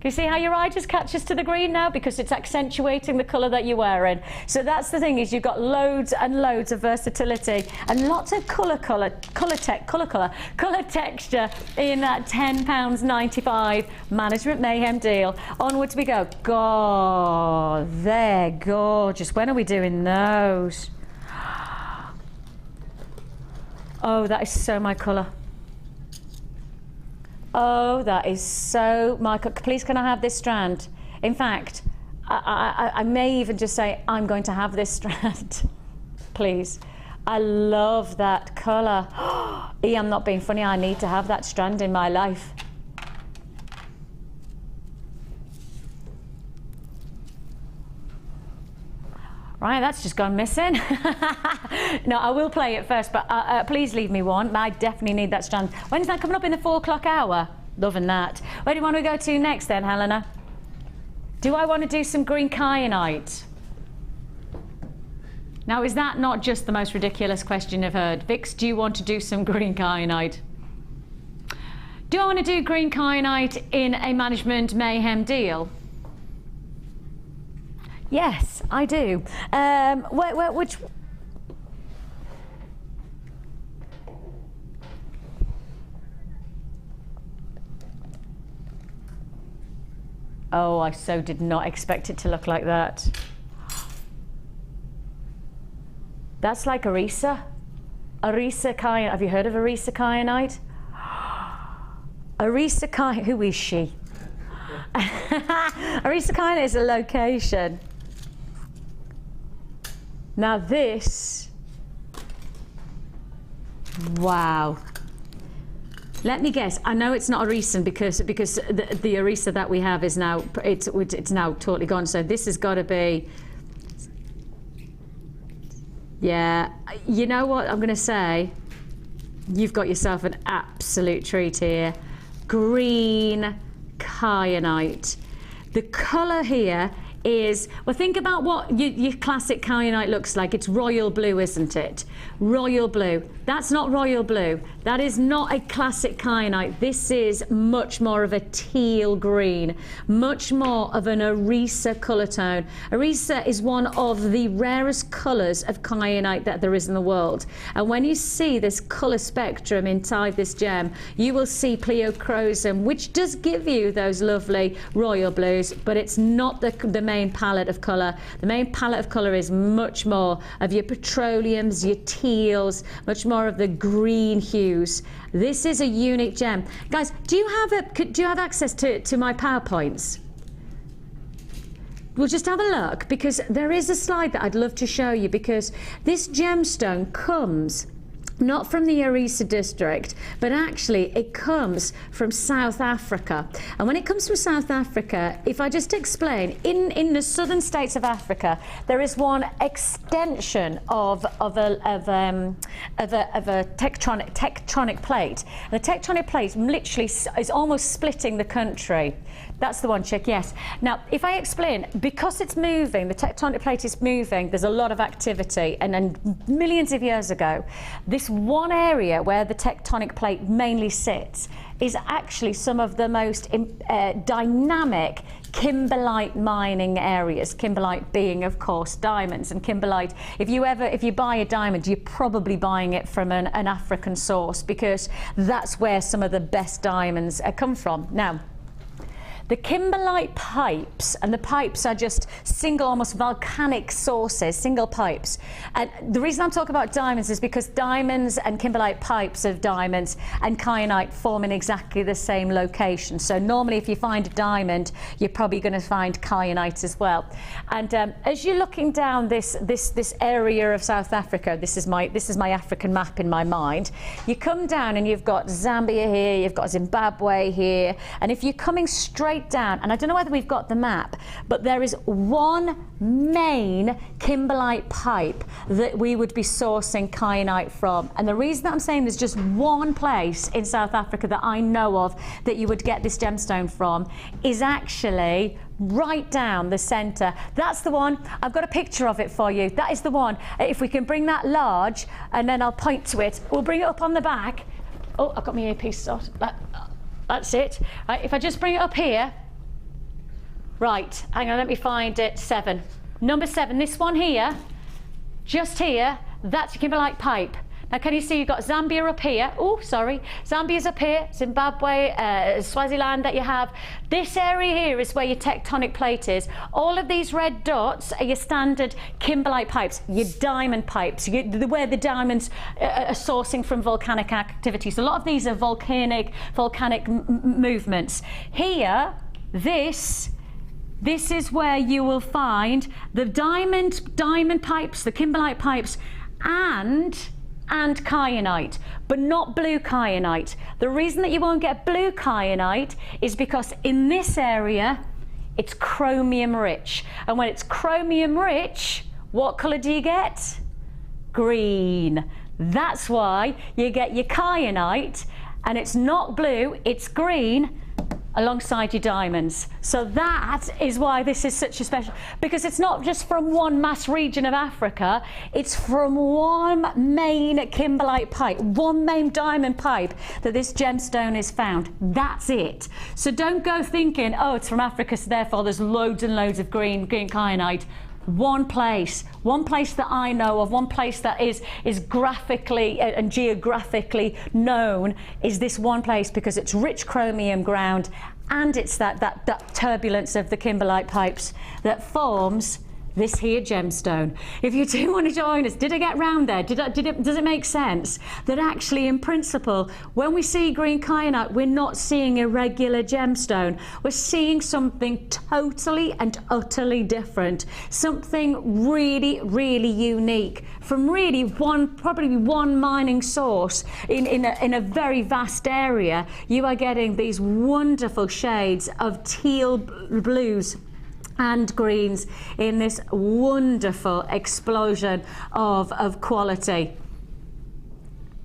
Can you see how your eye just catches to the green now? Because it's accentuating the colour that you're wearing. So that's the thing, is you've got loads and loads of versatility and lots of colour texture in that £10.95 Management Mayhem deal. Onwards we go. God, they're gorgeous. When are we doing those? Oh, that is so my colour. Oh, that is so my colour. Please, can I have this strand? In fact, I may even just say, I'm going to have this strand. Please. I love that colour. I'm not being funny, I need to have that strand in my life. Right, that's just gone missing. No, I will play it first, but please leave me one. I definitely need that strand. When's that coming up, in the 4 o'clock hour? Loving that. Where do you want to go to next then, Helena? Do I want to do some green kyanite? Now, is that not just the most ridiculous question I've heard? Vix, do you want to do some green kyanite? Do I want to do green kyanite in a management mayhem deal? Yes, I do. Which? Oh, I so did not expect it to look like that. That's like Arisa. Arisa kyanite. Have you heard of Arisa kyanite? Arisa kyanite. Who is she? Arisa kyanite is a location. Now this, wow. Let me guess. I know it's not Arisa because the Arisa that we have is now it's now totally gone. So this has got to be. Yeah. You know what I'm going to say? You've got yourself an absolute treat here. Green kyanite. The colour here is, well, think about what your classic kyanite looks like. It's royal blue, isn't it? Royal blue. That's not royal blue. That is not a classic kyanite. This is much more of a teal green, much more of an Arisa colour tone. Arisa is one of the rarest colours of kyanite that there is in the world. And when you see this colour spectrum inside this gem, you will see pleochrosum, which does give you those lovely royal blues, but it's not the main palette of colour. The main palette of colour is much more of your petroleums, your teals, much more of the green hues. This is a unique gem. Guys, do you have access to my PowerPoints? We'll just have a look, because there is a slide that I'd love to show you, because this gemstone comes not from the Arisa district, but actually it comes from South Africa. And when it comes from South Africa, if I just explain, in the southern states of Africa, there is one extension of a tectonic plate. And the tectonic plate literally is almost splitting the country. That's the one, chick, yes. Now, if I explain, because it's moving, the tectonic plate is moving, there's a lot of activity, and then millions of years ago, this one area where the tectonic plate mainly sits is actually some of the most dynamic kimberlite mining areas. Kimberlite being, of course, diamonds. And kimberlite, if you buy a diamond, you're probably buying it from an African source, because that's where some of the best diamonds come from. Now, the kimberlite pipes, and the pipes are just single, almost volcanic sources, single pipes. And the reason I'm talking about diamonds is because diamonds and kimberlite pipes of diamonds and kyanite form in exactly the same location. So normally if you find a diamond, you're probably going to find kyanite as well. And as you're looking down this area of South Africa, this is my African map in my mind. You come down and you've got Zambia here, you've got Zimbabwe here, and if you're coming straight down, and I don't know whether we've got the map, but there is one main kimberlite pipe that we would be sourcing kyanite from. And the reason that I'm saying there's just one place in South Africa that I know of that you would get this gemstone from is actually right down the centre. That's the one. I've got a picture of it for you. That is the one. If we can bring that large, and then I'll point to it. We'll bring it up on the back. Oh, I've got my earpiece on. That's it. Right, if I just bring it up here. Right, hang on, let me find it. 7. Number 7, this one here, just here, that's a kimberlite pipe. Now can you see you've got Zambia up here? Oh, sorry. Zambia's up here, Zimbabwe, Swaziland that you have. This area here is where your tectonic plate is. All of these red dots are your standard kimberlite pipes, your diamond pipes, where the diamonds are sourcing from volcanic activity. So a lot of these are volcanic movements. Here, this is where you will find the diamond pipes, the kimberlite pipes, and kyanite, but not blue kyanite. The reason that you won't get blue kyanite is because in this area it's chromium rich, and when it's chromium rich, what colour do you get? Green. That's why you get your kyanite, and it's not blue, it's green alongside your diamonds. So that is why this is such a special, because it's not just from one mass region of Africa, it's from one main kimberlite pipe, one main diamond pipe that this gemstone is found. That's it. So don't go thinking, oh, it's from Africa, so therefore there's loads and loads of green kyanite. One place that I know of, one place that is graphically and geographically known is this one place, because it's rich chromium ground, and it's that turbulence of the kimberlite pipes that forms this here gemstone. If you do want to join us, did I get round there? Does it make sense that actually in principle, when we see green kyanite, we're not seeing a regular gemstone. We're seeing something totally and utterly different, something really, really unique from really probably one mining source in a very vast area. You are getting these wonderful shades of teal blues and greens in this wonderful explosion of quality.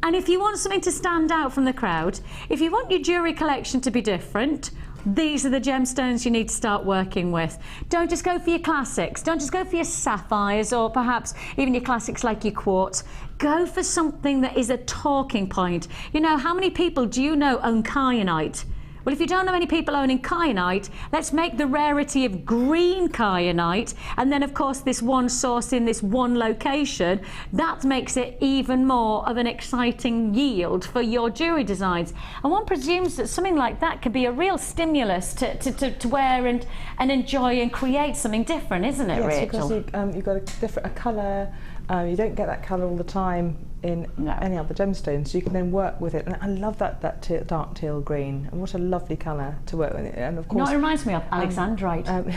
And if you want something to stand out from the crowd, if you want your jewellery collection to be different, these are the gemstones you need to start working with. Don't just go for your classics, don't just go for your sapphires or perhaps even your classics like your quartz. Go for something that is a talking point. You know, how many people do you know own kyanite? Well, if you don't know any people owning kyanite, let's make the rarity of green kyanite, and then of course this one source in this one location, that makes it even more of an exciting yield for your jewellery designs. And one presumes that something like that could be a real stimulus to wear and enjoy and create something different, isn't it, Rachel? Because you've got a colour, you don't get that colour all the time in any other gemstones, so you can then work with it. And I love that dark teal green, and what a lovely colour to work with. And of course, it reminds me of Alexandrite.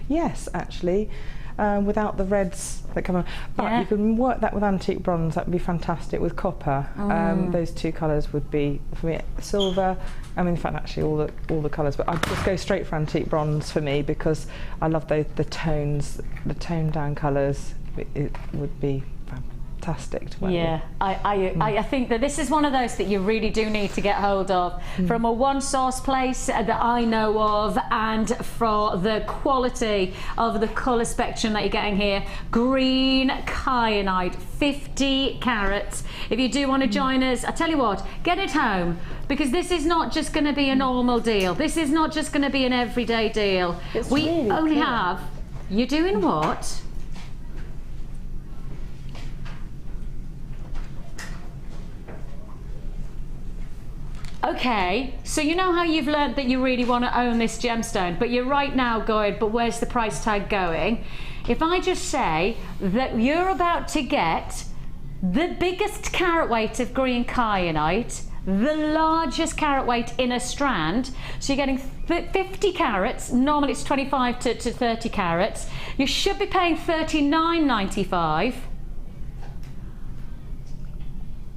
Yes, actually, without the reds that come on. But you can work that with antique bronze. That would be fantastic with copper. Those two colours would be, for me, silver. I mean, in fact, actually, all the colours. But I'd just go straight for antique bronze for me, because I love the tones, the toned down colours. It would be fantastic to work with. I think that this is one of those that you really do need to get hold of from a one source place that I know of, and for the quality of the colour spectrum that you're getting here. Green kyanite, 50 carats. If you do want to join us, I tell you what, get it home, because this is not just going to be a normal deal. This is not just going to be an everyday deal. We really only have, you're doing what? Okay, so you know how you've learnt that you really want to own this gemstone, but you're right now going, but where's the price tag going? If I just say that you're about to get the biggest carat weight of green kyanite, the largest carat weight in a strand, so you're getting 50 carats, normally it's 25 to 30 carats, you should be paying $39.95.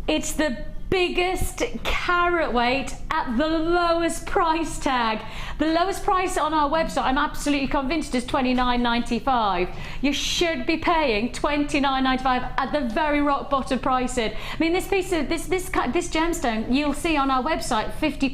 It's the biggest carat weight at the lowest price tag. The lowest price on our website, I'm absolutely convinced, is $29.95. You should be paying $29.95 at the very rock bottom pricing. I mean, this piece of this gemstone you'll see on our website, £50+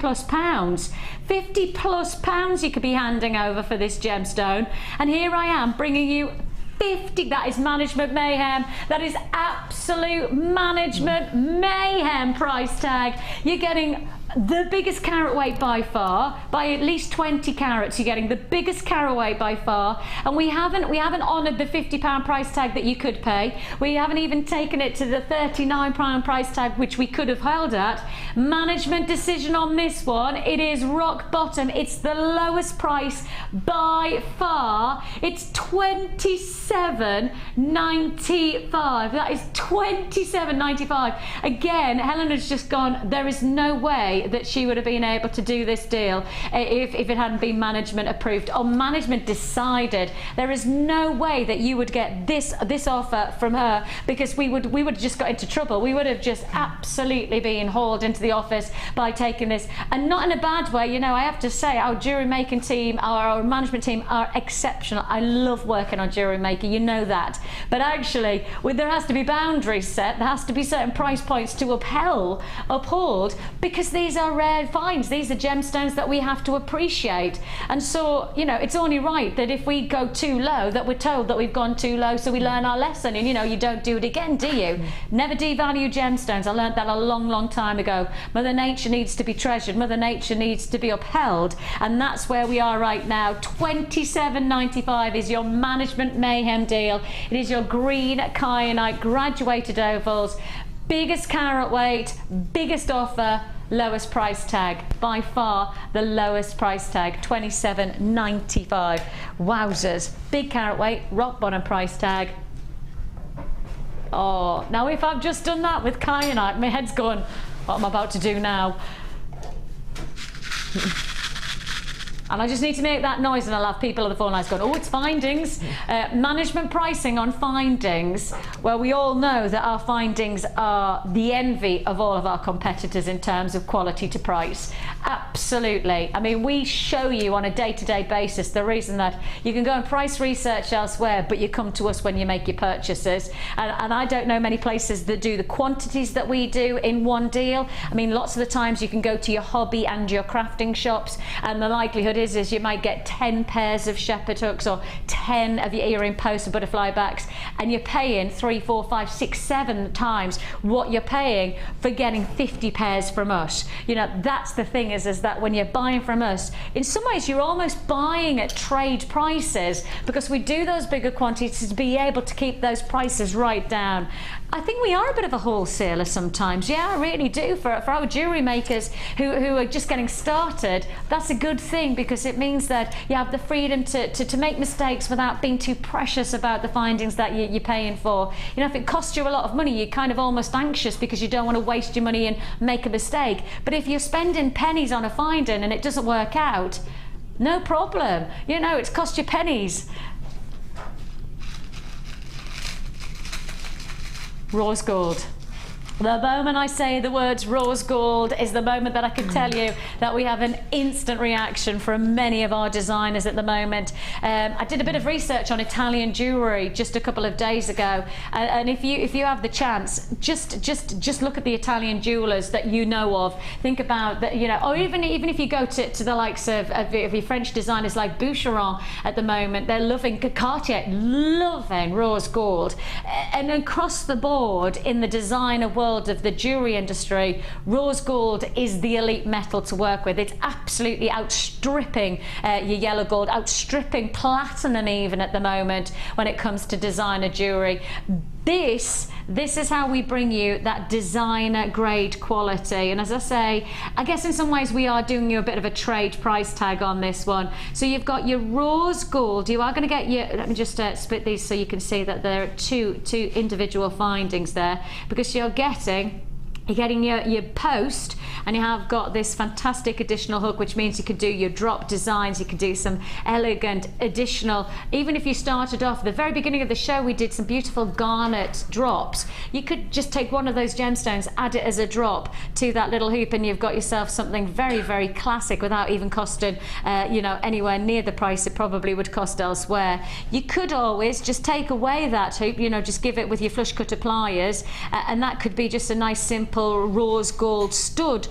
£50+ you could be handing over for this gemstone, and here I am bringing you 50. That is management mayhem. That is absolute management mayhem price tag. You're getting the biggest carat weight by far, by at least 20 carats. You're getting the biggest carat weight by far, and we haven't honoured the £50 price tag that you could pay. We haven't even taken it to the £39 price tag which we could have held at. Management decision on this one. It is rock bottom. It's the lowest price by far. It's £27.95. That is £27.95. Again, Helen has just gone, there is no way that she would have been able to do this deal if it hadn't been management approved or management decided. There is no way that you would get this offer from her, because we would have just got into trouble. We would have just absolutely been hauled into the office by taking this, and not in a bad way. You know, I have to say our jewellery making team, our management team are exceptional. I love working on jewellery making, you know that. But actually, there has to be boundaries set. There has to be certain price points to uphold, because these are rare finds. These are gemstones that we have to appreciate. And so, you know, it's only right that if we go too low, that we're told that we've gone too low, so we learn our lesson. And you know, you don't do it again, do you? Never devalue gemstones. I learned that a long time ago. Mother Nature needs to be treasured. Mother Nature needs to be upheld. And that's where we are right now. £27.95 is your management mayhem deal. It is your green kyanite graduated ovals. Biggest carat weight, biggest offer, lowest price tag. By far the lowest price tag, £27.95. Wowzers. Big carat weight, rock bottom price tag. Oh, now if I've just done that with kyanite, my head's going, what am I about to do now? And I just need to make that noise, and I'll have people on the phone lines going, oh, it's findings. Management pricing on findings. Well, we all know that our findings are the envy of all of our competitors in terms of quality to price. Absolutely. I mean, we show you on a day-to-day basis the reason that you can go and price research elsewhere, but you come to us when you make your purchases. And I don't know many places that do the quantities that we do in one deal. I mean, lots of the times you can go to your hobby and your crafting shops, and the likelihood is you might get 10 pairs of shepherd hooks or 10 of your earring posts or butterfly backs, and you're paying 3, 4, 5, 6, 7 times what you're paying for getting 50 pairs from us. You know, that's the thing is that when you're buying from us, in some ways you're almost buying at trade prices, because we do those bigger quantities to be able to keep those prices right down. I think we are a bit of a wholesaler sometimes. Yeah, I really do. For our jewellery makers who are just getting started, that's a good thing, because it means that you have the freedom to make mistakes without being too precious about the findings that you're paying for. You know, if it costs you a lot of money, you're kind of almost anxious because you don't want to waste your money and make a mistake. But if you're spending pennies on a finding and it doesn't work out, no problem. You know, it's cost you pennies. Rose gold. The moment I say the words rose gold is the moment that I can tell you that we have an instant reaction from many of our designers at the moment. I did a bit of research on Italian jewellery just a couple of days ago, and if you have the chance, just look at the Italian jewellers that you know of. Think about that, you know, or even if you go to the likes of your French designers like Boucheron at the moment, they're loving Cartier, loving rose gold, and across the board in the designer world of the jewellery industry, rose gold is the elite metal to work with. It's absolutely outstripping your yellow gold, outstripping platinum even at the moment when it comes to designer jewellery. This is how we bring you that designer grade quality. And as I say, I guess in some ways we are doing you a bit of a trade price tag on this one. So you've got your rose gold. You are going to get your, let me just split these so you can see that there are two individual findings there, because you're getting your post, and you have got this fantastic additional hook, which means you could do your drop designs, you could do some elegant additional, even if you started off at the very beginning of the show, we did some beautiful garnet drops. You could just take one of those gemstones, add it as a drop to that little hoop, and you've got yourself something very, very classic without even costing you know, anywhere near the price it probably would cost elsewhere. You could always just take away that hoop, you know, just give it with your flush cutter pliers, and that could be just a nice simple rose gold stud.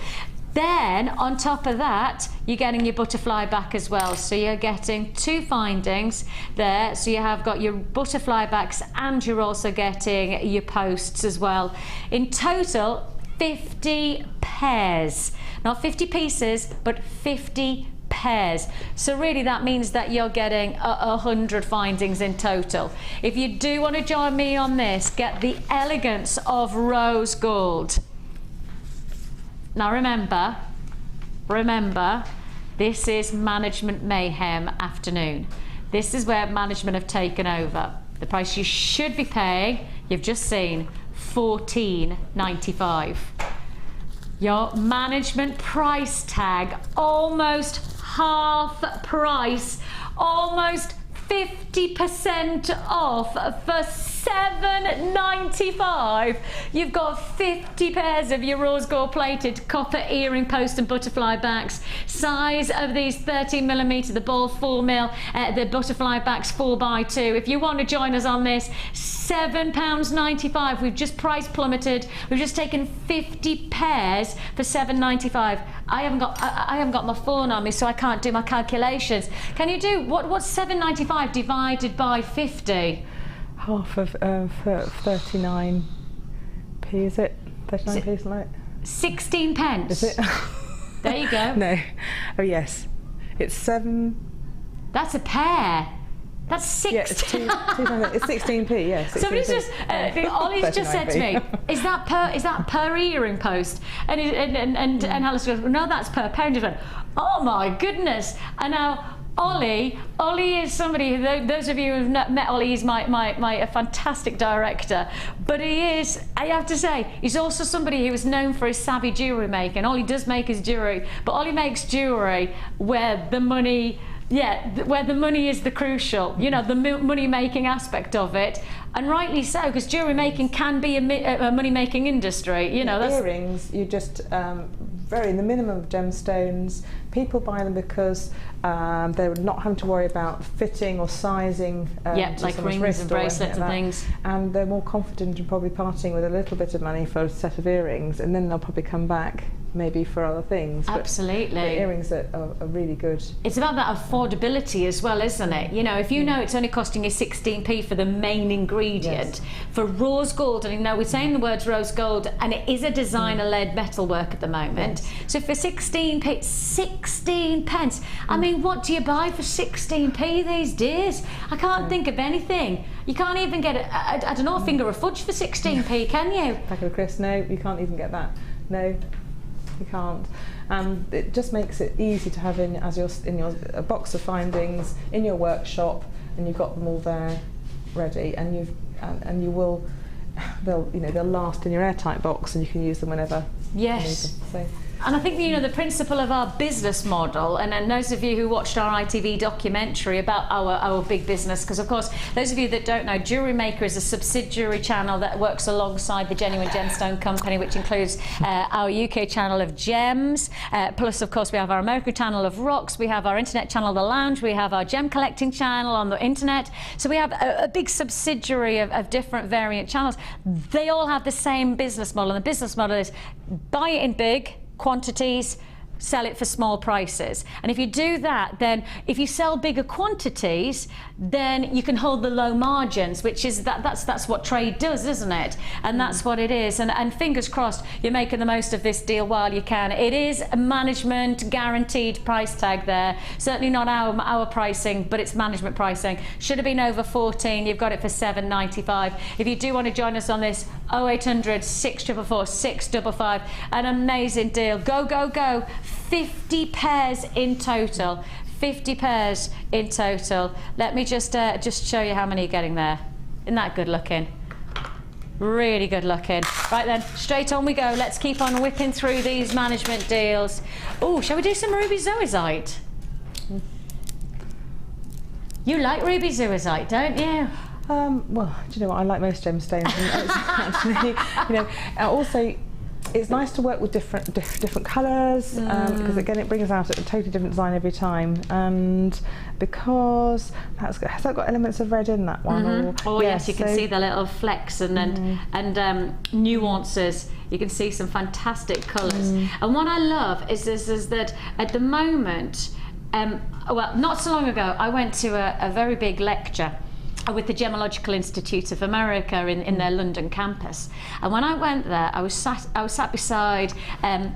Then on top of that, you're getting your butterfly back as well, so you're getting 2 findings there. So you have got your butterfly backs and you're also getting your posts as well. In total, £50 pairs. Not 50 pieces, but 50 pairs. So really that means that you're getting 100 findings in total. If you do want to join me on this, get the elegance of rose gold. Now remember, this is Management Mayhem afternoon. This is where management have taken over. The price you should be paying, you've just seen, $14.95. Your management price tag, almost half price, almost 50% off for $7.95. You've got 50 pairs of your rose gold plated copper earring post and butterfly backs. Size of these 13mm, the ball 4mm, the butterfly backs 4x2. If you want to join us on this, £7.95. We've just price plummeted. We've just taken 50 pairs for $7.95. I haven't got my phone on me, so I can't do my calculations. Can you do what's $7.95 divided by 50? Half of 39p, is it? 39p, something like 16 pence. Is it? There you go. No. Oh yes. It's 7. That's a pair. That's 6. Yeah, it's 16p. Yeah. 16p. Somebody's just Ollie's just said to me, is that per earring post? And Alice goes, no, that's per pair. And just went, oh my goodness. And now Ollie is somebody, those of you who've met Ollie, he's a fantastic director, but he is, I have to say, he's also somebody who is known for his savvy jewellery making. Ollie does make his jewellery, but Ollie makes jewellery where the money, where the money is the crucial, you know, the money making aspect of it, and rightly so, because jewellery making can be a money making industry, you know. That's earrings, you just vary the minimum of gemstones. People buy them because they're not having to worry about fitting or sizing. Like rings and bracelets and things. And they're more confident in probably parting with a little bit of money for a set of earrings, and then they'll probably come back maybe for other things. Absolutely. But earrings are really good. It's about that affordability as well, isn't it? You know, if you know it's only costing you 16p for the main ingredient, for rose gold, and you know we're saying the words rose gold, and it is a designer-led metalwork at the moment. So for 16 pence, I mean, what do you buy for 16p these days? I can't think of anything. You can't even get I don't know, a finger of fudge for 16p, can you? Packet of crisps, no, you can't even get that. No. You can't, and it just makes it easy to have in a box of findings in your workshop, and you've got them all there, ready, and they'll last in your airtight box, and you can use them whenever. Yes. You need them. So. And I think, you know, the principle of our business model, and those of you who watched our ITV documentary about our big business, because of course, those of you that don't know, Jewellery Maker is a subsidiary channel that works alongside the Genuine Gemstone Company, which includes our UK channel of Gems, plus of course we have our American channel of Rocks, we have our internet channel, The Lounge, we have our gem collecting channel on the internet. So we have a big subsidiary of different variant channels. They all have the same business model, and the business model is buy it in big quantities, sell it for small prices. And if you do that, then if you sell bigger quantities, then you can hold the low margins, which is that's what trade does, isn't it? And that's what it is. And fingers crossed you're making the most of this deal while you can. It is a management guaranteed price tag there. Certainly not our pricing, but it's management pricing. Should have been over 14. You've got it for $7.95. If you do want to join us on this, 0800 644 655. An amazing deal. Go, go, go. 50 pairs in total. 50 pairs in total. Let me just show you how many you're getting there. Isn't that good looking? Really good looking. Right then, straight on we go. Let's keep on whipping through these management deals. Oh, shall we do some ruby zoisite? You like ruby zoisite, don't you? Well, do you know what? I like most gemstones. And actually, you know, also. It's nice to work with different colours, because again it brings out a totally different design every time, and because has that got elements of red in that one? Or, yes, you can see the little flecks and nuances. You can see some fantastic colours. And what I love is that at the moment, well, not so long ago, I went to a very big lecture with the Gemological Institute of America in their London campus. And when I went there, I was sat beside, I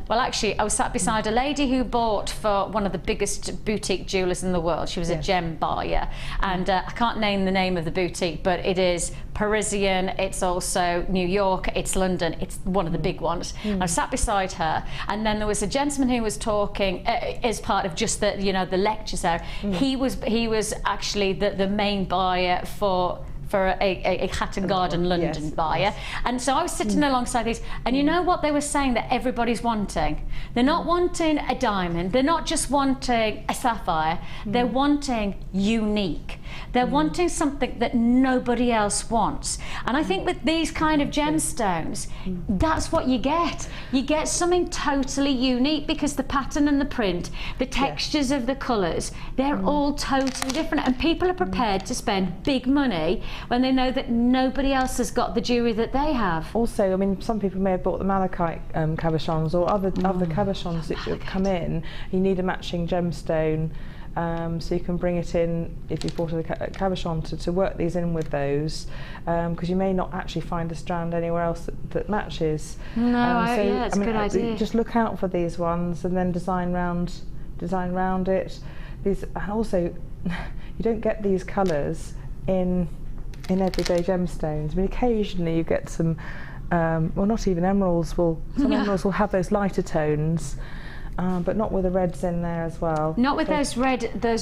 was sat beside a lady who bought for one of the biggest boutique jewellers in the world. She was a gem buyer, and I can't name the name of the boutique, but it is Parisian, it's also New York, it's London, it's one of the big ones. I sat beside her, and then there was a gentleman who was talking as part of just the, you know, the lectures there. He was actually the main buyer for a Hatton Garden London buyer. And so I was sitting alongside these, and you know what they were saying that everybody's wanting? They're not wanting a diamond, they're not just wanting a sapphire, they're wanting unique. They're wanting something that nobody else wants. And I think with these kind of gemstones, that's what you get. You get something totally unique, because the pattern and the print, the textures of the colours, they're all totally different. And people are prepared to spend big money when they know that nobody else has got the jewellery that they have. Also, I mean, some people may have bought the malachite cabochons or other cabochons that come in. You need a matching gemstone. So you can bring it in, if you bought a cabochon, to work these in with those, because you may not actually find a strand anywhere else that matches. No, yeah, it's a good idea. Just look out for these ones and then design round it. These, and also, you don't get these colours in everyday gemstones. I mean, occasionally you get some, well, not even emeralds. Some emeralds will have those lighter tones. But not with the reds in there as well. Not with those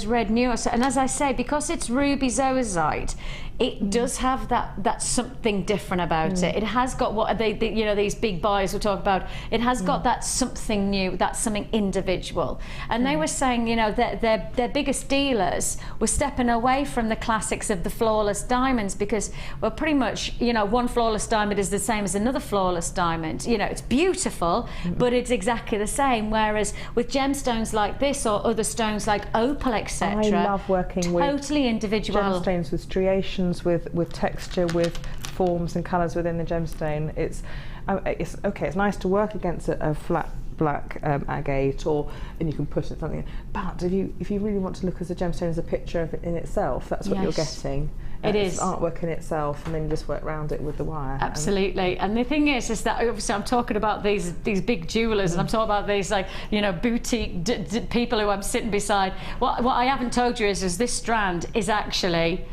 red nuances. And as I say, because it's ruby zoisite, it does have that something different about it. It has got what they you know, these big buyers will talk about. It has got that something new, that something individual. And they were saying, you know, that their biggest dealers were stepping away from the classics of the flawless diamonds, because, well, pretty much, you know, one flawless diamond is the same as another flawless diamond. You know, it's beautiful, but it's exactly the same. Whereas with gemstones like this, or other stones like opal, etc., I love working with totally individual gemstones with striations, with texture, with forms and colours within the gemstone. It's okay. It's nice to work against a flat black agate, and you can put it something. But if you really want to look as a gemstone as a picture of it in itself, that's what you're getting. It is artwork in itself, and then you just work around it with the wire. Absolutely. And the thing is that obviously I'm talking about these big jewellers, and I'm talking about these, like, you know, boutique people who I'm sitting beside. What I haven't told you is this strand is actually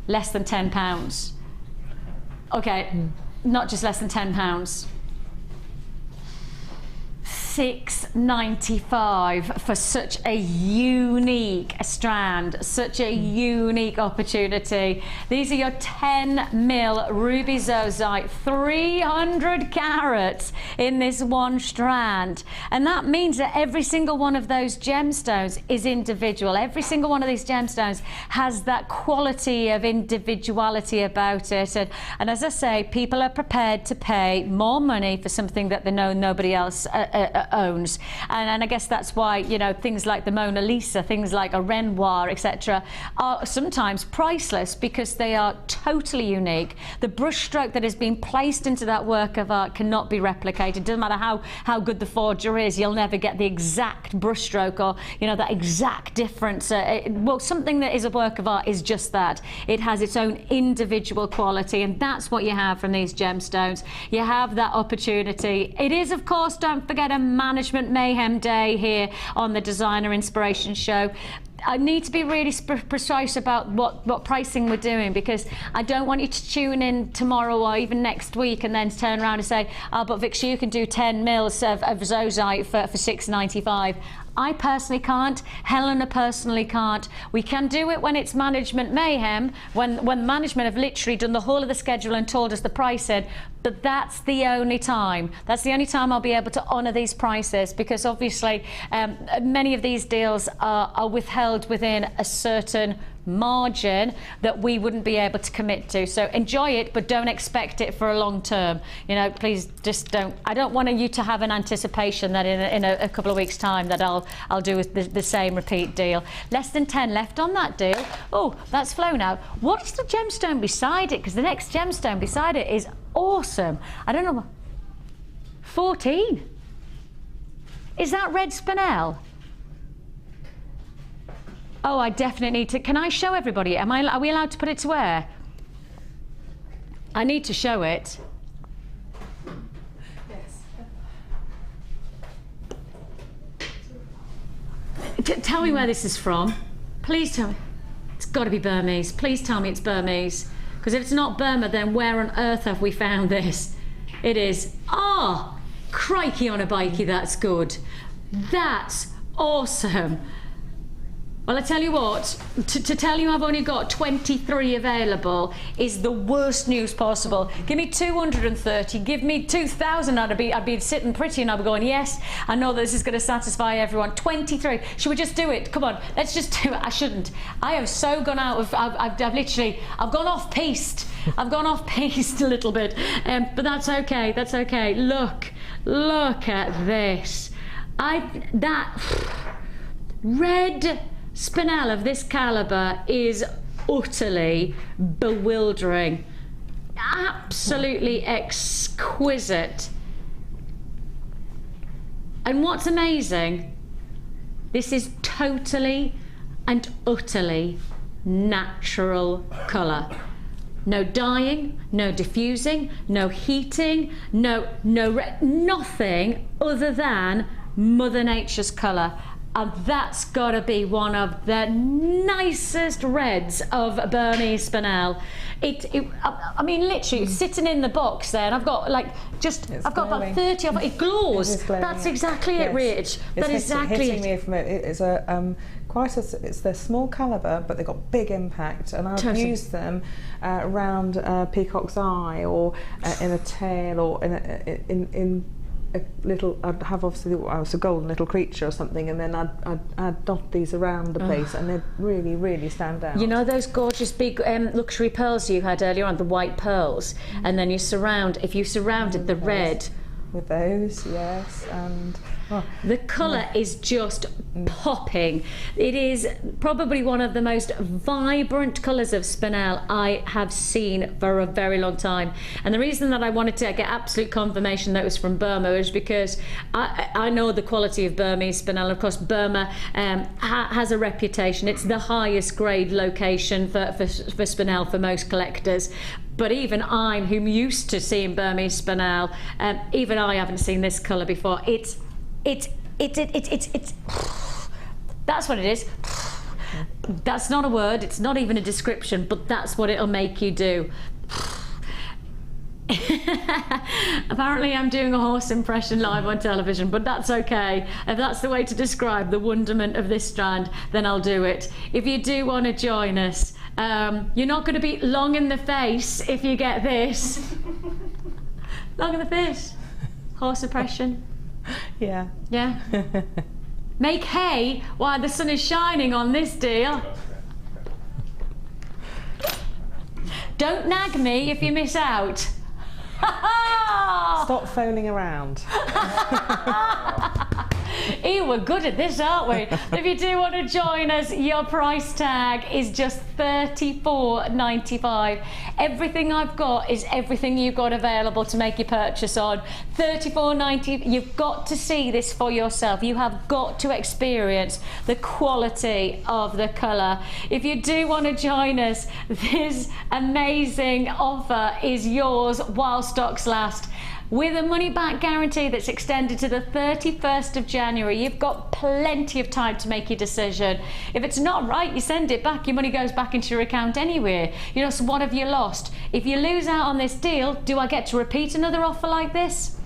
less than £10. Okay, not just less than £10. $6.95 for such a unique strand, such a unique opportunity. These are your 10mm ruby zoisite, 300 carats in this one strand. And that means that every single one of those gemstones is individual. Every single one of these gemstones has that quality of individuality about it. And as I say, people are prepared to pay more money for something that they know nobody else owns. And I guess that's why, you know, things like the Mona Lisa, things like a Renoir, etc., are sometimes priceless, because they are totally unique. The brushstroke that has been placed into that work of art cannot be replicated. Doesn't matter how good the forger is, you'll never get the exact brushstroke, or, you know, that exact difference. Well, something that is a work of art is just that. It has its own individual quality, and that's what you have from these gemstones. You have that opportunity. It is, of course, don't forget, a Management Mayhem Day here on the Designer Inspiration Show. I need to be really precise about what pricing we're doing, because I don't want you to tune in tomorrow or even next week and then turn around and say, oh, but Vicki, you can do 10 mils of zoisite for $6.95. I personally can't. Helena personally can't. We can do it when it's Management Mayhem, when management have literally done the whole of the schedule and told us the price in. But that's the only time. That's the only time I'll be able to honour these prices, because obviously many of these deals are withheld within a certain margin that we wouldn't be able to commit to. So enjoy it, but don't expect it for a long term. You know, please just don't. I don't want you to have an anticipation that in a couple of weeks' time that I'll do the same repeat deal. Less than 10 left on that deal. Oh, that's flown out. What's the gemstone beside it? Because the next gemstone beside it is awesome. I don't know. 14. Is that red spinel? Oh, I definitely need to. Can I show everybody? Are we allowed to put it to air? I need to show it. Tell me where this is from. Please tell me. It's got to be Burmese. Please tell me it's Burmese. Because if it's not Burma, then where on earth have we found this? It is. Ah, crikey on a bikey, that's good. That's awesome. Well, I tell you what, to tell you I've only got 23 available is the worst news possible. Give me 230, give me 2,000, I'd be sitting pretty and I'd be going, yes, I know that this is going to satisfy everyone. 23, should we just do it? Come on, let's just do it. I shouldn't. I have so gone out of, I've gone off piste. I've gone off piste a little bit, but that's okay, that's okay. Look at this. That red spinel of this calibre is utterly bewildering, absolutely exquisite. And what's amazing, this is totally and utterly natural colour. No dyeing, no diffusing, no heating, nothing other than Mother Nature's colour. And that's got to be one of the nicest reds of Burmese spinel. I mean, literally, it's sitting in the box there, and I've got I've got about 30 of it. It glows. That's exactly it, Rich. That's exactly it. Me from it. It's it's their small calibre, but they've got big impact, and I've used them around peacock's eye, or in a tail, or in a little. I'd have obviously a golden little creature or something, and then I'd dot these around the place, and they really, really stand out. You know those gorgeous big luxury pearls you had earlier on, the white pearls, and then if you surrounded the red with those, yes, and the colour is just popping. It is probably one of the most vibrant colours of spinel I have seen for a very long time. And the reason that I wanted to get absolute confirmation that it was from Burma is because I know the quality of Burmese spinel. Of course, Burma has a reputation. It's the highest grade location for spinel for most collectors. But even I'm, who used to seeing Burmese spinel, even I haven't seen this colour before. It's that's what it is. That's not a word, it's not even a description, but that's what it'll make you do. Apparently I'm doing a horse impression live on television, but that's okay. If that's the way to describe the wonderment of this strand, then I'll do it. If you do want to join us, you're not going to be long in the face if you get this. Long in the face. Horse impression. Yeah. Yeah. Make hay while the sun is shining on this deal. Don't nag me if you miss out. Stop phoning around. We're good at this, aren't we? If you do want to join us, your price tag is just $34.95. Everything I've got is everything you've got available to make your purchase on. $34.90. You've got to see this for yourself. You have got to experience the quality of the colour. If you do want to join us, this amazing offer is yours while stocks last. With a money-back guarantee that's extended to the 31st of January, you've got plenty of time to make your decision. If it's not right, you send it back. Your money goes back into your account anyway. You know, so what have you lost? If you lose out on this deal, do I get to repeat another offer like this?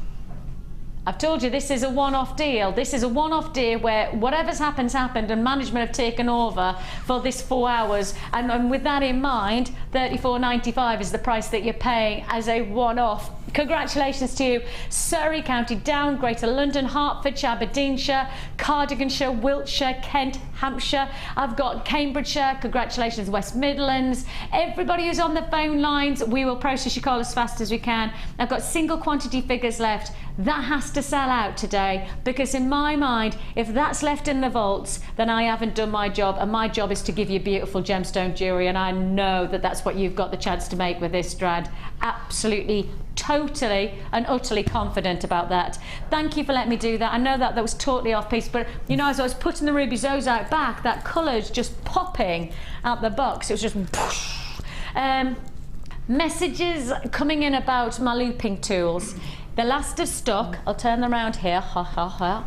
I've told you this is a one-off deal. This is a one-off deal where whatever's happened, and management have taken over for this 4 hours. And with that in mind, $34.95 is the price that you're paying as a one-off. Congratulations to you, Surrey, County Down, Greater London, Hertfordshire, Aberdeenshire, Cardiganshire, Wiltshire, Kent, Hampshire. I've got Cambridgeshire. Congratulations, West Midlands. Everybody who's on the phone lines, we will process your call as fast as we can. I've got single quantity figures left. That has to sell out today, because in my mind, if that's left in the vaults, then I haven't done my job, and my job is to give you beautiful gemstone jewellery, and I know that that's what you've got the chance to make with this strand. Absolutely, totally and utterly confident about that. Thank you for letting me do that. I know that was totally off piece, but you know, as I was putting the ruby zoes out back, that colour's just popping out the box. It was just Messages coming in about my looping tools. The last of stock, I'll turn them around here, ha ha ha.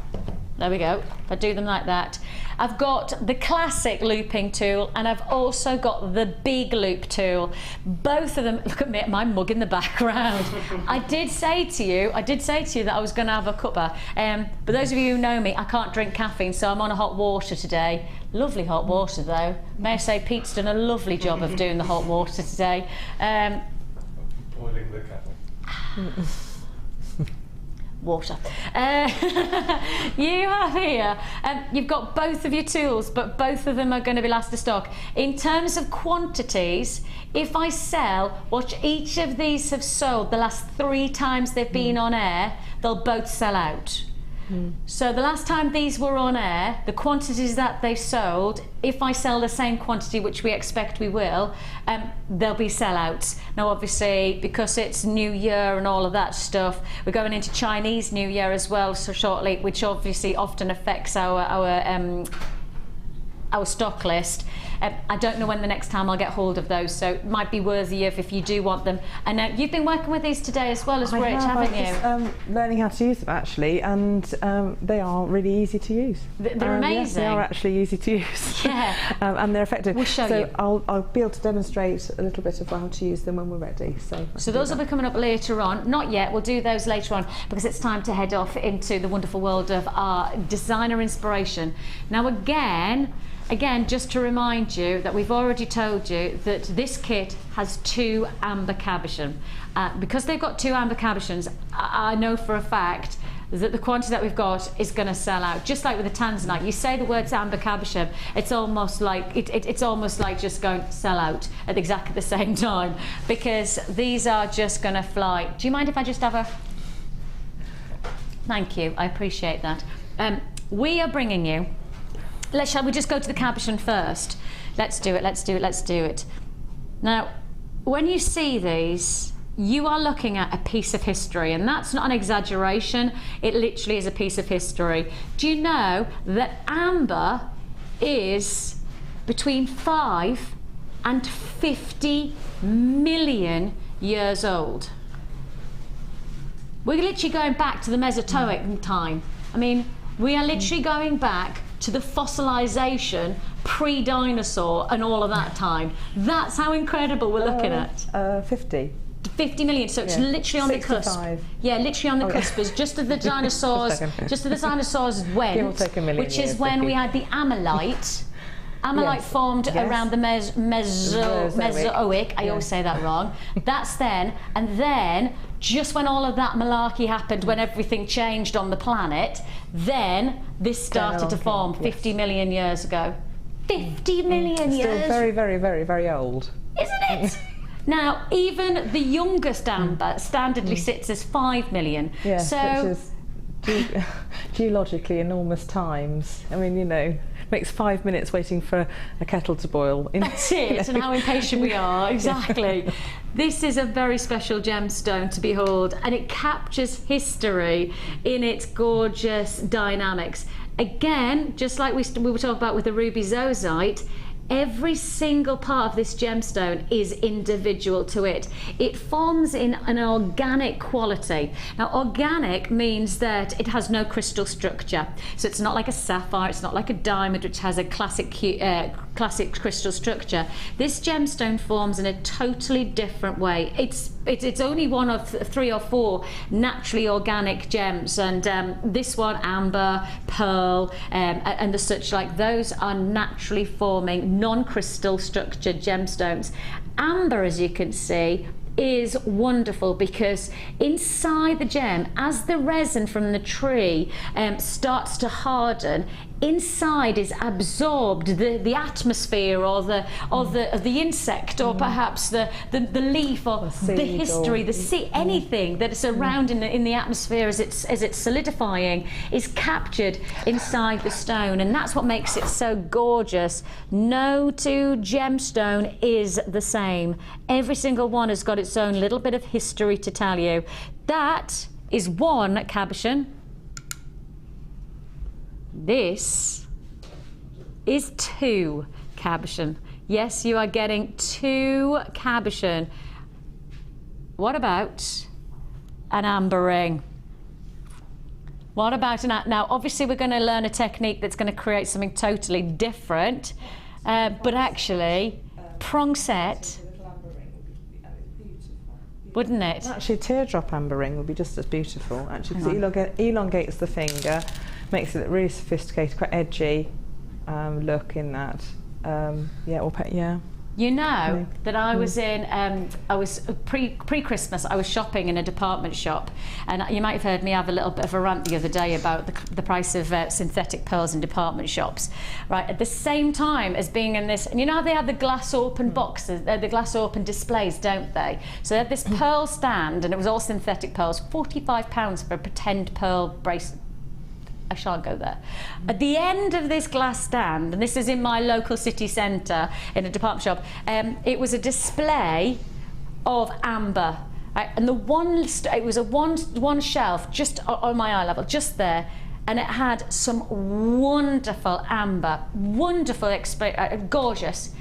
There we go, if I do them like that. I've got the classic looping tool and I've also got the big loop tool. Both of them, look at me, my mug in the background. I did say to you that I was going to have a cuppa. But those of you who know me, I can't drink caffeine, so I'm on a hot water today. Lovely hot water though. May I say Pete's done a lovely job of doing the hot water today. Boiling the kettle. Water. You have here, you've got both of your tools, but both of them are going to be last of stock. In terms of quantities, if I sell what each of these have sold the last 3 times they've been on air, they'll both sell out. So the last time these were on air, the quantities that they sold, if I sell the same quantity, which we expect we will, they'll be sellouts. Now obviously, because it's New Year and all of that stuff, we're going into Chinese New Year as well so shortly, which obviously often affects our stock list. I don't know when the next time I'll get hold of those, so it might be worthy if you do want them. And you've been working with these today as well as Rich, haven't you? Learning how to use them actually, and they are really easy to use. They're amazing. Yes, they are actually easy to use. Yeah. And they're effective. We'll show you. I'll be able to demonstrate a little bit of how to use them when we're ready. So those will be coming up later on. Not yet, we'll do those later on because it's time to head off into the wonderful world of our designer inspiration. Now Again, just to remind you that we've already told you that this kit has 2 amber cabochon. Because they've got 2 amber cabochons, I know for a fact that the quantity that we've got is going to sell out. Just like with the tanzanite, you say the words amber cabochon, it's almost like it's almost like just going to sell out at exactly the same time, because these are just going to fly. Do you mind if I just have a? Thank you, I appreciate that. We are bringing you. Shall we just go to the cabochon first? Let's do it. Now, when you see these, you are looking at a piece of history, and that's not an exaggeration, it literally is a piece of history. Do you know that amber is between 5 and 50 million years old? We're literally going back to the Mesozoic time. I mean, we are literally going back to the fossilization, pre-dinosaur and all of that time. That's how incredible we're looking at. 50 million, so it's literally on 65. The cusp. Yeah, literally on the cusp. It's just as the dinosaurs, went, which is when we had the Amylite. Amylite formed around the Mesozoic. I always say that wrong. That's then, and then just when all of that malarkey happened, when everything changed on the planet, then this started to form 50 million years ago. 50 million years. Still very, very, very, very old. Isn't it? Now, even the youngest amber standardly sits as 5 million. Yes, so, which is geologically enormous times. I mean, you know, makes 5 minutes waiting for a kettle to boil. That's it, and how impatient we are, exactly. This is a very special gemstone to behold, and it captures history in its gorgeous dynamics. Again, just like we were talking about with the ruby zoisite, every single part of this gemstone is individual to it. It forms in an organic quality. Now, organic means that it has no crystal structure. So it's not like a sapphire, it's not like a diamond, which has a classic crystal structure. This gemstone forms in a totally different way. It's only one of 3 or 4 naturally organic gems, and this one, amber, pearl, and the such like, those are naturally forming non-crystal structured gemstones. Amber, as you can see, is wonderful because inside the gem, as the resin from the tree starts to harden, inside is absorbed the atmosphere or the insect, or perhaps the leaf, or the history, the sea, anything that is around in the atmosphere as it's solidifying is captured inside the stone, and that's what makes it so gorgeous. No 2 gemstone is the same. Every single one has got its own little bit of history to tell you. That is 1 cabochon. This is 2 cabochon. Yes, you are getting 2 cabochon. what about an amber ring? What about now obviously we're going to learn a technique that's going to create something totally different, but actually prong set, wouldn't it? Actually, teardrop amber ring would be just as beautiful, actually, because it elongates the finger, makes it really sophisticated, quite edgy look in that. You know that I was in, I was pre-Christmas, I was shopping in a department shop, and you might have heard me have a little bit of a rant the other day about the price of synthetic pearls in department shops, right? At the same time as being in this, and you know how they have the glass open boxes, the glass open displays, don't they? So they had this pearl stand, and it was all synthetic pearls, £45 for a pretend pearl bracelet. I shan't go there. At the end of this glass stand, and this is in my local city centre in a department shop, it was a display of amber, right? And it was a one shelf just on my eye level, just there, and it had some wonderful amber, wonderful, gorgeous.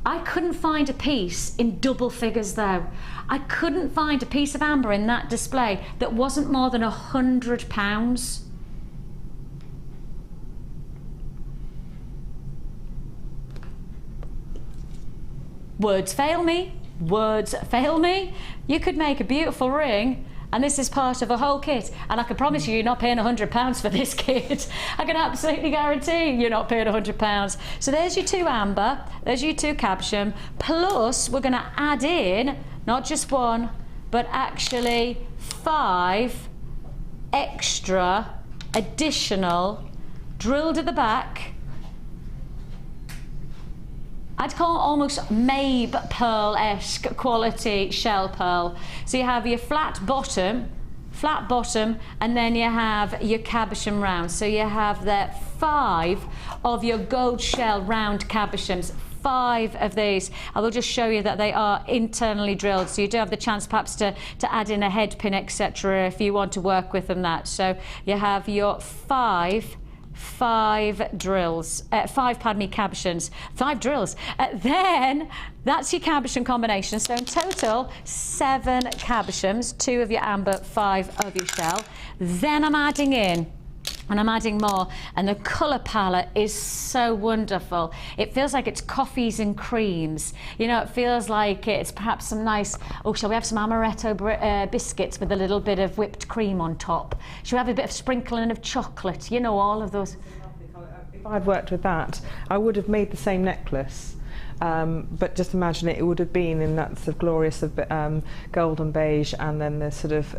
I couldn't find a piece in double figures though. I couldn't find a piece of amber in that display that wasn't more than £100. Words fail me, words fail me. You could make a beautiful ring, and this is part of a whole kit, and I can promise you, you're not paying £100 for this kit. I can absolutely guarantee you're not paying £100. So there's your 2 amber, there's your 2 cadmium, plus we're going to add in not just 1, but actually 5 extra additional drilled at the back. I'd call it almost Mabe pearl-esque quality shell pearl. So you have your flat bottom, and then you have your cabochon round. So you have there 5 of your gold shell round cabochons. 5 of these. I will just show you that they are internally drilled, so you do have the chance perhaps to add in a head pin, etc., if you want to work with them. That so you have your 5 drills, 5 cabochons, 5 drills. Then that's your cabochon combination. So in total, 7 cabochons, 2 of your amber, 5 of your shell. Then I'm adding in, and I'm adding more, and the colour palette is so wonderful. It feels like it's coffees and creams. You know, it feels like it's perhaps some nice, shall we have some amaretto biscuits with a little bit of whipped cream on top? Shall we have a bit of sprinkling of chocolate? You know, all of those. If I'd worked with that, I would have made the same necklace. But just imagine it would have been in that sort of glorious golden beige, and then the sort of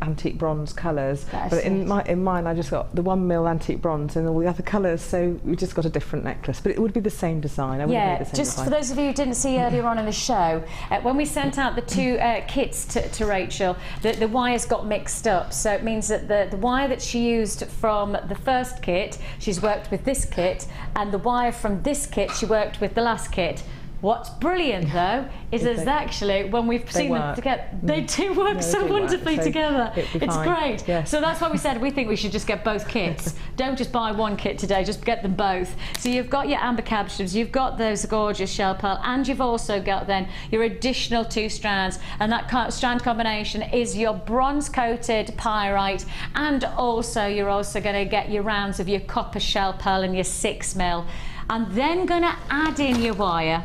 antique bronze colours. But in mine, I just got the 1 mil antique bronze and all the other colours, so we just got a different necklace. But it would be the same design. I would have made the same just design. For those of you who didn't see earlier on in the show, when we sent out the 2 kits to Rachel, the wires got mixed up. So it means that the wire that she used from the first kit, she's worked with this kit, and the wire from this kit, she worked with the last kit. What's brilliant though is actually when we've seen them together, they do work so wonderfully together. It's great. Yes. So that's why we said we think we should just get both kits. Don't just buy one kit today, just get them both. So you've got your amber cabochons, you've got those gorgeous shell pearl, and you've also got then your additional 2 strands, and that strand combination is your bronze coated pyrite, and also you're also going to get your rounds of your copper shell pearl and your 6 mil. I'm then going to add in your wire,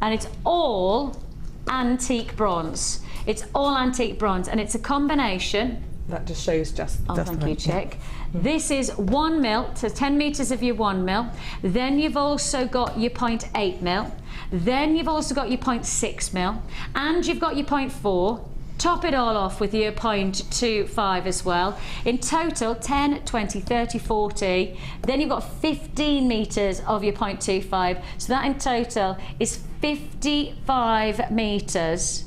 and it's all antique bronze. It's all antique bronze, and it's a combination. That just shows just. Oh, thank you, Chick. This is 1 mil, so 10 metres of your 1 mil. Then you've also got your 0.8 mil. Then you've also got your 0.6 mil, and you've got your 0.4. Top it all off with your 0.25 as well. In total, 10, 20, 30, 40. Then you've got 15 metres of your 0.25. So that in total is 55 metres.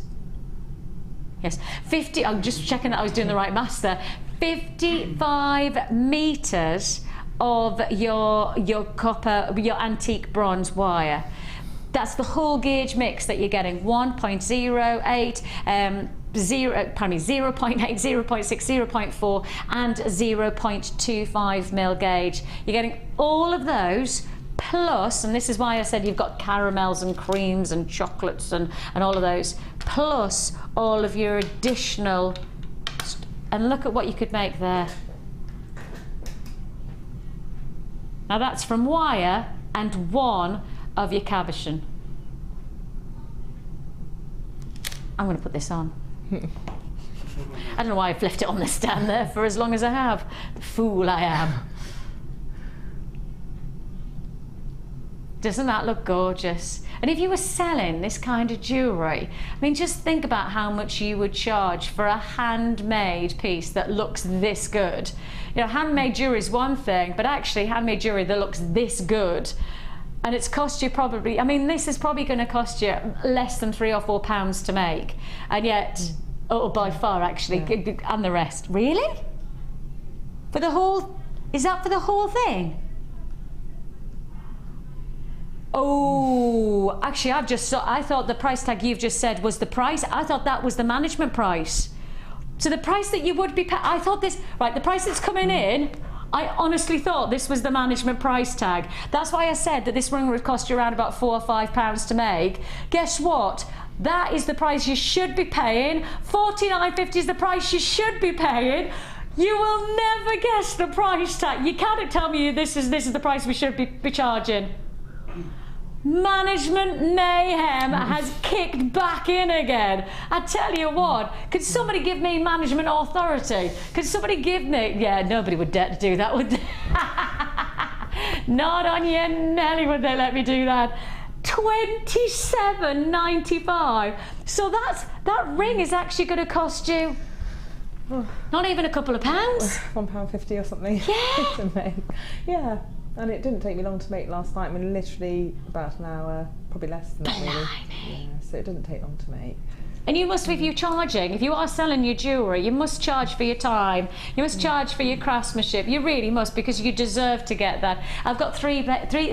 Yes, 50, I'm just checking that I was doing the right maths there. 55 metres of your copper, your antique bronze wire. That's the whole gauge mix that you're getting. 1.08, 0.8, 0.6, 0.4 and 0.25 mil gauge. You're getting all of those plus, and this is why I said you've got caramels and creams and chocolates and all of those, plus all of your additional, and look at what you could make there. Now that's from wire and one of your cabochon. I'm going to put this on. I don't know why I've left it on the stand there for as long as I have. The fool I am. Doesn't that look gorgeous? And if you were selling this kind of jewellery, I mean, just think about how much you would charge for a handmade piece that looks this good. You know, handmade jewellery is one thing, but actually handmade jewellery that looks this good, and it's cost you probably, I mean, this is probably going to cost you less than £3 or £4 to make, and yet, oh, by far actually, and the rest. Really? For the whole, is that for the whole thing? Oh, actually, I thought the price tag you've just said was the price. I thought that was the management price. So the price that you would be paying, I thought this, right, the price that's coming in, I honestly thought this was the management price tag. That's why I said that this ring would cost you around about £4 or £5 to make. Guess what? That is the price you should be paying. $49.50 is the price you should be paying. You will never guess the price tag. You cannot tell me this is the price we should be charging. Management mayhem has kicked back in again. I tell you what, could somebody give me management authority? Could somebody give me, yeah, nobody would dare to do that, would they? Not on your Nelly would they let me do that. $27.95. So that ring is actually going to cost you not even a couple of pounds. £1.50 or something. Yeah. To make. Yeah. And it didn't take me long to make last night. I mean, literally about an hour, probably less than that, really. Yeah, so it didn't take long to make. And you must, if you're charging, if you are selling your jewellery, you must charge for your time. You must charge for your craftsmanship. You really must, because you deserve to get that. I've got three of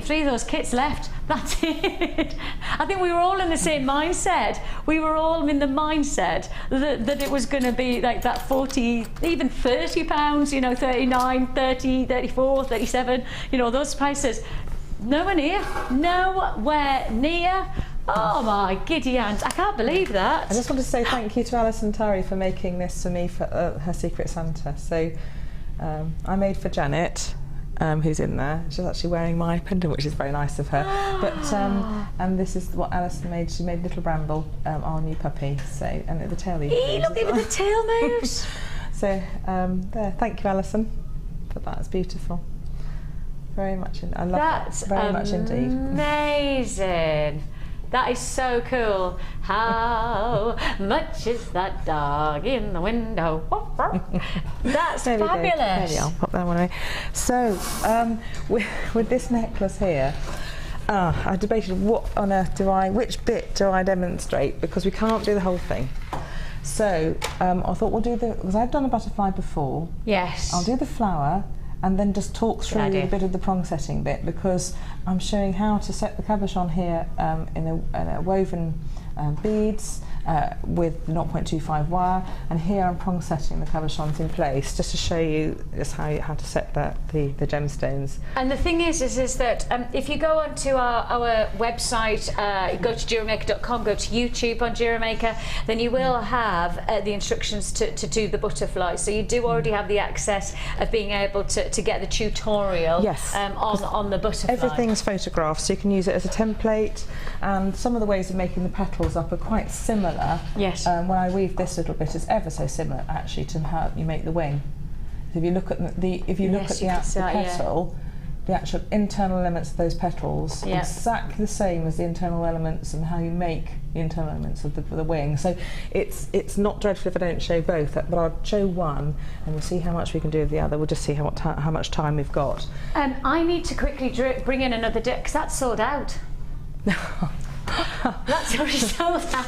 those kits left. That's it. I think we were all in the same mindset. We were all in the mindset that it was going to be like that 40, even £30, you know, 39, 30, 34, 37, you know, those prices. Nowhere near. Nowhere near. Oh my giddy aunt, I can't believe that. I just want to say thank you to Alison Terry for making this for me for her Secret Santa. So I made for Janet, who's in there. She's actually wearing my pendant, which is very nice of her. But and this is what Alison made. She made Little Bramble, our new puppy. So, and at the tail. Look at the tail moves. So there, thank you, Alison, for that. It's beautiful. Very much. I love that. Very much indeed. Amazing. That is so cool. How much is that dog in the window? That's fabulous. Maybe I'll pop that one away. So, with this necklace here, I debated what on earth which bit do I demonstrate, because we can't do the whole thing. So, I thought we'll do because I've done a butterfly before. Yes. I'll do the flower, and then just talk through a bit of the prong setting bit, because I'm showing how to set the cabochon here in a woven beads with 0.25 wire, and here I'm prong setting the cabochons in place, just to show you just how to set the gemstones. And the thing is that if you go onto our website, go to jewellerymaker.com, go to YouTube on Jewellery Maker, then you will have the instructions to do the butterfly. So you do already have the access of being able to get the tutorial. Yes. On the butterfly. Everything's photographed, so you can use it as a template, and some of the ways of making the petals up are quite similar. Yes. When I weave this little bit, it's ever so similar actually to how you make the wing. So if you look at the petal, the actual internal elements of those petals, exactly the same as the internal elements and how you make the internal elements of the wing. So it's not dreadful if I don't show both, but I'll show one and we'll see how much we can do of the other. We'll just see how much time we've got. I need to quickly bring in another deck, because that's sold out. That's already sold out.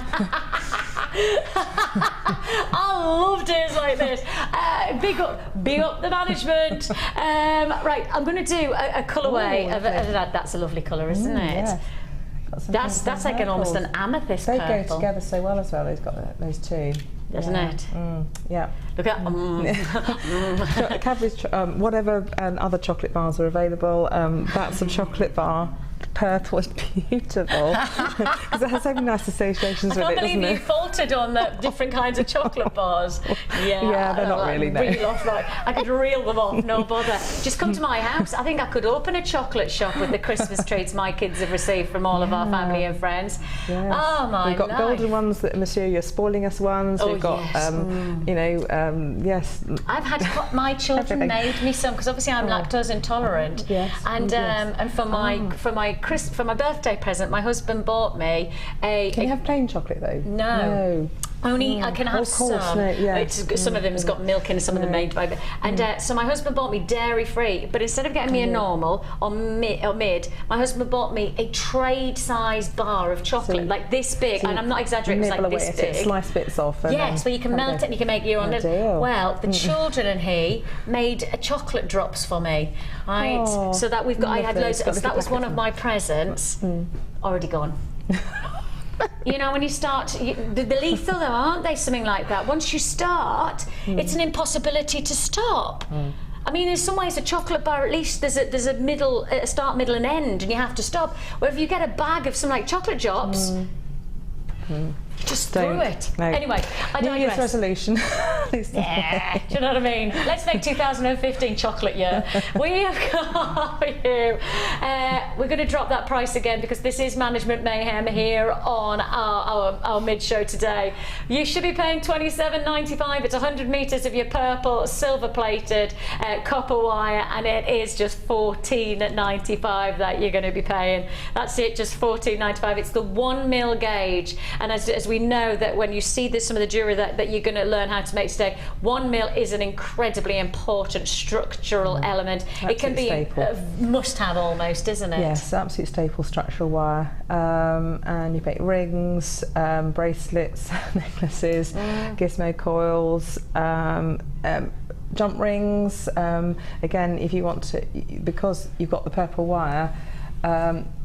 I love days like this. Big up the management. Right, I'm going to do a colourway of that. That's a lovely colour, isn't it? Yeah. That's like almost an amethyst purple. They go together so well as well. They've got those two. Doesn't it? Yeah. Look at Cadbury's, whatever other chocolate bars are available. That's a chocolate bar. purple is beautiful because it has so many nice associations with it, doesn't it? I can't believe you faltered on the different kinds of chocolate bars. Yeah, they're not really, no. Reel off, like, I could reel them off, no bother. Just come to my house. I think I could open a chocolate shop with the Christmas treats my kids have received from all of our family and friends. Yes. Oh my We've got life. golden ones, that Monsieur You're Spoiling Us ones. Oh, We've got, yes. you know, yes. I've had my children made me some because obviously I'm lactose intolerant. Yes. And for my birthday present, my husband bought me a. Can you have plain chocolate though? No. Only I can have some. No, yeah. Some of them has got milk in, some of them made by. And so my husband bought me dairy free, but instead of getting me a normal or mid, my husband bought me a trade size bar of chocolate, like this big, and I'm not exaggerating, it was like this big. Slice bits off. And yes, where you can melt it and you can make your own. Well, the children and he made chocolate drops for me, right? Oh, so that we've got. I had loads. So that was one of my presents. Already gone. You know, when you start, they're lethal though, aren't they? Something like that. Once you start, it's an impossibility to stop. I mean, in some ways, a chocolate bar, at least there's a middle, a start, middle, and end, and you have to stop. Where if you get a bag of some like chocolate drops, just throw it. No. New Anyway, I digress. Year's resolution. Yeah, do you know what I mean? Let's make 2015 chocolate year. We have got for you. We're going to drop that price again because this is Management Mayhem here on our mid-show today. You should be paying $27.95. It's 100 metres of your purple, silver-plated copper wire, and it is just $14.95 that you're going to be paying. That's it, just $14.95. It's the 1 mil gauge, and as we know that when you see some of the jewellery that you're going to learn how to make today, 1 mil is an incredibly important structural element. Absolute it can be a must-have almost, isn't it? Yes, absolute staple structural wire. And you make rings, bracelets, necklaces, gizmo coils, jump rings. Again, if you want to, because you've got the purple wire,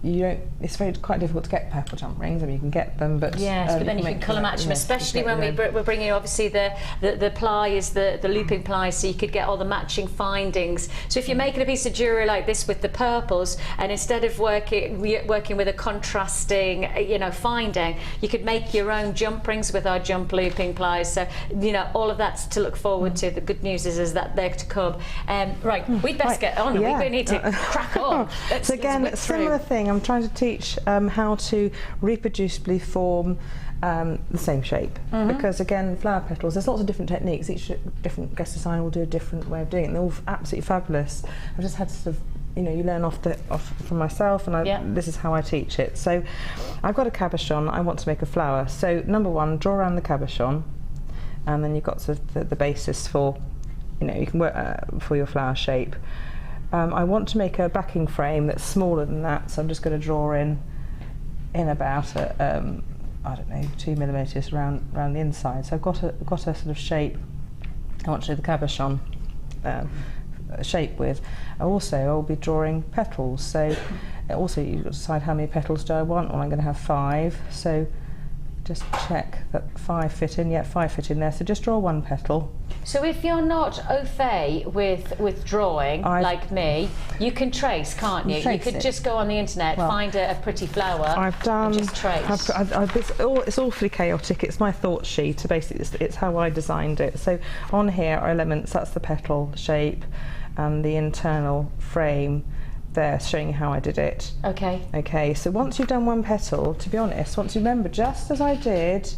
you don't. It's quite difficult to get purple jump rings. I mean, you can get them, but yes, but then you can colour match them, especially when we're bringing obviously the plies, the looping plies, so you could get all the matching findings. So if you're making a piece of jewellery like this with the purples, and instead of working with a contrasting, finding, you could make your own jump rings with our jump looping plies. So all of that's to look forward to. The good news is that they're to come. Right, we'd best get on. Yeah. We need to crack on. So again, similar thing. I'm trying to teach how to reproducibly form the same shape, because again, flower petals, there's lots of different techniques. Each different guest designer will do a different way of doing it, and they're all absolutely fabulous. I've just had to sort of, you learn off from myself, and this is how I teach it. So I've got a cabochon. I want to make a flower. So number one, draw around the cabochon, and then you've got sort of the basis for, you can work for your flower shape. I want to make a backing frame that's smaller than that, so I'm just going to draw in about I don't know, 2 millimetres around the inside. So I've got a sort of shape I want to do the cabochon shape with. Also, I'll be drawing petals. So also you've got to decide how many petals do I want. Well, I'm going to have 5. So just check that 5 fit in. Yeah, 5 fit in there. So just draw 1 petal. So if you're not au fait with drawing, like me, you can trace, can't you? You could just go on the internet, find a pretty flower, and just trace. It's awfully chaotic. It's my thought sheet. So basically, it's how I designed it. So on here are elements. That's the petal shape, and the internal frame there, showing you how I did it. Okay, so once you've done 1 petal, to be honest, once you remember, just as I did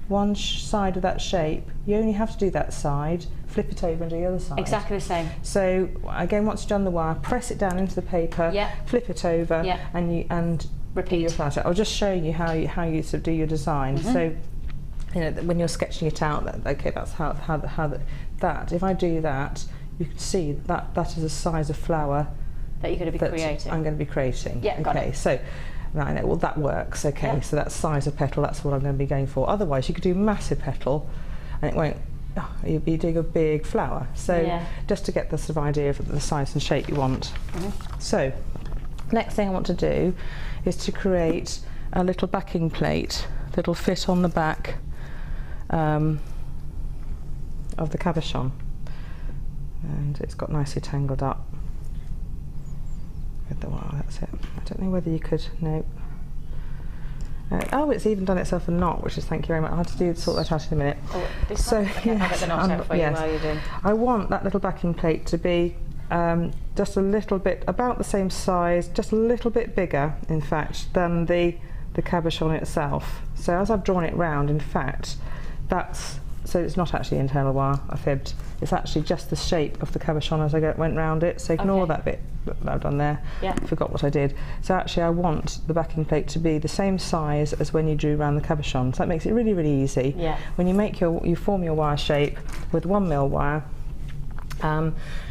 one side of that shape, you only have to do that side, flip it over and do the other side. Exactly the same. So again, once you've done the wire, press it down into the paper, flip it over, and repeat your flower. I'll just show you how you sort of do your design. So when you're sketching it out, okay, that's how that. If I do that, you can see that is the size of flower that you're going to be creating. I'm going to be creating. Yeah, got it. So now I know, well, that works. Okay, so that's size of petal. That's what I'm going to be going for. Otherwise, you could do massive petal, and it won't. You'll be doing a big flower. So just to get the sort of idea of the size and shape you want. So next thing I want to do is to create a little backing plate that'll fit on the back of the cabochon, and it's got nicely tangled up. with the wire. That's it. I don't know whether you could. No. Oh, it's even done itself a knot, which is thank you very much. I'll have to sort that out in a minute. Oh, this so yeah, I'll get the knot out for you while you're doing. I want that little backing plate to be just a little bit, about the same size, just a little bit bigger, in fact, than the cabochon itself. So as I've drawn it round, in fact, so it's not actually internal wire, I fibbed. It's actually just the shape of the cabochon as I went round it, so ignore that bit that I've done there. Yeah. I forgot what I did. So actually I want the backing plate to be the same size as when you drew around the cabochon. So that makes it really, really easy. Yeah. When you form your wire shape with 1mm wire.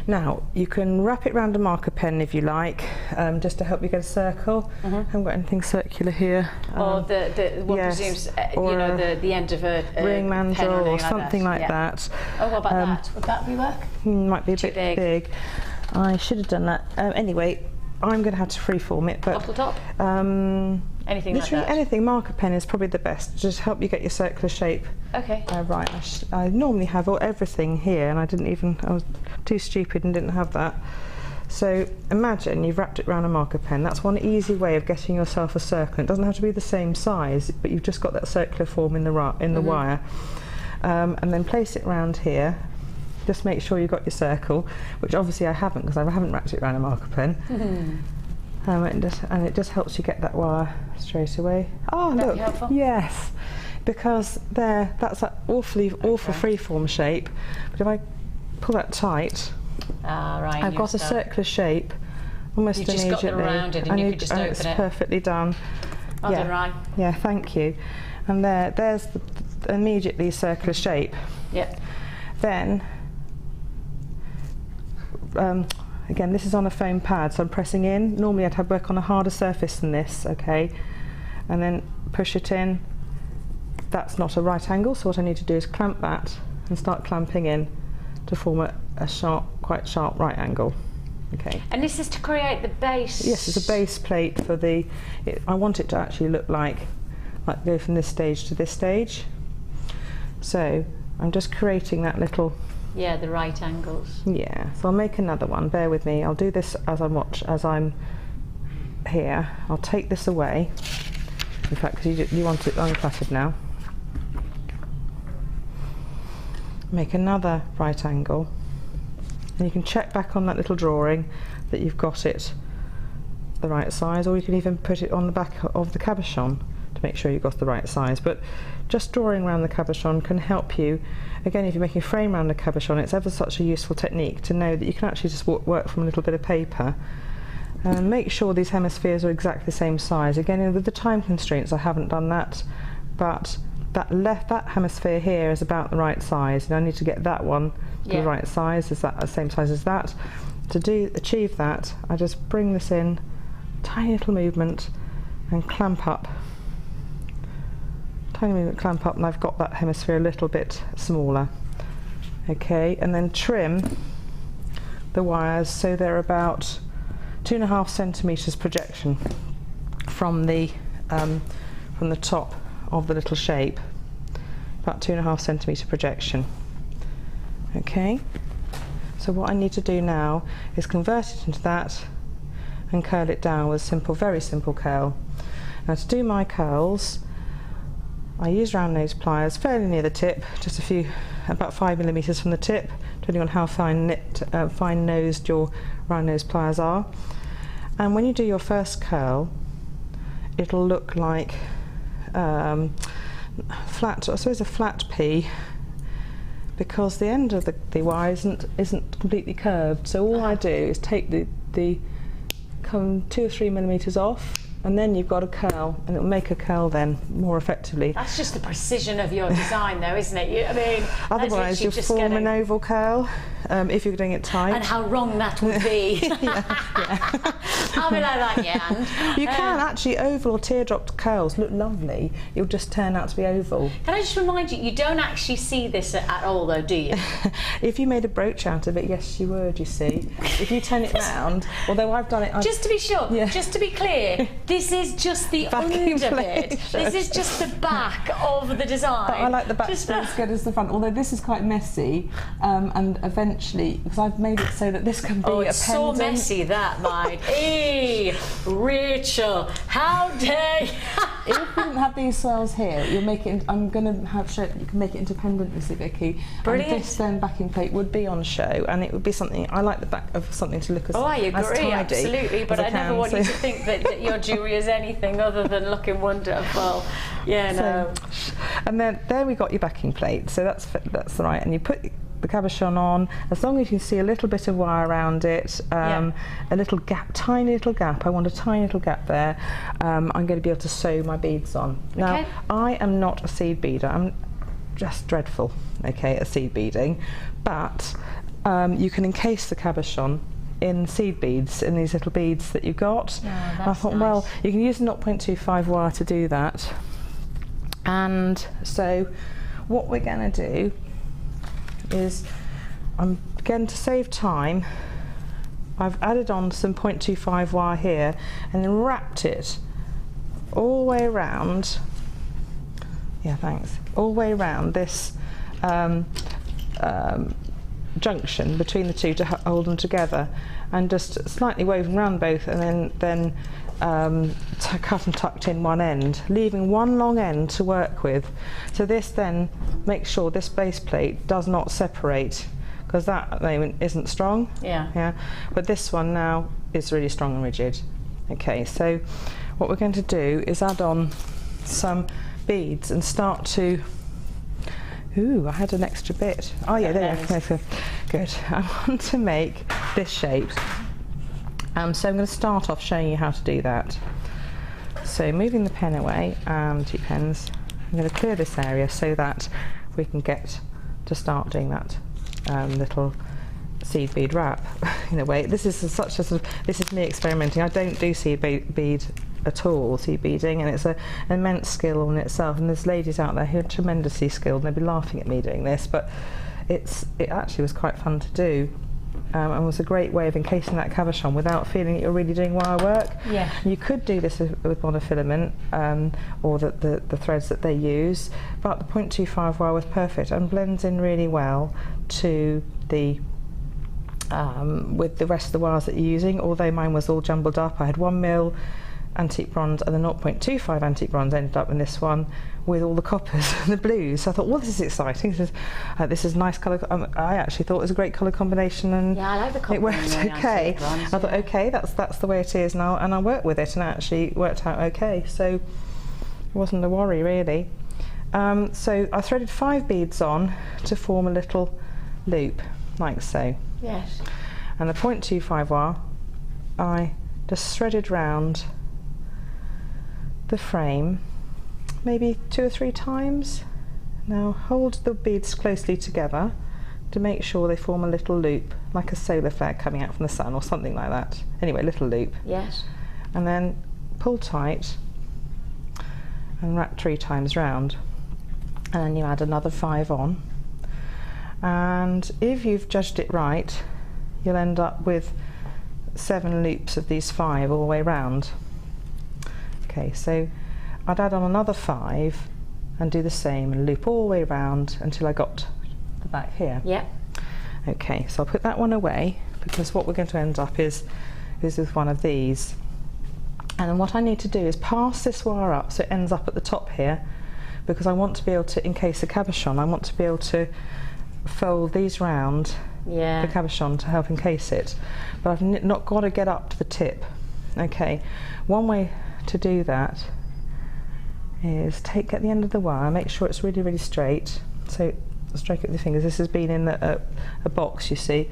Now you can wrap it around a marker pen if you like, just to help you get a circle. I haven't got anything circular here. Or one presumes, or you know, the end of a ring mandrel or something like that. Oh, what about that? Would that be work? Might be a bit big. I should have done that. Anyway, I'm going to have to freeform it. But bottle top? Anything like that? Anything. Marker pen is probably the best. Just help you get your circular shape. Okay. Right. I normally have everything here, and I was too stupid and didn't have that. So imagine you've wrapped it around a marker pen. That's one easy way of getting yourself a circle. It doesn't have to be the same size, but you've just got that circular form in the wire. And then place it round here. Just make sure you've got your circle, which obviously I haven't because I haven't wrapped it around a marker pen. And it just helps you get that wire straight away. Oh, That'd look, be helpful? Yes, because that's that awful freeform shape. But if I pull that tight, right, I've got a circular shape almost You've immediately. Just got them round it and you could just open it's it. Perfectly done. Well done, Ryan. Yeah, thank you. And there's the immediately circular shape. Yep. Then, again, this is on a foam pad, so I'm pressing in. Normally I'd have work on a harder surface than this, okay? And then push it in. That's not a right angle, so what I need to do is clamp that and start clamping in to form a quite sharp right angle. Okay. And this is to create the base? Yes, it's a base plate for I want it to actually look like go from this stage to this stage. So I'm just creating that little... Yeah, the right angles. Yeah, so I'll make another one. Bear with me. I'll do this as I'm here. I'll take this away. In fact, because you want it uncluttered now. Make another right angle. And you can check back on that little drawing that you've got it the right size, or you can even put it on the back of the cabochon to make sure you've got the right size. But just drawing around the cabochon can help you. Again, if you're making a frame around a cabochon, it's ever such a useful technique to know that you can actually just work from a little bit of paper. And make sure these hemispheres are exactly the same size. Again, with the time constraints, I haven't done that, but that hemisphere here is about the right size, and I need to get that one to the right size. Is that the same size as that? To achieve that, I just bring this in, tiny little movement, and clamp up. Tiny movement, clamp up, and I've got that hemisphere a little bit smaller. Okay, and then trim the wires so they're about 2.5 centimetres projection from the top of the little shape. About 2.5 centimetre projection. Okay, so what I need to do now is convert it into that and curl it down with a very simple curl. Now to do my curls, I use round nose pliers fairly near the tip, just about 5mm from the tip, depending on how fine-nosed your round nose pliers are. And when you do your first curl, it'll look like a flat P, because the end of the wire isn't completely curved. So all I do is take come 2 or 3mm off, and then you've got a curl, and it'll make a curl then more effectively. That's just the precision of your design, though, isn't it? Otherwise you'll form an oval curl if you're doing it tight. And how wrong that would be. I'll be like that, yeah. You can actually, oval or teardrop curls look lovely. You'll just turn out to be oval. Can I just remind you, you don't actually see this at all, though, do you? If you made a brooch out of it, yes, you would, you see. If you turn it round, although I've done it... Just to be sure, just to be clear, this is just the under bit. This is just the back of the design. But I like the back as good as the front, although this is quite messy, and eventually eventually, because I've made it so that this can be Oh, a it's so pendant. messy, that, mine. Hey, Rachel, how dare you? If we didn't have these swirls here, you'll make it. I'm going to have show that you can make it independent, you see, Vicky. Brilliant. And this then backing plate would be on show, and it would be something. I like the back of something to look as I as agree, tidy absolutely. But as I never can, want you so- to think that your jewellery is anything other than looking wonderful. Yeah, no. And then there we got your backing plate. So that's right. And you put the cabochon on, as long as you can see a little bit of wire around it, a little gap, tiny little gap. I want a tiny little gap there. I'm going to be able to sew my beads on. Now, I am not a seed beader. I'm just dreadful, okay, at seed beading. But you can encase the cabochon in seed beads, in these little beads that you've got. Oh, And I that's thought, nice. well, you can use a 0.25 wire to do that. And so what we're going to do is, I'm going to save time, I've added on some 0.25 wire here and then wrapped it all the way around, all the way around this junction between the two to hold them together, and just slightly woven around both, and then cut and tucked in one end, leaving one long end to work with. So this then makes sure this base plate does not separate, because that at the moment isn't strong. Yeah. But this one now is really strong and rigid. Okay, so what we're going to do is add on some beads and start to. Ooh, I had an extra bit. Oh yeah, there we go. Good. I want to make this shape. So I'm going to start off showing you how to do that. So moving the pen away, and 2 pens, I'm going to clear this area so that we can get to start doing that little seed bead wrap. In a way, this is this is me experimenting. I don't do seed bead at all, seed beading, and it's an immense skill in itself. And there's ladies out there who are tremendously skilled, and they'd be laughing at me doing this, but it actually was quite fun to do. And was a great way of encasing that cabochon without feeling that you're really doing wire work. Yeah. You could do this with monofilament or the threads that they use, but the 0.25 wire was perfect and blends in really well to the with the rest of the wires that you're using. Although mine was all jumbled up, I had 1 mil antique bronze and the 0.25 antique bronze ended up in this one with all the coppers and the blues. So I thought, well, this is exciting. This is nice colour. I actually thought it was a great colour combination, and Yeah, I like the copper it worked and the okay. antique bronze, I thought, okay, that's the way it is now, and I worked with it, and it actually worked out okay. So it wasn't a worry really. So I threaded 5 beads on to form a little loop, like so. Yes. And the 0.25 wire, I just threaded round the frame maybe 2 or 3 times. Now hold the beads closely together to make sure they form a little loop, like a solar flare coming out from the sun or something like that. Anyway, little loop. Yes. And then pull tight and wrap 3 times round. And then you add another 5 on. And if you've judged it right, you'll end up with 7 loops of these 5 all the way round. Okay, so I'd add on another 5 and do the same and loop all the way around until I got the back here. Yep. Okay, so I'll put that one away, because what we're going to end up is with one of these. And then what I need to do is pass this wire up so it ends up at the top here, because I want to be able to encase the cabochon. I want to be able to fold these round Yeah. the cabochon to help encase it, but I've not got to get up to the tip. Okay, one way to do that is get the end of the wire, make sure it's really, really straight. So stroke it with your fingers. This has been in a box, you see,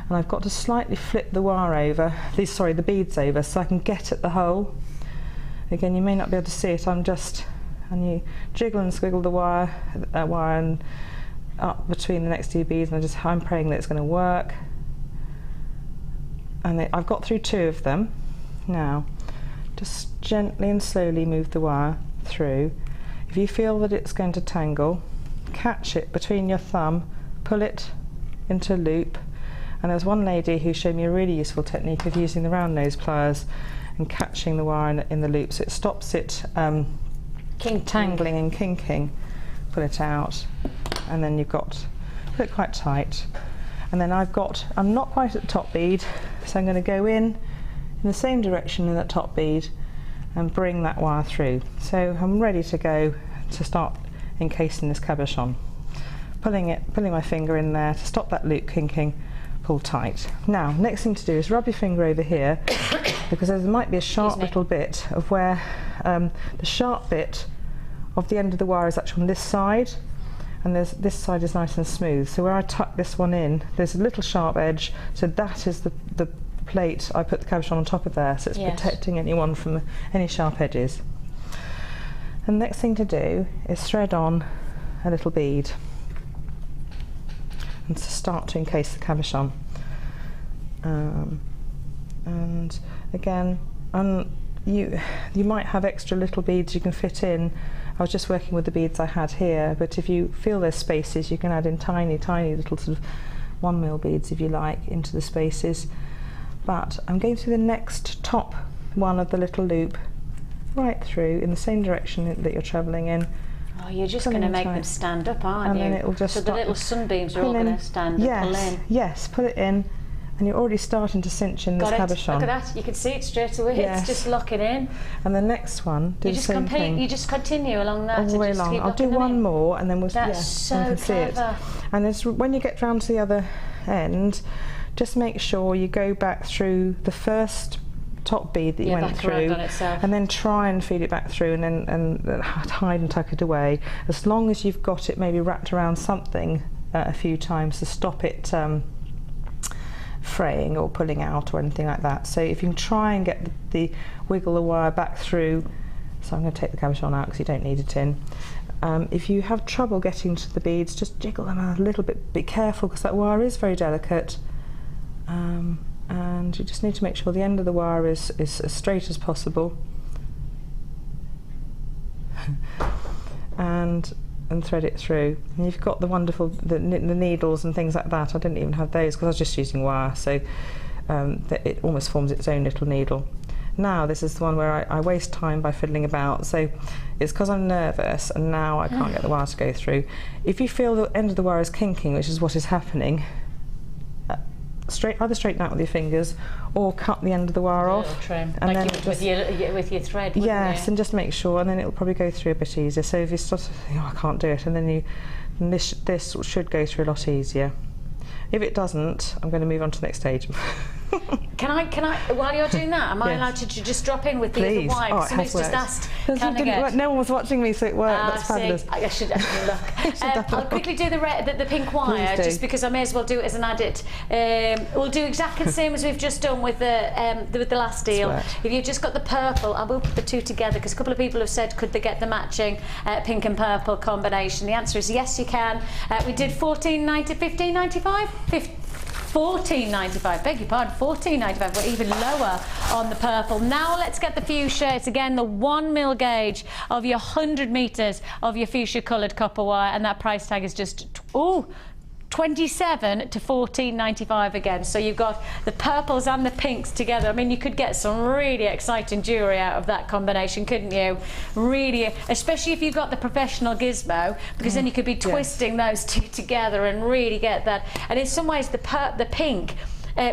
and I've got to slightly flip the wire over, the beads over, so I can get at the hole. Again, you may not be able to see it. And you jiggle and squiggle the wire and up between the next 2 beads, and I'm praying that it's going to work. And I've got through 2 of them. Now, just gently and slowly move the wire through. If you feel that it's going to tangle, catch it between your thumb, pull it into a loop. And there's one lady who showed me a really useful technique of using the round nose pliers and catching the wire in the loop, so it stops it tangling and kinking. Pull it out, and then put it quite tight. And then I'm not quite at the top bead, so I'm going to go in the same direction in that top bead and bring that wire through. So I'm ready to go to start encasing this cabochon. Pulling my finger in there to stop that loop kinking, pull tight. Now, next thing to do is rub your finger over here because there might be a sharp little bit of where the sharp bit of the end of the wire is actually on this side, and this side is nice and smooth. So where I tuck this one in, there's a little sharp edge, so that is the plate I put the cabochon on top of there, so it's protecting anyone from any sharp edges. And the next thing to do is thread on a little bead and to start to encase the cabochon. And again, you might have extra little beads you can fit in. I was just working with the beads I had here, but if you feel there's spaces, you can add in tiny little sort of 1mm beads, if you like, into the spaces. But I'm going through the next top one of the little loop, right through in the same direction that you're travelling in. Oh, you're just going to make them stand up, aren't you? And then it will just so the little sunbeams are all going to stand and pull in. Yes, pull it in, and you're already starting to cinch in this cabochon. Look at that, you can see it straight away. Yes. It's just locking in. And the next one, do the same thing. You just continue along that. All the way along. I'll do one more, and then we'll That's so see it. And when you get round to the other end, just make sure you go back through the first top bead that you went through, and then try and feed it back through, and then hide and tuck it away. As long as you've got it maybe wrapped around something a few times to stop it fraying or pulling out or anything like that. So if you can try and get wiggle the wire back through. So I'm going to take the cabochon out because you don't need it in. If you have trouble getting to the beads, just jiggle them a little bit. Be careful because that wire is very delicate. And you just need to make sure the end of the wire is as straight as possible, and thread it through. And you've got the wonderful the needles and things like that. I didn't even have those because I was just using wire, so that it almost forms its own little needle. Now this is the one where I waste time by fiddling about, so it's because I'm nervous and now I can't get the wire to go through. If you feel the end of the wire is kinking, which is what is happening, either straighten out with your fingers or cut the end of the wire off. Trim. And like then with your thread, yes, and just make sure, and then it'll probably go through a bit easier. So if you start to think, oh, I can't do it, and then this should go through a lot easier. If it doesn't, I'm going to move on to the next stage. Can I, while you're doing that, am I allowed to just drop in with the other wire? Oh, Somebody's just asked, can I get... No one was watching me, so it worked. That's fabulous. I should look. I'll quickly do the pink wire, just because I may as well do it as an adit. We'll do exactly the same as we've just done with the last deal. If you've just got the purple, I will put the two together, because a couple of people have said, could they get the matching pink and purple combination? The answer is yes, you can. We did $14.90, $15.95? $14.95, beg your pardon, $14.95. We're even lower on the purple. Now let's get the fuchsia. It's again the 1mm gauge of your 100 metres of your fuchsia coloured copper wire, and that price tag is just, $27 to $14.95 again. So you've got the purples and the pinks together. I mean, you could get some really exciting jewellery out of that combination, couldn't you? Really, especially if you've got the professional Gizmo, because then you could be twisting those two together and really get that. And in some ways, the pink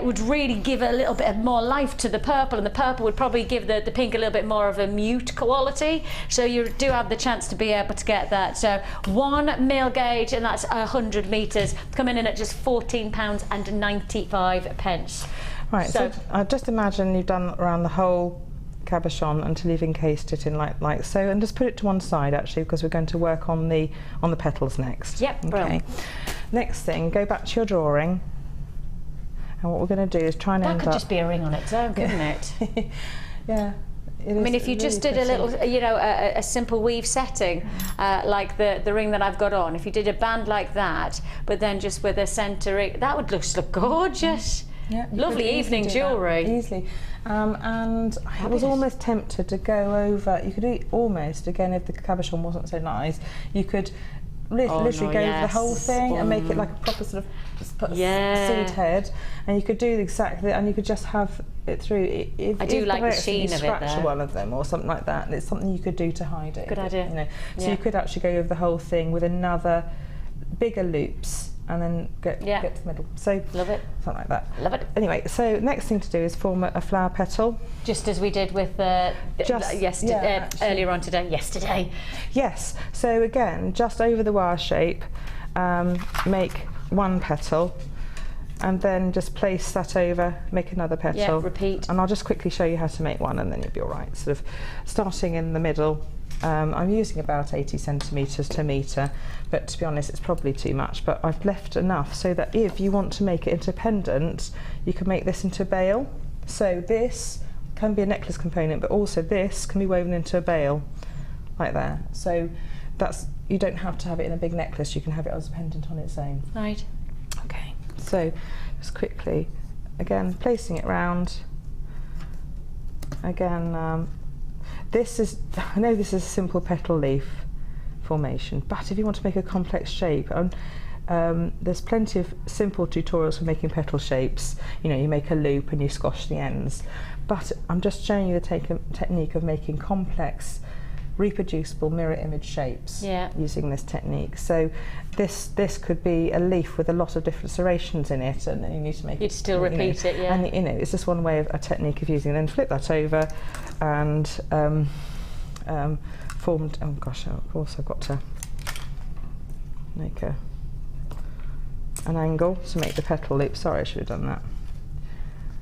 would really give a little bit more life to the purple, and the purple would probably give the pink a little bit more of a mute quality. So you do have the chance to be able to get that. So 1mm gauge, and that's 100 metres, coming in at just £14.95. Right, so just imagine you've done around the whole cabochon until you've encased it in like so, and just put it to one side actually, because we're going to work on the petals next. Yep. Okay. Brilliant. Next thing, go back to your drawing. And what we're going to do is try and that could just be a ring on its own, couldn't it? Yeah. I mean, if you really just did a little, a simple weave setting, like the ring that I've got on, if you did a band like that, but then just with a centre ring, that would just look gorgeous. Yeah, lovely evening jewellery. Easily. And I was almost tempted to go over, you could do it almost, again, if the cabochon wasn't so nice, you could literally go over the whole thing and make it like a proper sort of seed head, and you could do exactly, and you could just have it through. I do like the sheen of it there. Scratch one of them or something like that, and it's something you could do to hide it. Good idea. So you could actually go over the whole thing with another bigger loops and then get to the middle. So love it. Something like that. Love it. Anyway, so next thing to do is form a flower petal. Just as we did with earlier on today. Yesterday. Yes. So again, just over the wire shape, make one petal, and then just place that over, make another petal. Yeah, repeat. And I'll just quickly show you how to make one, and then you'll be all right. Sort of starting in the middle. I'm using about 80 centimetres to metre, but to be honest it's probably too much, but I've left enough so that if you want to make it into a pendant, you can make this into a bail. So this can be a necklace component, but also this can be woven into a bail, like that. So that's, you don't have to have it in a big necklace, you can have it as a pendant on its own. Right. Okay, so just quickly, again, placing it round, again, this is, I know this is a simple petal leaf formation, but if you want to make a complex shape, there's plenty of simple tutorials for making petal shapes. You know, you make a loop and you squash the ends, but I'm just showing you the technique of making complex, reproducible mirror image shapes using this technique. So this could be a leaf with a lot of different serrations in it, and you need to make You'd still repeat it, yeah. And you know, it's just one way of a technique of using it. Then flip that over and formed, oh gosh, I've also got to make an angle to make the petal loop. Sorry, I should have done that.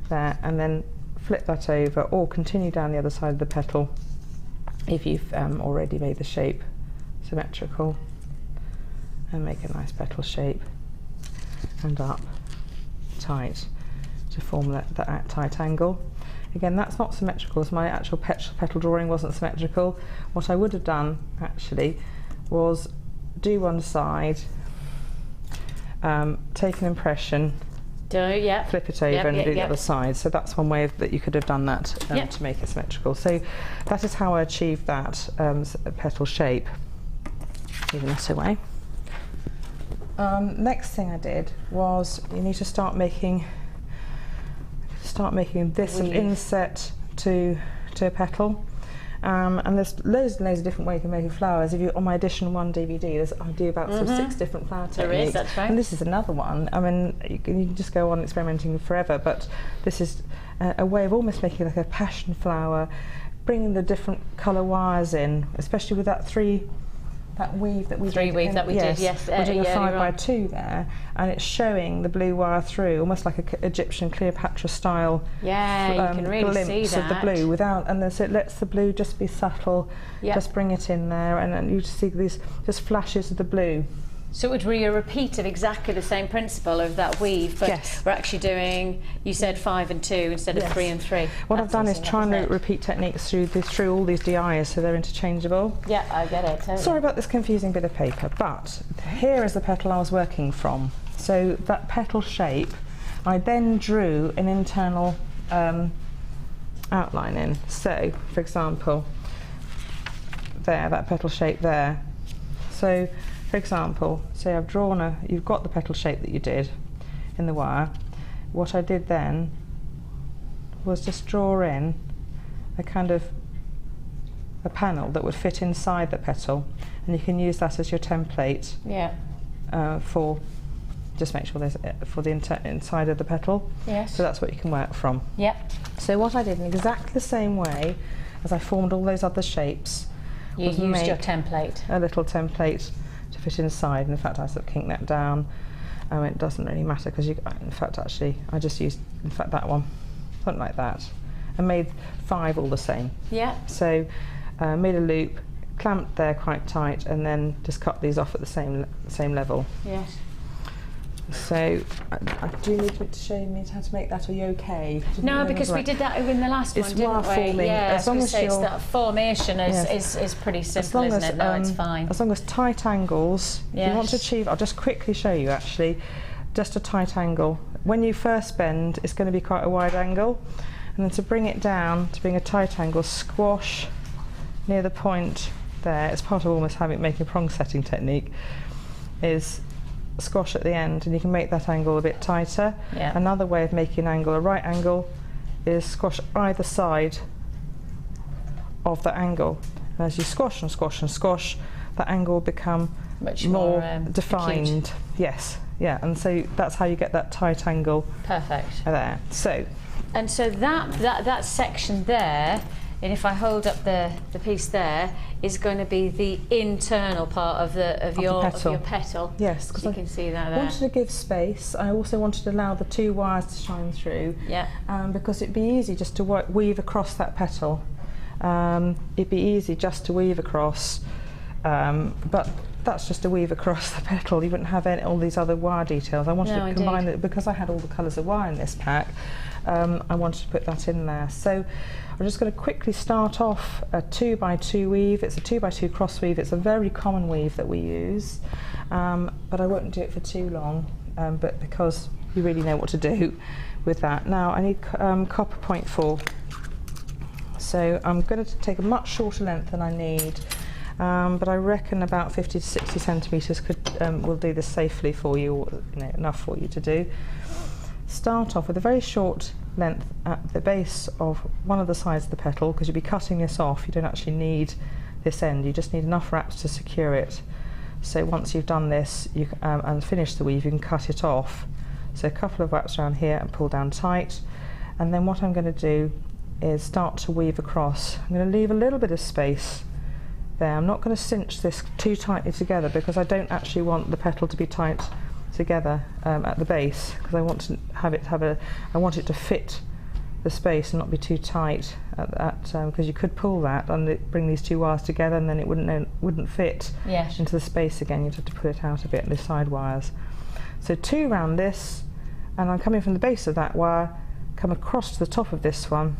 There, and then flip that over, or continue down the other side of the petal if you've already made the shape symmetrical, and make a nice petal shape, and up tight to form that tight angle. Again, that's not symmetrical, as my actual petal drawing wasn't symmetrical. What I would have done actually was do one side, take an impression, flip it over and do the other side. So that's one way that you could have done that to make it symmetrical. So that is how I achieved that petal shape. Moving that away. Next thing I did was, you need to start making this an inset to a petal. And there's loads and loads of different ways of making flowers. If you on my edition 1 DVD, I do about sort of 6 different flower techniques. There is, that's right. And this is another one. I mean, you can just go on experimenting forever, but this is a way of almost making like a passion flower, bringing the different colour wires in, especially with that weave that we did. Weave that we did, yes. We're doing a 5x2 there, and it's showing the blue wire through, almost like an Egyptian Cleopatra style. Yeah, you can really see that. Of the blue without, and so it lets the blue just be subtle. Just bring it in there, and then you just see these just flashes of the blue. So it would be a repeat of exactly the same principle of that weave, but we're actually doing, you said 5 and 2 instead of 3 and 3. What I've done is trying to repeat techniques through all these DIs, so they're interchangeable. Yeah, I get it. Totally. Sorry about this confusing bit of paper, but here is the petal I was working from. So that petal shape, I then drew an internal outline in. So, for example, there, that petal shape there. So, for example, say I've drawn you've got the petal shape that you did in the wire. What I did then was just draw in a kind of a panel that would fit inside the petal, and you can use that as your template for, just make sure there's for the inside of the petal. Yes. So that's what you can work from. Yep. So what I did in exactly the same way as I formed all those other shapes, you used your template. A little template to fit inside, and in fact I sort of kinked that down. It doesn't really matter because in fact actually I just used that one, something like that, and made 5 all the same. Yeah. So made a loop, clamped there quite tight, and then just cut these off at the same level. Yes. So do you need to show me how to make that? Are you okay? No, because we did that in the last one, didn't we? Forming. Yeah, as long as it's that formation is pretty simple, isn't it? No, it's fine. As long as tight angles, if you want to achieve, I'll just quickly show you actually, just a tight angle. When you first bend, it's going to be quite a wide angle, and then to bring it down, to bring a tight angle, squash near the point there. It's part of almost making a prong setting technique, is squash at the end, and you can make that angle a bit tighter. Another way of making an angle, a right angle, is squash either side of the angle, and as you squash and squash and squash, that angle will become much more acute. defined. Yes, Yeah, and so that's how you get that tight angle. Perfect. There. So. And so that section there, and if I hold up the piece there, is going to be the internal part of your petal. Yes, because you can see that there. I wanted to give space. I also wanted to allow the 2 wires to shine through. Yeah. Because it'd be easy just to weave across that petal. It'd be easy just to weave across, but that's just a weave across the petal. You wouldn't have all these other wire details. I wanted to combine it because I had all the colours of wire in this pack. I wanted to put that in there. So I'm just going to quickly start off a 2x2 weave. It's a 2x2 cross weave. It's a very common weave that we use, but I won't do it for too long, but because you really know what to do with that. Now I need copper 0.4. So I'm going to take a much shorter length than I need, but I reckon about 50 to 60 centimetres will do this safely for you, or enough for you to do. Start off with a very short length at the base of one of the sides of the petal, because you'll be cutting this off. You don't actually need this end, you just need enough wraps to secure it. So once you've done this and finished the weave, you can cut it off. So a couple of wraps around here and pull down tight, and then what I'm going to do is start to weave across. I'm going to leave a little bit of space there. I'm not going to cinch this too tightly together because I don't actually want the petal to be tight together at the base, because I want to I want it to fit the space and not be too tight because you could pull that and bring these 2 wires together and then it wouldn't fit into the space again. You'd have to pull it out a bit, the side wires. So 2 round this, and I'm coming from the base of that wire, come across to the top of this one,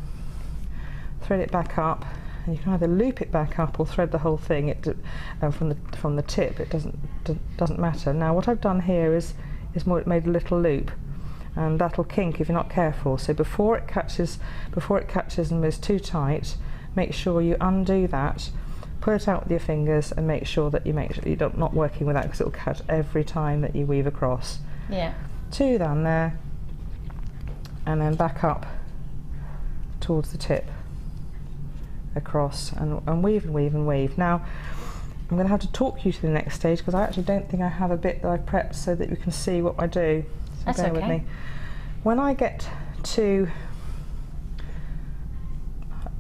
thread it back up, and you can either loop it back up or thread the whole thing from the tip. It doesn't matter. Now what I've done here is made a little loop, and that'll kink if you're not careful. So before it catches and is too tight, make sure you undo that, pull it out with your fingers, and make sure you're not working with that, because it'll catch every time that you weave across. Yeah. 2 down there, and then back up towards the tip, across, and weave and weave and weave. Now I'm going to have to talk you to the next stage, because I actually don't think I have a bit that I've prepped so that you can see what I do. So that's bear okay. with me. When I get to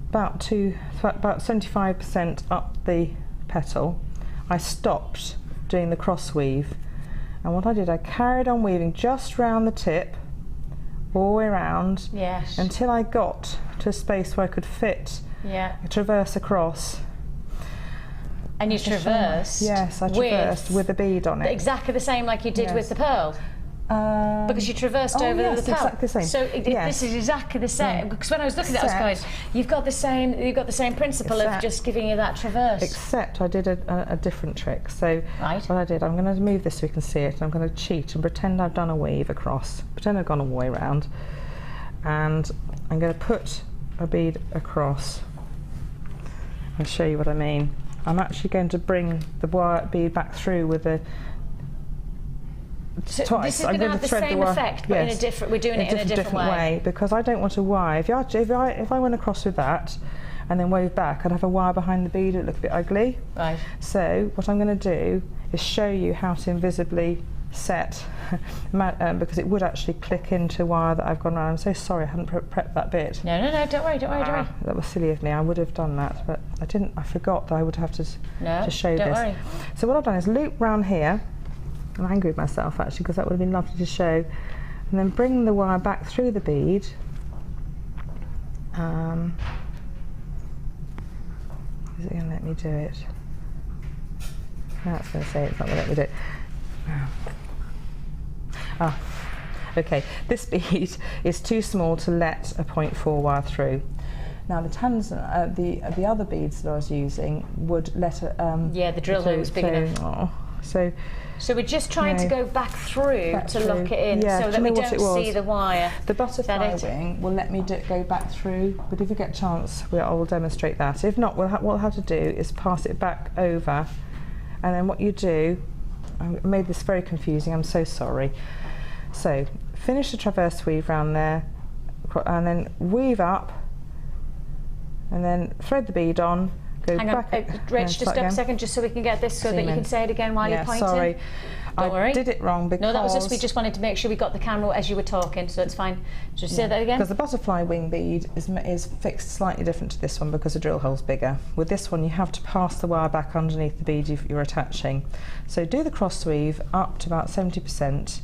about 75% up the petal, I stopped doing the cross weave, and what I did, I carried on weaving just round the tip, all the way around, until I got to a space where I could fit traverse across. And you traversed? Yes, I traversed with a bead on it. Exactly the same like you did with the pearl? Because you traversed over the pearl. Exactly the same. So this is exactly the same. Because when I was looking at it, I was going, you've got the same principle of just giving you that traverse. Except I did a different trick. So what I did, I'm going to move this so you can see it. I'm going to cheat and pretend I've done a weave across. Pretend I've gone all the way around. And I'm going to put a bead across. I'll show you what I mean. I'm actually going to bring the wire bead back through with the so twice. This is going to have the same effect, but we're doing it in a different way. Because I don't want a wire. If I went across with that and then wove back, I'd have a wire behind the bead. It'd look a bit ugly. Right. So what I'm going to do is show you how to invisibly set, because it would actually click into wire that I've gone around. I'm so sorry I hadn't prepped that bit. No, don't worry. That was silly of me. I would have done that, but I didn't. I forgot that I would have to show this. Worry. So what I've done is loop round here. I'm angry with myself actually, because that would have been lovely to show, and then bring the wire back through the bead. Is it going to let me do it? No, it's going to say it's not going to let me do it. Okay, this bead is too small to let a 0.4 wire through. Now the other beads that I was using would let a the drill hole was big enough. So we're just trying to go back through to lock it in, so that we don't see the wire. The butterfly wing will let me go back through, but if we get a chance, I will demonstrate that. If not, what we'll have to do is pass it back over, and then what you do, I made this very confusing, I'm so sorry. So finish the traverse weave round there, and then weave up, and then thread the bead on, go Hang back. on, Rach, just stop a second, just so we can get this, so that you can say it again while you're pointing. Sorry. Don't worry. I did it wrong because... No, that was just, we just wanted to make sure we got the camera as you were talking, so it's fine. Just say that again. Because the butterfly wing bead is fixed slightly different to this one because the drill hole's bigger. With this one, you have to pass the wire back underneath the bead you're attaching. So do the cross weave up to about 70%,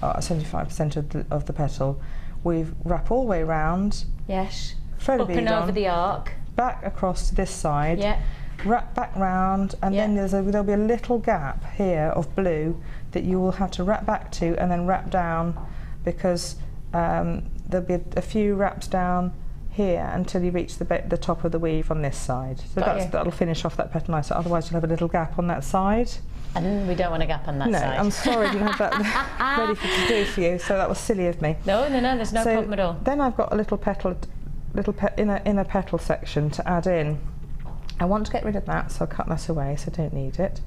75% of the petal. We've wrap all the way around. Yes. Thread a Up bead and on, over the arc. back across to this side. Yeah. Wrap back round, and then there'll be a little gap here of blue that you will have to wrap back to and then wrap down, because there'll be a few wraps down here until you reach the top of the weave on this side. So that'll finish off that petal nice. Otherwise you'll have a little gap on that side. And we don't want a gap on that side. No, I'm sorry I didn't have that ready to do for you, so that was silly of me. No, there's no problem at all. Then I've got a little inner petal section to add in. I want to get rid of that, so I'll cut that away, so I don't need it.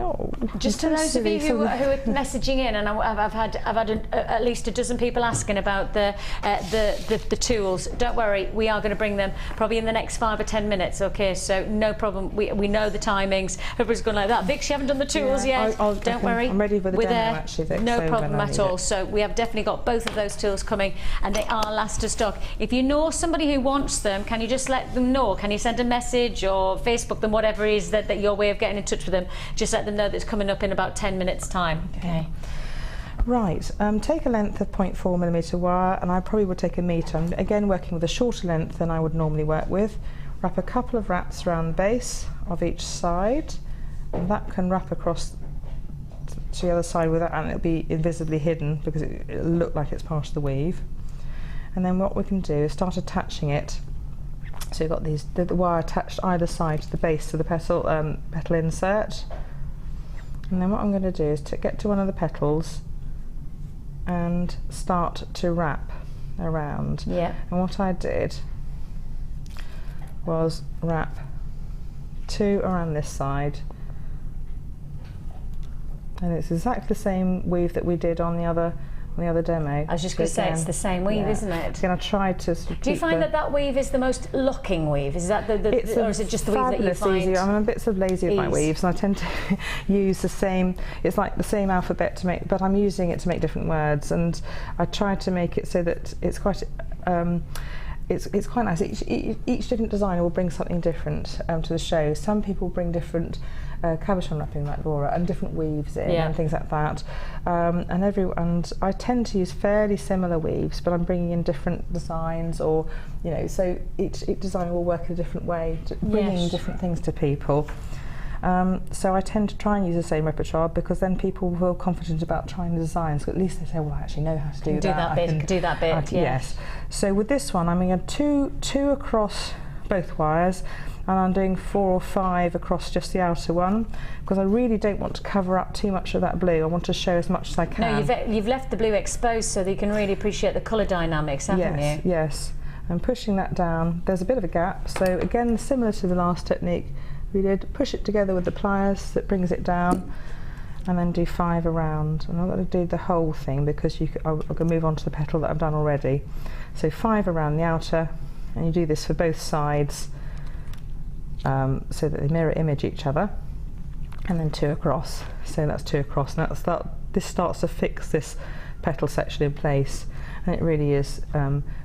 Oh, just to those of you who are messaging in, and I've had at least a dozen people asking about the tools. Don't worry, we are going to bring them probably in the next 5 or 10 minutes. Okay, so no problem. We know the timings. Everybody's going like that. Vix, you haven't done the tools yet. Don't worry. I'm ready for the demo actually, Vix. No problem at all. So we have definitely got both of those tools coming, and they are last of stock. If you know somebody who wants them, can you just let them know? Can you send a message or Facebook them, whatever it is that your way of getting in touch with them? Just let them know that it's coming up in about 10 minutes time. Okay. Right, take a length of 0.4mm wire, and I probably would take a metre. I'm again working with a shorter length than I would normally work with. Wrap a couple of wraps around the base of each side, and that can wrap across to the other side with it, and it'll be invisibly hidden because it'll look like it's part of the weave. And then what we can do is start attaching it. So you've got the wire attached either side to the base of the petal insert. And then what I'm going to do is to get to one of the petals and start to wrap around. Yeah. And what I did was wrap 2 around this side. And it's exactly the same weave that we did on the other demo. I was just going to say, it's the same weave, isn't it? Again, I tried to Do you find that weave is the most locking weave? Is that or is it just the weave that you find? Easy. I'm a bit sort of lazy with my weaves, and I tend to use the same. It's like the same alphabet to make, but I'm using it to make different words, and I try to make it so that it's quite. It's quite nice. Each different designer will bring something different to the show. Some people bring different cabochon wrapping like Laura, and different weaves in and things like that. And I tend to use fairly similar weaves, but I'm bringing in different designs, or so each designer will work in a different way, bringing different things to people. So I tend to try and use the same repertoire, because then people feel confident about trying the designs. So at least they say, well, I actually know how to do that. Do that bit. Yes. So with this one, I'm going to two across both wires, and I'm doing 4 or 5 across just the outer one, because I really don't want to cover up too much of that blue. I want to show as much as I can. No, you've left the blue exposed so that you can really appreciate the colour dynamics, haven't you? Yes. I'm pushing that down. There's a bit of a gap, so again, similar to the last technique we did, push it together with the pliers that brings it down, and then do 5 around. And I'm going to do the whole thing because I'm going to move on to the petal that I've done already. So 5 around the outer, and you do this for both sides, so that they mirror image each other, and then 2 across. So that's 2 across, and this starts to fix this petal section in place, and it really is.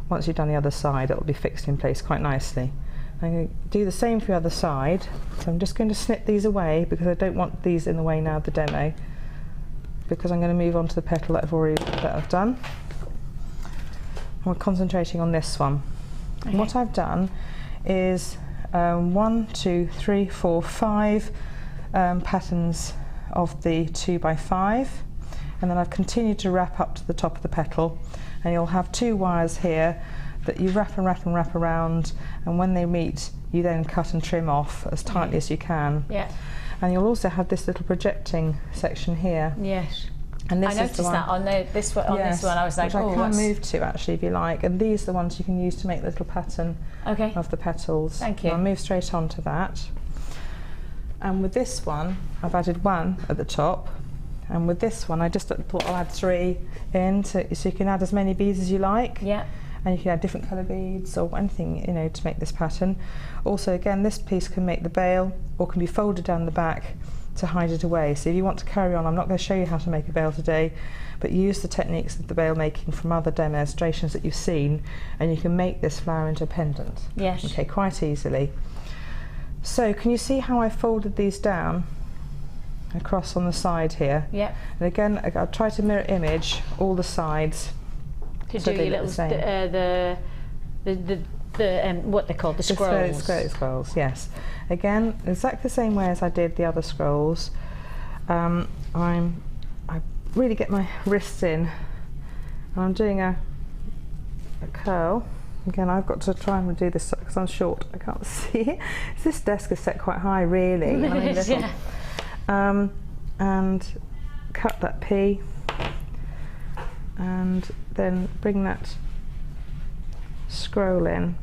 Once you've done the other side, it will be fixed in place quite nicely. I'm going to do the same for the other side, so I'm just going to snip these away because I don't want these in the way now of the demo, because I'm going to move on to the petal that I've done. We're concentrating on this one. Okay. And what I've done is 1, 2, 3, 4, 5 patterns of the 2x5, and then I've continued to wrap up to the top of the petal, and you'll have 2 wires here that you wrap and wrap and wrap around, and when they meet you then cut and trim off as tightly as you can. Yeah. And you'll also have this little projecting section here. Yes. And this I noticed that on this one. I was like, which I can move to actually if you like, and these are the ones you can use to make the little pattern of the petals. Thank you. And I'll move straight on to that. And with this one, I've added 1 at the top, and with this one I just thought I'll add 3 in, so you can add as many beads as you like. Yeah. And you can add different colour beads or anything, to make this pattern. Also, again, this piece can make the bail, or can be folded down the back to hide it away. So if you want to carry on, I'm not going to show you how to make a veil today, but use the techniques of the veil making from other demonstrations that you've seen, and you can make this flower into a pendant. Yes. Okay, quite easily. So can you see how I folded these down across on the side here? Yep. And again, I'll try to mirror image all the sides. To so do they your look little what they're called, the scrolls. The scrolls, yes. Again, exactly the same way as I did the other scrolls. I really get my wrists in, and I'm doing a curl. Again, I've got to try and do this because I'm short. I can't see. This desk is set quite high, really. And I'm little. Yeah. And cut that P, and then bring that scroll in,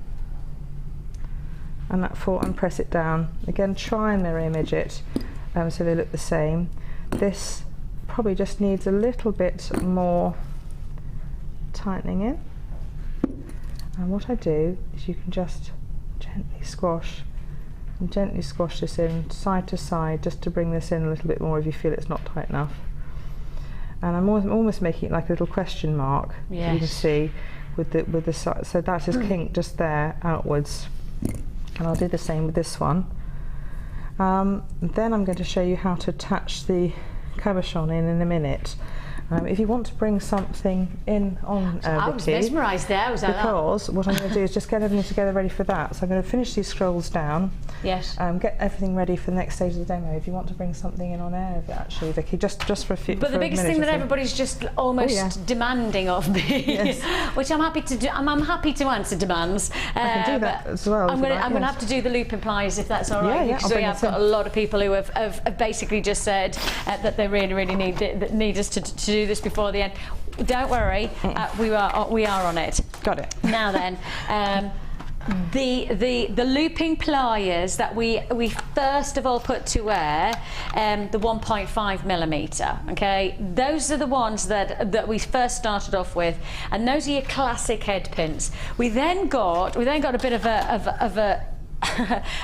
and that four, and press it down. Again, try and mirror image it so they look the same. This probably just needs a little bit more tightening in. And what I do is you can just gently squash this in side to side, just to bring this in a little bit more if you feel it's not tight enough. And I'm almost making it like a little question mark. Yes. You can see with the side. So that is kink just there outwards. And I'll do the same with this one. Then I'm going to show you how to attach the cabochon in a minute. If you want to bring something in on Vicky, I was mesmerised there. I was like, because what I'm going to do is just get everything together ready for that. So I'm going to finish these scrolls down. Yes. Get everything ready for the next stage of the demo. If you want to bring something in on air, actually, Vicky, just for a few. But the biggest thing that everybody's just almost demanding of me, yes. which I'm happy to do. I'm happy to answer demands. I can do that as well. I'm going to have to do the looping pliers if that's all right. Yeah, because we have got a lot of people who have basically just said that they really need us to do this before the end. Don't worry, we are on it. Got it. Now then, the looping pliers that we first of all put to wear, the 1.5mm. Okay, those are the ones that we first started off with, and those are your classic head pins. We then got a bit of a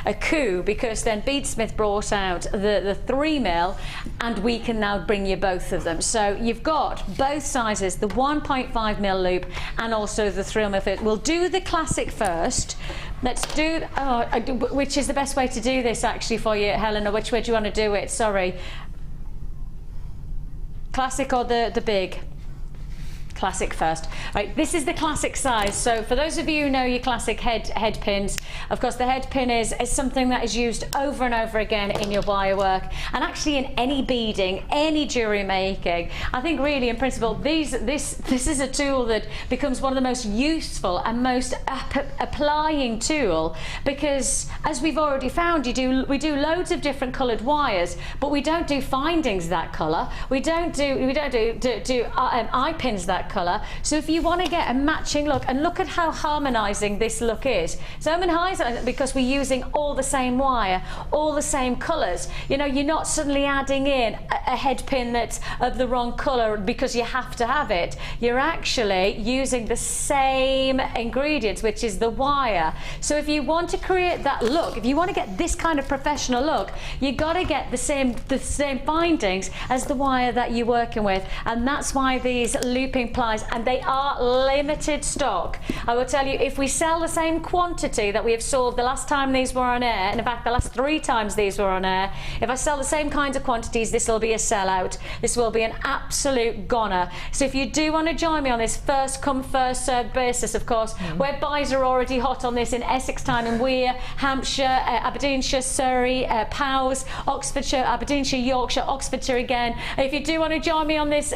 a coup, because then Beadsmith brought out the 3mm, and we can now bring you both of them. So you've got both sizes, the 1.5mm loop and also the 3mm fit. We'll do the classic first. Let's do, which is the best way to do this actually for you, Helena? Which way do you want to do it? Sorry. Classic or the big? Classic first. Right, this is the classic size. So for those of you who know your classic head pins, of course the head pin is something that is used over and over again in your wire work, and actually in any beading, any jewellery making. I think really in principle this is a tool that becomes one of the most useful and most applying tool, because as we've already found, we do loads of different coloured wires, but we don't do findings that colour. We don't do eye pins that colour. So if you want to get a matching look, and look at how harmonising this look is. So harmonising because we're using all the same wire, all the same colours. You know, you're not suddenly adding in a head pin that's of the wrong colour because you have to have it. You're actually using the same ingredients, which is the wire. So if you want to create that look, if you want to get this kind of professional look, you got to get the same findings as the wire that you're working with, and that's why these looping pliers, and they are limited stock. I will tell you, if we sell the same quantity that we have sold the last time these were on air, and in fact the last 3 times these were on air, if I sell the same kinds of quantities, this will be a sellout. This will be an absolute goner. So if you do want to join me on this first come first served basis, of course, where buys are already hot on this in Essex Town and Weir, Hampshire, Aberdeenshire, Surrey, Powys, Oxfordshire, Aberdeenshire, Yorkshire, Oxfordshire again. If you do want to join me on this,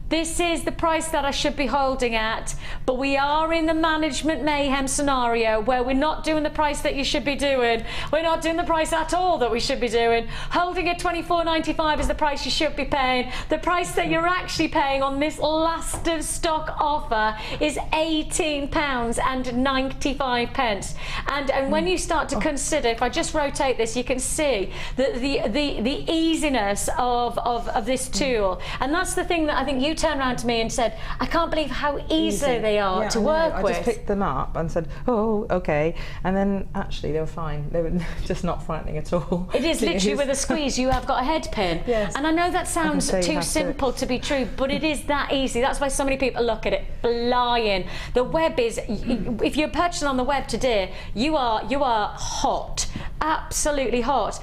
this is the price that I should be holding at, but we are in the management mayhem scenario where we're not doing the price that you should be doing. We're not doing the price at all that we should be doing. Holding at £24.95 is the price you should be paying. The price that you're actually paying on this last of stock offer is £18.95. And when you start to consider, if I just rotate this, you can see the easiness of this tool. And that's the thing that I think you turned around to me and said, I can't believe how easy they are to work with. I just picked them up and said, oh, okay. And then actually they were fine. They were just not frightening at all. It is literally with a squeeze, you have got a head pin. Yes. And I know that sounds too simple to be true, but it is that easy. That's why so many people look at it flying. The web is, if you're purchasing on the web today, you are hot. Absolutely hot.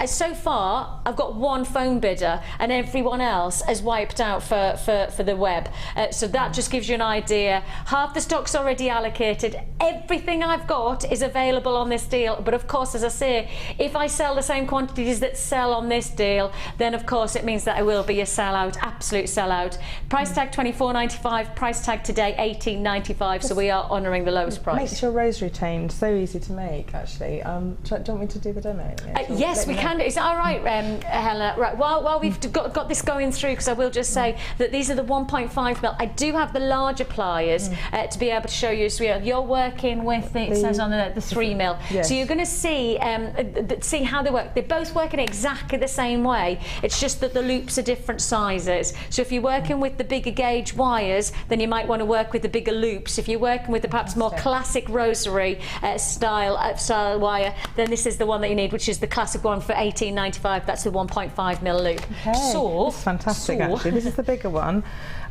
So far, I've got one phone bidder and everyone else has wiped out for the web. So that just gives you an idea. Half the stock's already allocated. Everything I've got is available on this deal. But of course, as I say, if I sell the same quantities that sell on this deal, then of course it means that it will be a sellout, absolute sellout. Price tag £24.95, price tag today £18.95. So we are honouring the lowest price. Makes your rosary chain so easy to make, actually. Do you want me to do the demo? Yes, we can. Is that all right, Helen? Right. While we've got this going through, because I will just say that these are the 1.5 mil. I do have the larger pliers to be able to show you. So you're working with it says on the 3 mil. Yes. So you're going to see how they work. They're both working exactly the same way. It's just that the loops are different sizes. So if you're working with the bigger gauge wires, then you might want to work with the bigger loops. If you're working with the perhaps more classic rosary style wire, then this is the one that you need, which is the classic one for £18.95. That's the 1.5 mil loop. Okay. So that's fantastic. Actually, this is the bigger one,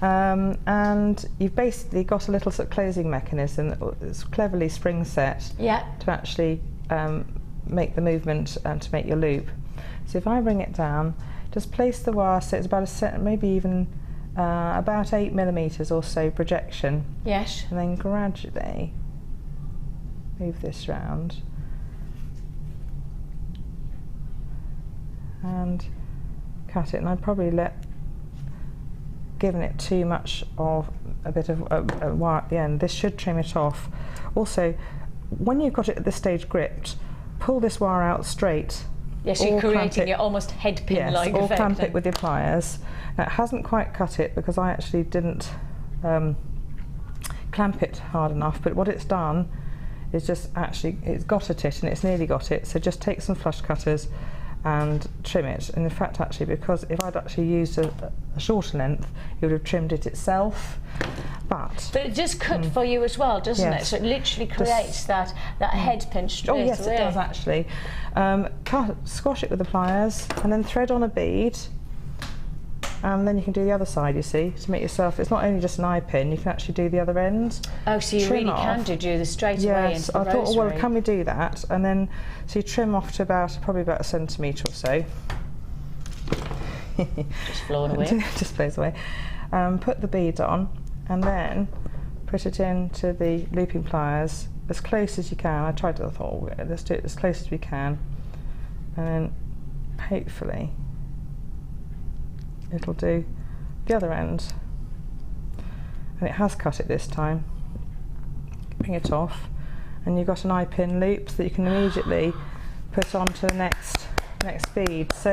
and you've basically got a little sort of closing mechanism that's cleverly spring set to actually make the movement to make your loop. So if I bring it down, just place the wire so it's about maybe even about 8 millimetres or so projection. Yes. And then gradually move this round. And cut it, and I'd probably given it too much of a bit of a wire at the end. This should trim it off. Also, when you've got it at this stage gripped, pull this wire out straight. Yes, you're creating your almost head pin-like effect. Or clamp it with your pliers. Now, it hasn't quite cut it because I actually didn't clamp it hard enough, but what it's done is just actually, it's got at it and it's nearly got it, so just take some flush cutters and trim it. And in fact, actually, because if I'd actually used a shorter length, it would have trimmed it itself. But it just cut for you as well, doesn't it? So it literally creates that head pin straight away. Oh yes, it does actually. Squash it with the pliers and then thread on a bead. And then you can do the other side, you see, to make yourself, it's not only just an eye pin, you can actually do the other end. Oh, so you really can do the straight away into the rosary. Thought, well, can we do that? And then, so you trim off to probably about a centimetre or so. Just flown away. Just flows away. Put the bead on, and then put it into the looping pliers as close as you can. I thought, let's do it as close as we can. And then, hopefully, it'll do the other end, and it has cut it this time. Bring it off, and you've got an eye pin loop that you can immediately put onto the next bead. So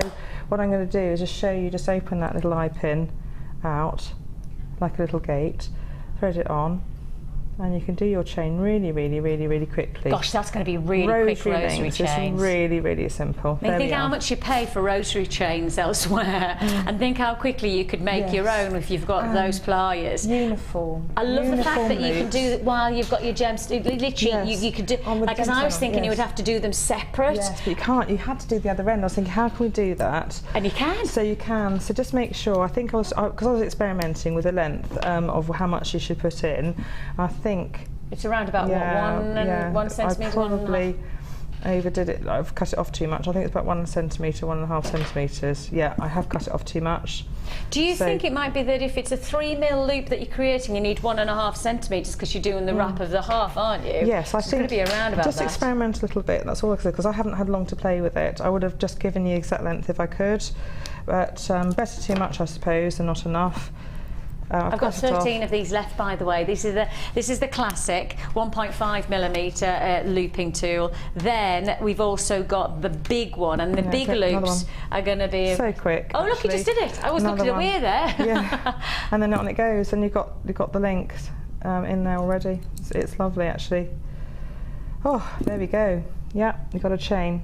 what I'm going to do is just show you, just open that little eye pin out like a little gate, thread it on, and you can do your chain really, really, really, really quickly. Gosh, that's going to be really quick rosary chains. It's really, really simple. Think how much you pay for rosary chains elsewhere, and think how quickly you could make your own if you've got those pliers. Uniform. I love the fact that you can do it while you've got your gems. Literally, you could do. Like, as I was thinking, you would have to do them separate. Yes, but you can't. You had to do the other end. I was thinking, how can we do that? And you can. So you can. So just make sure. I think because I was experimenting with the length of how much you should put in. I think it's around about what, 1 centimetre. I probably overdid it. I've cut it off too much. I think it's about 1 centimetre, 1.5 centimetres. Yeah, I have cut it off too much. Do you think it might be that if it's a 3 mil loop that you're creating, you need 1.5 centimetres because you're doing the wrap of the half, aren't you? Yes, I think it's going to be around about just that. Experiment a little bit. That's all I can say, because I haven't had long to play with it. I would have just given you exact length if I could, but better too much, I suppose, than not enough. I've got 13 of these left, by the way. This is the classic 1.5 millimetre looping tool. Then we've also got the big one, and the big loops are going to be so quick. Oh, look, you just did it! I was looking away there. Yeah, and then on it goes, and you've got the length in there already. It's lovely, actually. Oh, there we go. Yeah, you've got a chain.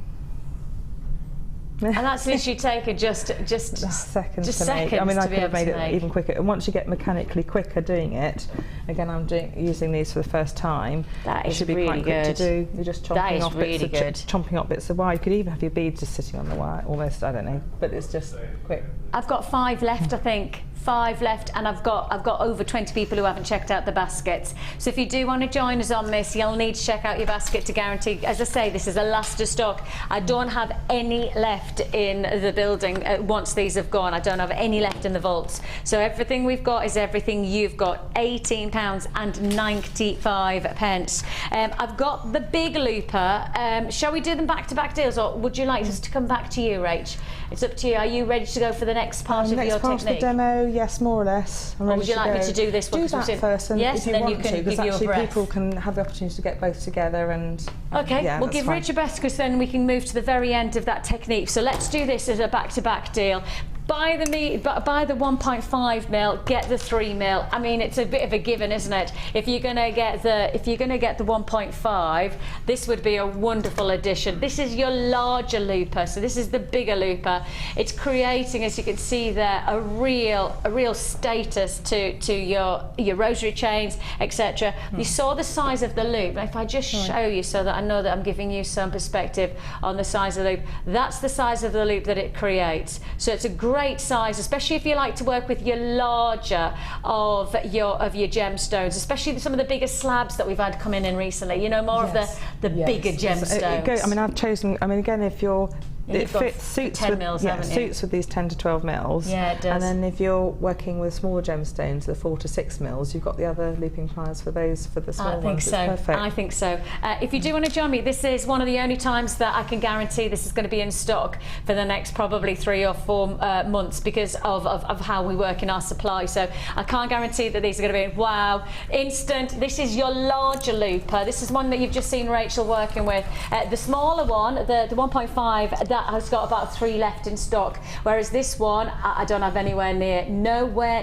And that's literally taken just seconds to seconds make. I mean, I to be could have able made to it make. even quicker. And once you get mechanically quicker doing it, again, I'm using these for the first time. That it is should be really quite quick to good. do. You're just That chomping is off really good. chomping off bits of wire. You could even have your beads just sitting on the wire, almost. I don't know, but it's just quick. I've got 5 left, I think. 5 left, and I've got over 20 people who haven't checked out the baskets. So if you do want to join us on this, you'll need to check out your basket to guarantee. As I say, this is a last of stock. I don't have any left in the building once these have gone. I don't have any left in the vaults. So everything we've got is everything you've got. £18.95. I've got the big looper. Shall we do them back-to-back deals, or would you like us to come back to you, Rach? It's up to you. Are you ready to go for the next part of your next part technique? of the demo, yes, more or less. Or would you like me to do this one? Do that first, and yes, if you then want you can to, because give you a actually breath. people can have the opportunity to get both together and. Okay, yeah, we'll that's give fine. Rach a breath, because then we can move to the very end of that technique. So let's do this as a back-to-back deal. Buy the 1.5 mil, get the 3 mil. I mean, it's a bit of a given, isn't it? If you're going to get the 1.5, this would be a wonderful addition. This is your larger looper, so this is the bigger looper. It's creating, as you can see there, a real status to your rosary chains, etc. You saw the size of the loop. If I just show you so that I know that I'm giving you some perspective on the size of the loop, that's the size of the loop that it creates. So it's a great size, especially if you like to work with your larger of your gemstones, especially some of the bigger slabs that we've had coming in recently. You know, more of the bigger gemstones. I mean, I've chosen. I mean, again, if you're It suits 10 mils, haven't you? Suits with these 10 to 12 mils. Yeah, it does. And then if you're working with smaller gemstones, the 4 to 6 mils, you've got the other looping pliers for those, for the small ones. I think so. If you do want to join me, this is one of the only times that I can guarantee this is going to be in stock for the next probably 3 or 4 months, because of how we work in our supply. So I can't guarantee that these are going to be wow, instant. This is your larger looper. This is one that you've just seen Rachel working with. The smaller one, the 1.5, that has got about 3 left in stock, whereas this one I don't have nowhere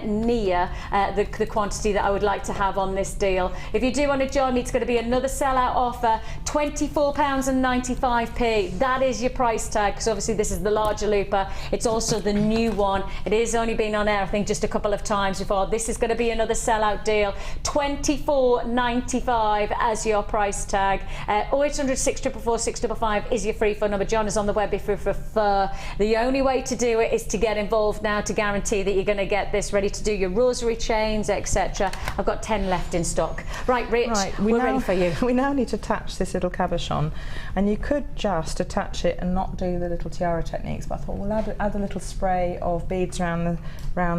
near the quantity that I would like to have on this deal. If you do want to join me, it's going to be another sellout offer, £24.95. That is your price tag, because obviously this is the larger looper. It's also the new one. It has only been on air, I think, just a couple of times before. This is going to be another sellout deal, £24.95 as your price tag. 0800 644 655 is your free phone number. John is on the web if you prefer. The only way to do it is to get involved now to guarantee that you're going to get this ready to do your rosary chains, etc. I've got 10 left in stock. Right, Rich, we're ready for you. We now need to attach this little cabochon, and you could just attach it and not do the little tiara techniques, but I thought we'll add a little spray of beads around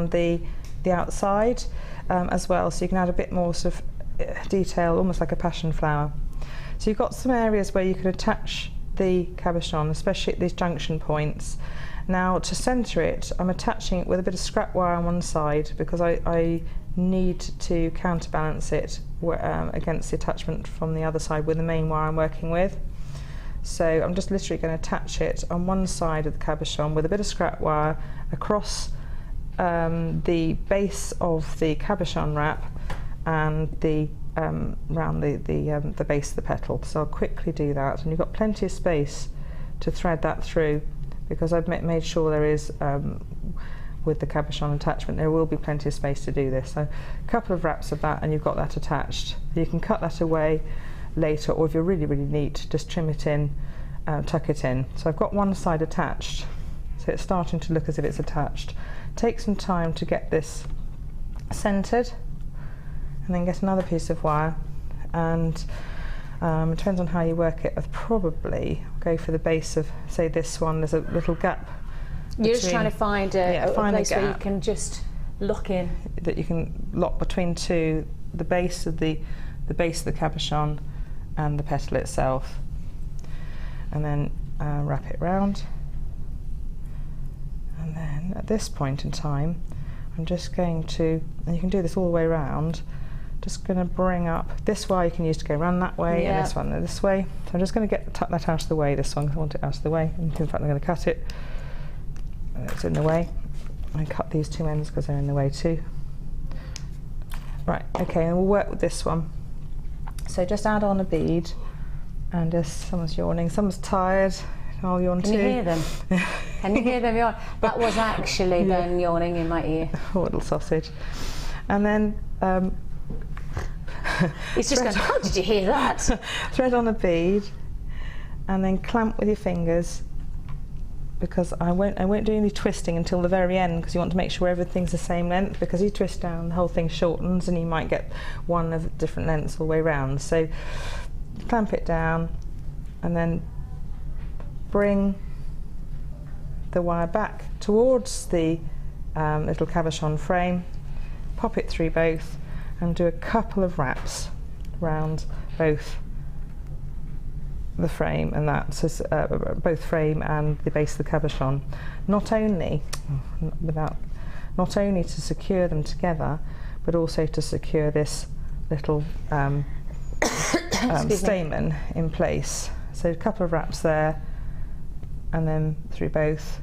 the outside as well, so you can add a bit more sort of detail, almost like a passion flower. So you've got some areas where you can attach the cabochon, especially at these junction points. Now, to centre it, I'm attaching it with a bit of scrap wire on one side, because I need to counterbalance it against the attachment from the other side with the main wire I'm working with. So I'm just literally going to attach it on one side of the cabochon with a bit of scrap wire across the base of the cabochon wrap and round the base of the petal. So I'll quickly do that, and you've got plenty of space to thread that through, because I've made sure there is, with the cabochon attachment, there will be plenty of space to do this. So a couple of wraps of that and you've got that attached. You can cut that away later, or if you're really neat, just trim it in, tuck it in. So I've got one side attached, so it's starting to look as if it's attached. Take some time to get this centred, and then get another piece of wire, and it depends on how you work it. I'd probably go for the base of, say, this one. There's a little gap. You're just trying to find a place where you can just lock in. That you can lock between the base of the cabochon and the petal itself, and then wrap it round. And then at this point in time, I'm just going to, and you can do this all the way around, just going to bring up this wire you can use to go around that way, and this one this way. So I'm just going to tuck that out of the way, this one, I want it out of the way. In fact, I'm going to cut it. It's in the way. I cut these 2 ends because they're in the way too. Right, okay, and we'll work with this one. So just add on a bead, and just, someone's yawning, someone's tired. I'll yawn too. Can you hear them? Can you hear them yawn? That was actually them yawning in my ear. Oh, little sausage. And then it's just going, how did you hear that? Thread on a bead and then clamp with your fingers, because I won't do any twisting until the very end, because you want to make sure everything's the same length, because you twist down the whole thing shortens and you might get one of different lengths all the way around. So clamp it down and then bring the wire back towards the little cabochon frame, pop it through both and do a couple of wraps around both the frame and that, so both frame and the base of the cabochon, not only to secure them together, but also to secure this little stamen in place. So a couple of wraps there, and then through both,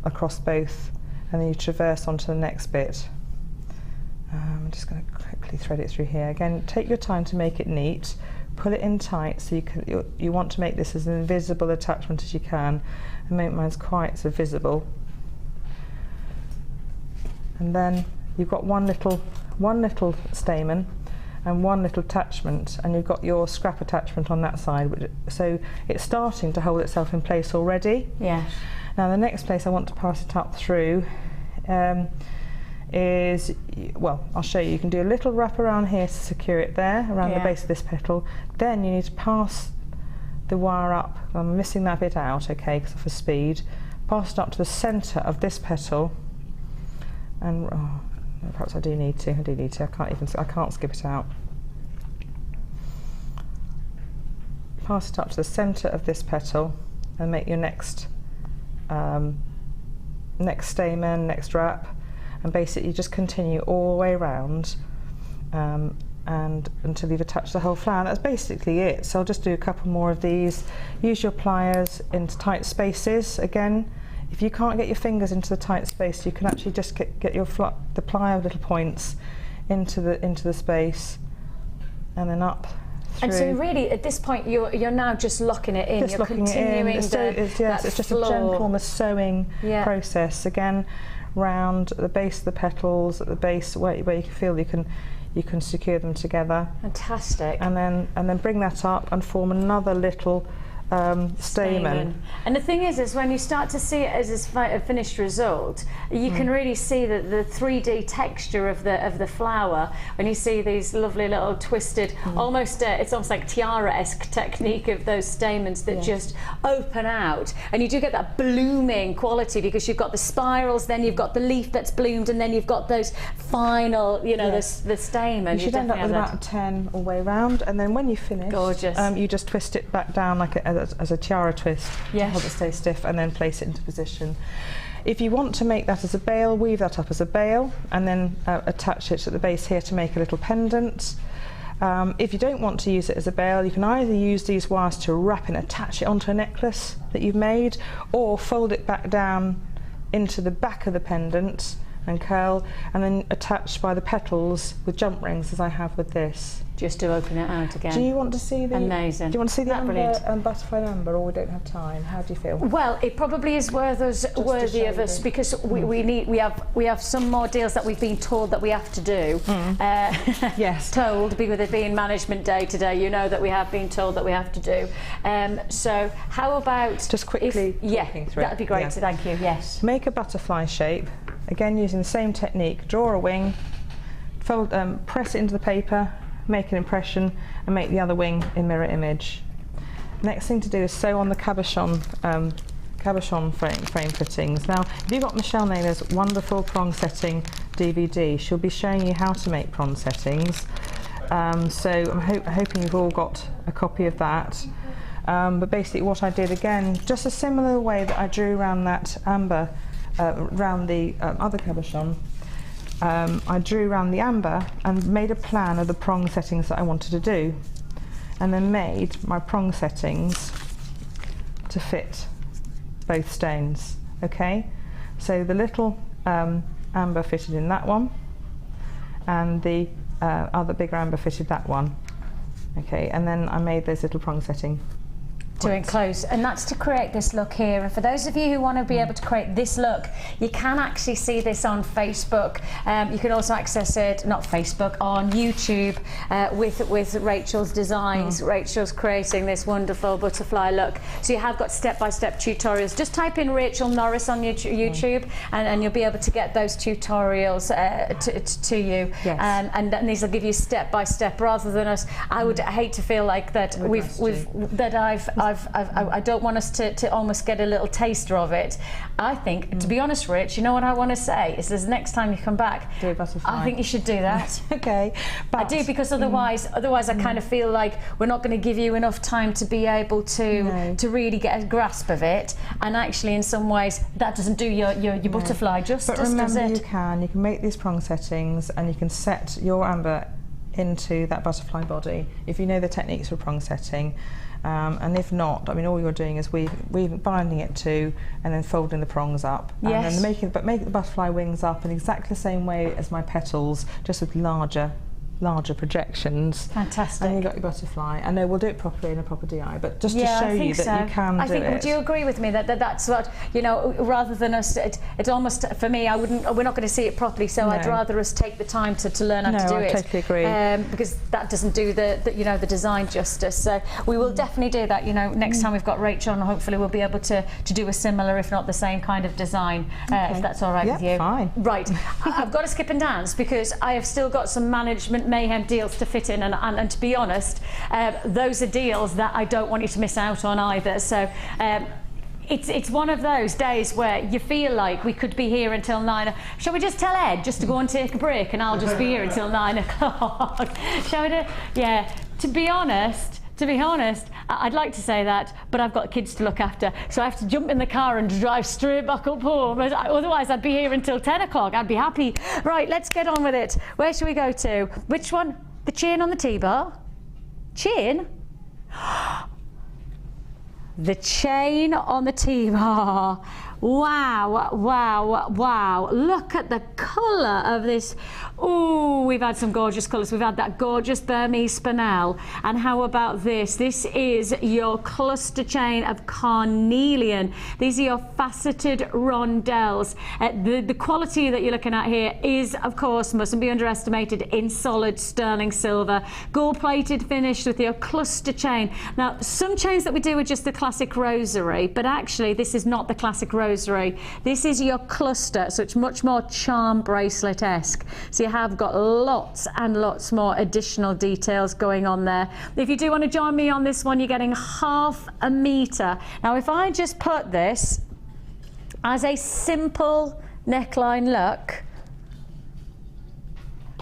across both, and then you traverse onto the next bit. I'm just going to quickly thread it through here. Again, take your time to make it neat. Pull it in tight, so you want to make this as an invisible attachment as you can, and make mine quite so visible. And then you've got one little stamen and one little attachment, and you've got your scrap attachment on that side, so it's starting to hold itself in place already. Yeah. Now the next place I want to pass it up through is, well, I'll show you. You can do a little wrap around here to secure it there, around the base of this petal. Then you need to pass the wire up. I'm missing that bit out, okay, because for speed. Pass it up to the centre of this petal, and perhaps I do need to. I can't skip it out. Pass it up to the centre of this petal, and make your next stamen, next wrap. And basically you just continue all the way around and until you've attached the whole flower. That's basically it. So I'll just do a couple more of these. Use your pliers into tight spaces. Again, if you can't get your fingers into the tight space, you can actually just get the plier little points into the space, and then up through. And so really at this point you're now just locking it in. You're continuing it's just a gentle, almost sewing process. Again, round the base of the petals, at the base where you can feel you can secure them together. Fantastic. And then bring that up and form another little stamen. And the thing is when you start to see it as a finished result, you can really see the 3D texture of the flower when you see these lovely little twisted, almost it's almost like tiara-esque technique of those stamens that just open out, and you do get that blooming quality because you've got the spirals, then you've got the leaf that's bloomed, and then you've got those final, the stamen. You should end up with about 10 all the way around, and then when you finish, gorgeous. You just twist it back down like as a tiara twist to help it stay stiff, and then place it into position. If you want to make that as a bail, weave that up as a bail and then attach it at the base here to make a little pendant. If you don't want to use it as a bail, you can either use these wires to wrap and attach it onto a necklace that you've made, or fold it back down into the back of the pendant and curl, and then attach by the petals with jump rings, as I have with this. Just to open it out again. Do you want to see the amazing? Do you want to see the amber, butterfly amber, or we don't have time? How do you feel? Well, it probably is worthy of us, because we have some more deals that we've been told that we have to do. Yes. Told, with it being management day today, you know that we have been told that we have to do. So how about just quickly talking through? That'd be great. Thank you. Yes. Make a butterfly shape. Again, using the same technique. Draw a wing. Fold, press it into the paper. Make an impression and make the other wing in mirror image. Next thing to do is sew on the cabochon frame fittings. Now, if you've got Michelle Naylor's wonderful prong setting DVD, she'll be showing you how to make prong settings. So I'm hoping you've all got a copy of that. But basically what I did, again, just a similar way that I drew around that amber, around the other cabochon. I drew around the amber and made a plan of the prong settings that I wanted to do, and then made my prong settings to fit both stones. Okay, so the little amber fitted in that one, and the other bigger amber fitted that one. Okay, and then I made those little prong setting point. To enclose, and that's to create this look here. And for those of you who want to be able to create this look, you can actually see this on Facebook. You can also access it, not Facebook, on YouTube with Rachel's designs. Rachel's creating this wonderful butterfly look. So you have got step-by-step tutorials. Just type in Rachel Norris on your YouTube, and you'll be able to get those tutorials to you. Yes. And these will give you step-by-step, rather than us. I would hate to feel like that I don't want us to almost get a little taster of it. I think, to be honest, Rich, you know what I want to say is, the next time you come back, do a butterfly. I think you should do that. Okay, but I do, because otherwise I kind of feel like we're not going to give you enough time to be able to really get a grasp of it, and actually in some ways that doesn't do your butterfly justice. But remember, does it? you can make these prong settings, and you can set your amber into that butterfly body if you know the techniques for prong setting. And if not, I mean, all you're doing is binding it to, and then folding the prongs up, Yes. and then make the butterfly wings up in exactly the same way as my petals, just with larger projections. Fantastic. And you got your butterfly. I know we'll do it properly in a proper DI, but just to Yeah, show I think you that you can do it. Would you agree with me that that's what, you know, rather than us, it's almost, for me, we're not going to see it properly, so No. I'd rather us take the time to learn how to do I it. totally agree. Because that doesn't do the design justice. So we will definitely do that, you know, next time we've got Rachel on, hopefully we'll be able to do a similar, if not the same kind of design, if that's all right with you. Fine. Right. I've got to skip and dance, because I have still got some management mayhem deals to fit in, and to be honest, those are deals that I don't want you to miss out on either. So it's one of those days where you feel like we could be here until 9. Shall we just tell Ed just to go and take a break, and I'll just be here until 9 o'clock? Shall we do? Yeah. To be honest, I'd like to say that, but I've got kids to look after, so I have to jump in the car and drive straight back up home. Otherwise, I'd be here until 10 o'clock. I'd be happy. Right, let's get on with it. Where should we go to? Which one? The chain on the T-bar? Chain? The chain on the T-bar. Wow, wow, wow. Look at the colour of this. Oh, we've had some gorgeous colours. We've had that gorgeous Burmese spinel. And how about this? This is your cluster chain of carnelian. These are your faceted rondelles. The quality that you're looking at here is, of course, mustn't be underestimated, in solid sterling silver. Gold-plated finish with your cluster chain. Now, some chains that we do are just the classic rosary, but actually this is not the classic rosary. This is your cluster, so it's much more charm bracelet-esque. So you have got lots and lots more additional details going on there. If you do want to join me on this one, you're getting ½ a metre. Now, if I just put this as a simple neckline look,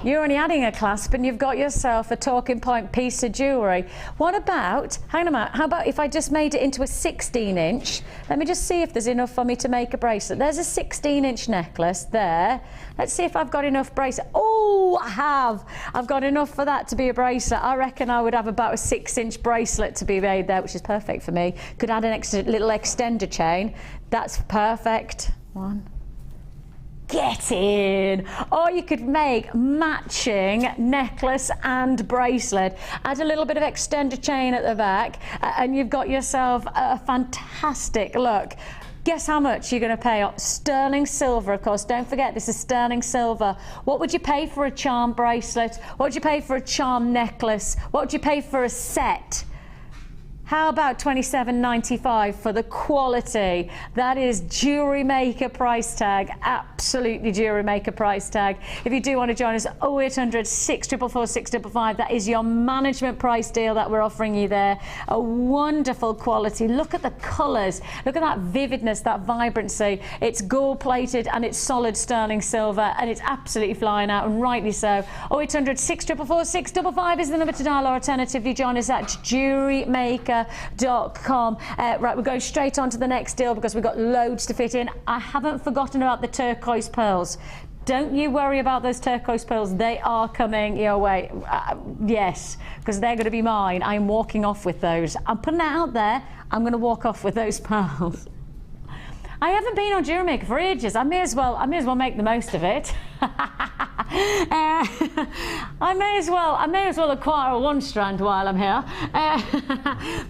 you're only adding a clasp and you've got yourself a talking point piece of jewellery. What about, hang on a minute, how about if I just made it into a 16-inch? Let me just see if there's enough for me to make a bracelet. There's a 16-inch necklace there. Let's see if I've got enough bracelet. Oh, I have. I've got enough for that to be a bracelet. I reckon I would have about a 6-inch bracelet to be made there, which is perfect for me. Could add an extra little extender chain. That's perfect. One. Get in! Or you could make matching necklace and bracelet. Add a little bit of extender chain at the back, and you've got yourself a fantastic look. Guess how much you're going to pay? Sterling silver, of course. Don't forget, this is sterling silver. What would you pay for a charm bracelet? What would you pay for a charm necklace? What would you pay for a set? How about $27.95 for the quality? That is jewellery maker price tag, absolutely jewellery maker price tag. If you do want to join us, 0800 644 655, that is your management price deal that we're offering you there. A wonderful quality. Look at the colours, look at that vividness, that vibrancy. It's gold plated and it's solid sterling silver, and it's absolutely flying out, and rightly so. 0800 644 655 is the number to dial, or alternatively join us at jewellerymaker.com. Right, we're going straight on to the next deal because we've got loads to fit in. I haven't forgotten about the turquoise pearls. Don't you worry about those turquoise pearls. They are coming your way. Yes, because they're going to be mine. I'm walking off with those. I'm putting that out there. I'm going to walk off with those pearls. I haven't been on Jewellery Maker for ages. I may as well make the most of it. I may as well acquire one strand while I'm here.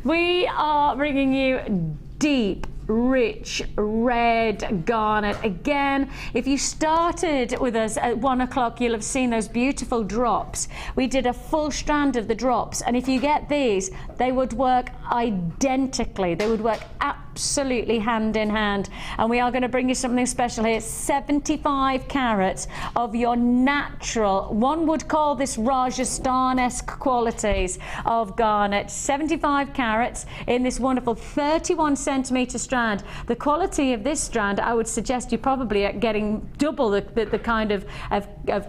We are bringing you deep, rich red garnet. Again, if you started with us at 1 o'clock, you'll have seen those beautiful drops. We did a full strand of the drops, and if you get these, they would work identically. They would work absolutely hand in hand. And we are going to bring you something special here. 75 carats of your natural, one would call this Rajasthan-esque qualities of garnet. 75 carats in this wonderful 31 centimetre strand. The quality of this strand, I would suggest you're probably getting double the kind of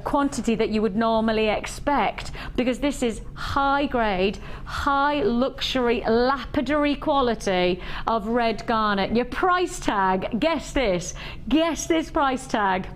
quantity that you would normally expect, because this is high grade, high luxury, lapidary quality of red garnet. Your price tag, guess this price tag.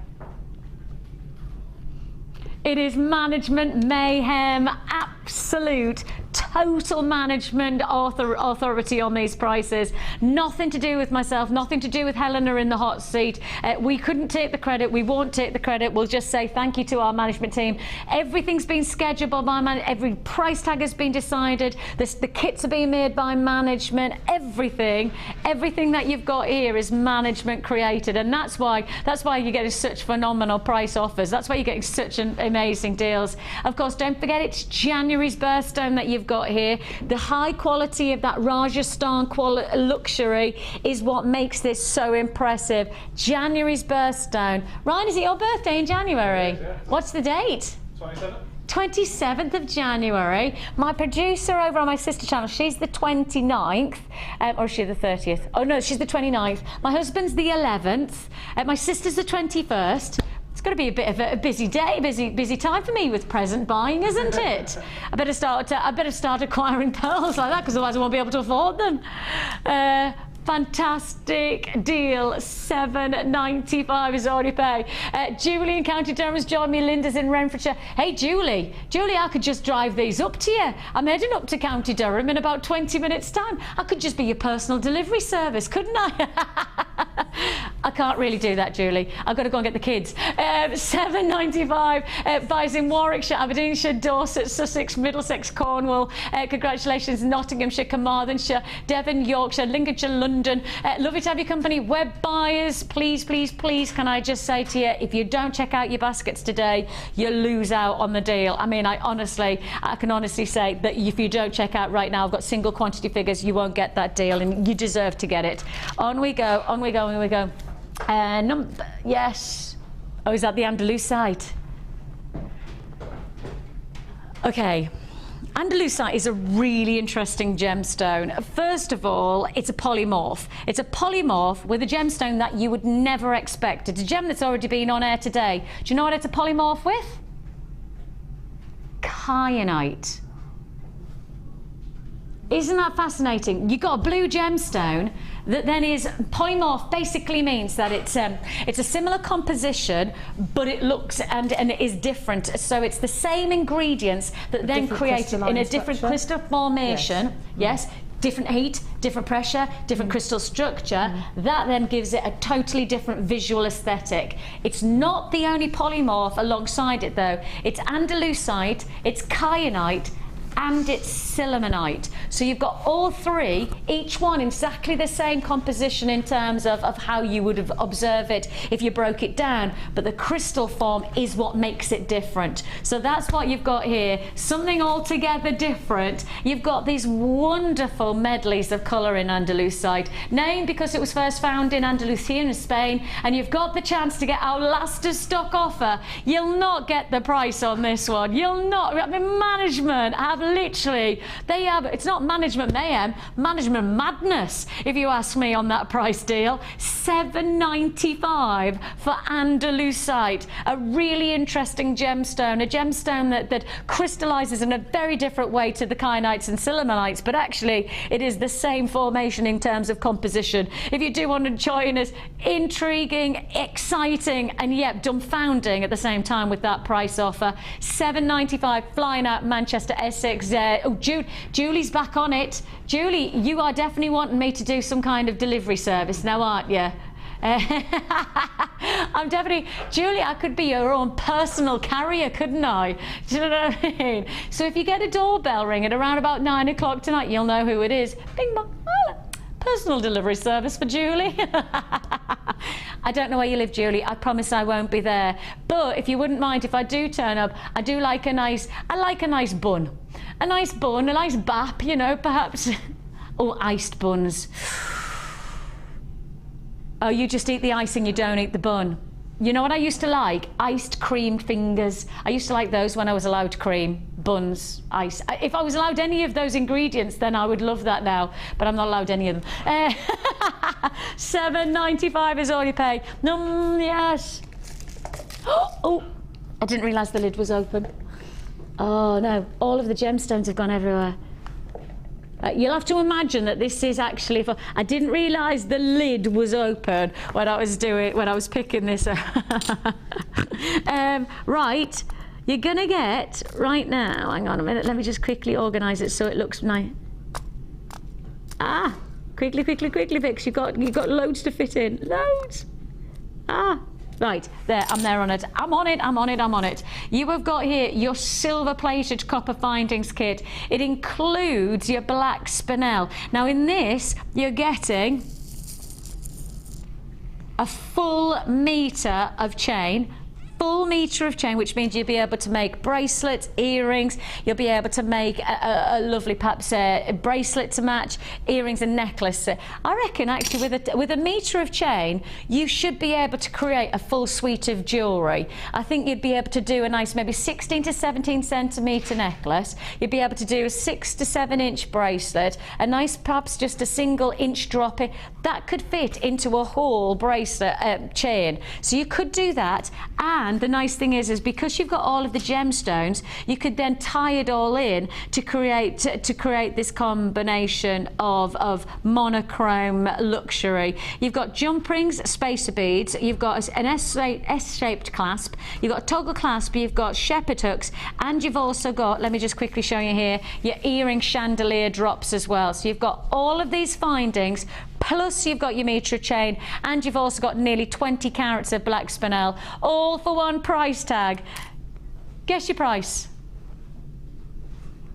It is management mayhem, absolute total management authority on these prices. Nothing to do with myself, nothing to do with Helena in the hot seat. We couldn't take the credit, we won't take the credit. We'll just say thank you to our management team. Everything's been scheduled by every price tag has been decided. The kits are being made by management. Everything that you've got here is management created, and that's why you're getting such phenomenal price offers. That's why you're getting such amazing deals. Of course, don't forget it's January's birthstone that you've got here. The high quality of that Rajasthan luxury is what makes this so impressive. January's birthstone. Ryan, is it your birthday in January? Yeah. What's the date? 27th of January. My producer over on my sister channel, she's the 29th, or is she the 30th? Oh no, she's the 29th. My husband's the 11th. My sister's the 21st. It's going to be a bit of a busy day, busy time for me with present buying, isn't it? I better start acquiring pearls like that, because otherwise I won't be able to afford them. Fantastic deal, $7.95 is all you pay. Julie in County Durham's joined me. Linda's in Renfrewshire. Hey Julie, I could just drive these up to you. I'm heading up to County Durham in about 20 minutes time. I could just be your personal delivery service, couldn't I? I can't really do that, Julie. I've got to go and get the kids. $7.95 buys in Warwickshire, Aberdeenshire, Dorset, Sussex, Middlesex, Cornwall. Congratulations, Nottinghamshire, Carmarthenshire, Devon, Yorkshire, Lincolnshire, London. Lovely to have your company. Web buyers, please, can I just say to you, if you don't check out your baskets today, you lose out on the deal. I mean, I can honestly say that if you don't check out right now, I've got single quantity figures, you won't get that deal, and you deserve to get it. On we go. Yes. Oh, is that the Andalusite? Okay. Andalusite is a really interesting gemstone. First of all, it's a polymorph. It's a polymorph with a gemstone that you would never expect. It's a gem that's already been on air today. Do you know what it's a polymorph with? Kyanite. Isn't that fascinating? You've got a blue gemstone that then is polymorph. Basically means that it's a similar composition, but it looks and it is different. So it's the same ingredients that then create in a different crystal formation. Yes. Different heat, different pressure, different crystal structure. That then gives it a totally different visual aesthetic. It's not the only polymorph alongside it though. It's Andalusite, it's kyanite, and it's sillimanite. So you've got all three, each one exactly the same composition in terms of how you would have observed it if you broke it down, but the crystal form is what makes it different. So that's what you've got here, something altogether different. You've got these wonderful medleys of colour in Andalusite, named because it was first found in Andalusia in Spain, and you've got the chance to get our last of stock offer. You'll not get the price on this one. You'll not. I mean, management have literally, they have, it's not management mayhem, management madness, if you ask me, on that price deal. $7.95 for Andalusite, a really interesting gemstone, a gemstone that crystallizes in a very different way to the kyanites and sillimanites, but actually it is the same formation in terms of composition. If you do want to join us, intriguing, exciting, and yet dumbfounding at the same time with that price offer. $7.95 flying out Manchester, Essex. Oh, Julie's back on it. Julie, you are definitely wanting me to do some kind of delivery service now, aren't you? I'm definitely, Julie, I could be your own personal carrier, couldn't I? Do you know what I mean? So if you get a doorbell ring at around about 9 o'clock tonight, you'll know who it is. Bing bong. Hello. Personal delivery service for Julie. I don't know where you live, Julie. I promise I won't be there. But if you wouldn't mind if I do turn up, I like a nice bun. A nice bun, a nice bap, you know, perhaps. Oh, iced buns. Oh, you just eat the icing, you don't eat the bun. You know what I used to like? Iced cream fingers. I used to like those when I was allowed cream, buns, ice. If I was allowed any of those ingredients, then I would love that now, but I'm not allowed any of them. $7.95 is all you pay. Yes. Oh, I didn't realise the lid was open. Oh no, all of the gemstones have gone everywhere. You'll have to imagine that this is actually for, I didn't realise the lid was open when I was picking this up. Right, you're gonna get, right now, hang on a minute, let me just quickly organise it so it looks nice. Ah, quickly, Vix, you've got loads to fit in, loads. Ah. Right, there, I'm there on it. I'm on it. You have got here your silver-plated copper findings kit. It includes your black spinel. Now in this, you're getting a full metre of chain, which means you'll be able to make bracelets, earrings, you'll be able to make a lovely perhaps a bracelet to match, earrings and necklace. I reckon actually with a metre of chain you should be able to create a full suite of jewellery. I think you'd be able to do a nice maybe 16 to 17 centimetre necklace, you'd be able to do a 6 to 7 inch bracelet, a nice perhaps just a single inch drop in, that could fit into a whole bracelet chain. So you could do that, and the nice thing is because you've got all of the gemstones, you could then tie it all in to create this combination of monochrome luxury. You've got jump rings, spacer beads, you've got an S-shaped clasp, you've got a toggle clasp, you've got shepherd hooks, and you've also got, let me just quickly show you here, your earring chandelier drops as well. So you've got all of these findings, plus you've got your metre chain, and you've also got nearly 20 carats of black spinel, all for one price tag. Guess your price.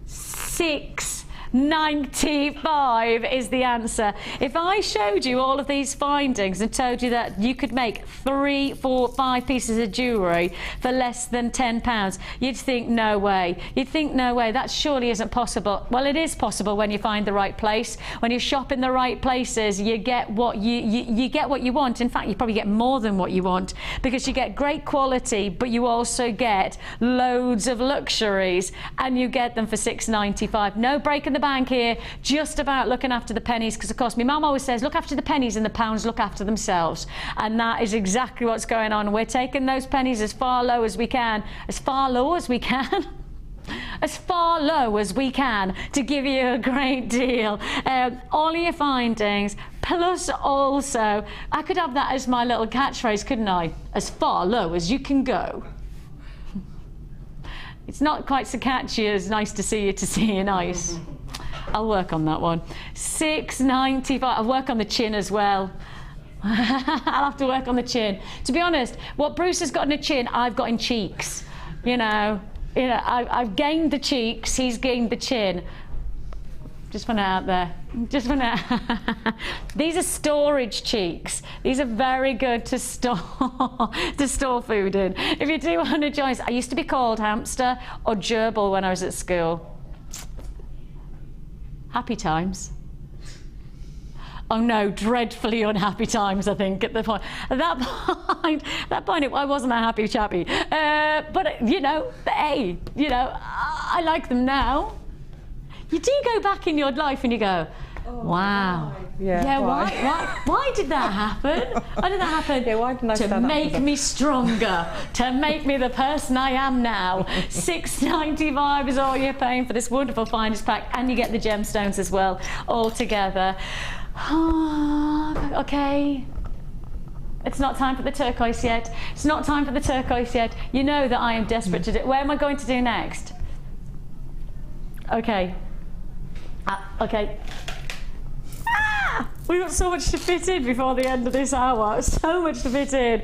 $6.95 is the answer. If I showed you all of these findings and told you that you could make 3, 4, 5 pieces of jewellery for less than £10, you'd think no way. You'd think no way, that surely isn't possible. Well, it is possible when you find the right place. When you shop in the right places, you get what you get what you want. In fact, you probably get more than what you want, because you get great quality, but you also get loads of luxuries, and you get them for $6.95. No break in the bank here, just about looking after the pennies, because of course my mum always says look after the pennies and the pounds look after themselves, and that is exactly what's going on. We're taking those pennies as far low as we can, as far low as we can to give you a great deal. All of your findings, plus also I could have that as my little catchphrase, couldn't I? As far low as you can go. It's not quite so catchy as nice to see you nice. I'll work on that one. $6.95. I'll work on the chin as well. I'll have to work on the chin. To be honest, what Bruce has got in the chin, I've got in cheeks. You know, I've gained the cheeks, he's gained the chin. Just put it out there. Just put it out. These are storage cheeks. These are very good to store food in. If you do want to join us, I used to be called hamster or gerbil when I was at school. Happy times. Oh no, dreadfully unhappy times, I think, at the point. At that point, I wasn't a happy chappy. But, you know, hey, you know, I like them now. You do go back in your life and you go, wow. Yeah, why did that happen? Why did that happen? Yeah, why didn't I to make me stronger, to make me the person I am now. $6.95 is all you're paying for this wonderful finder's pack, and you get the gemstones as well, all together. Okay. It's not time for the turquoise yet. It's not time for the turquoise yet. You know that I am desperate to do. Where am I going to do next? Okay. Okay. We've got so much to fit in before the end of this hour. So much to fit in.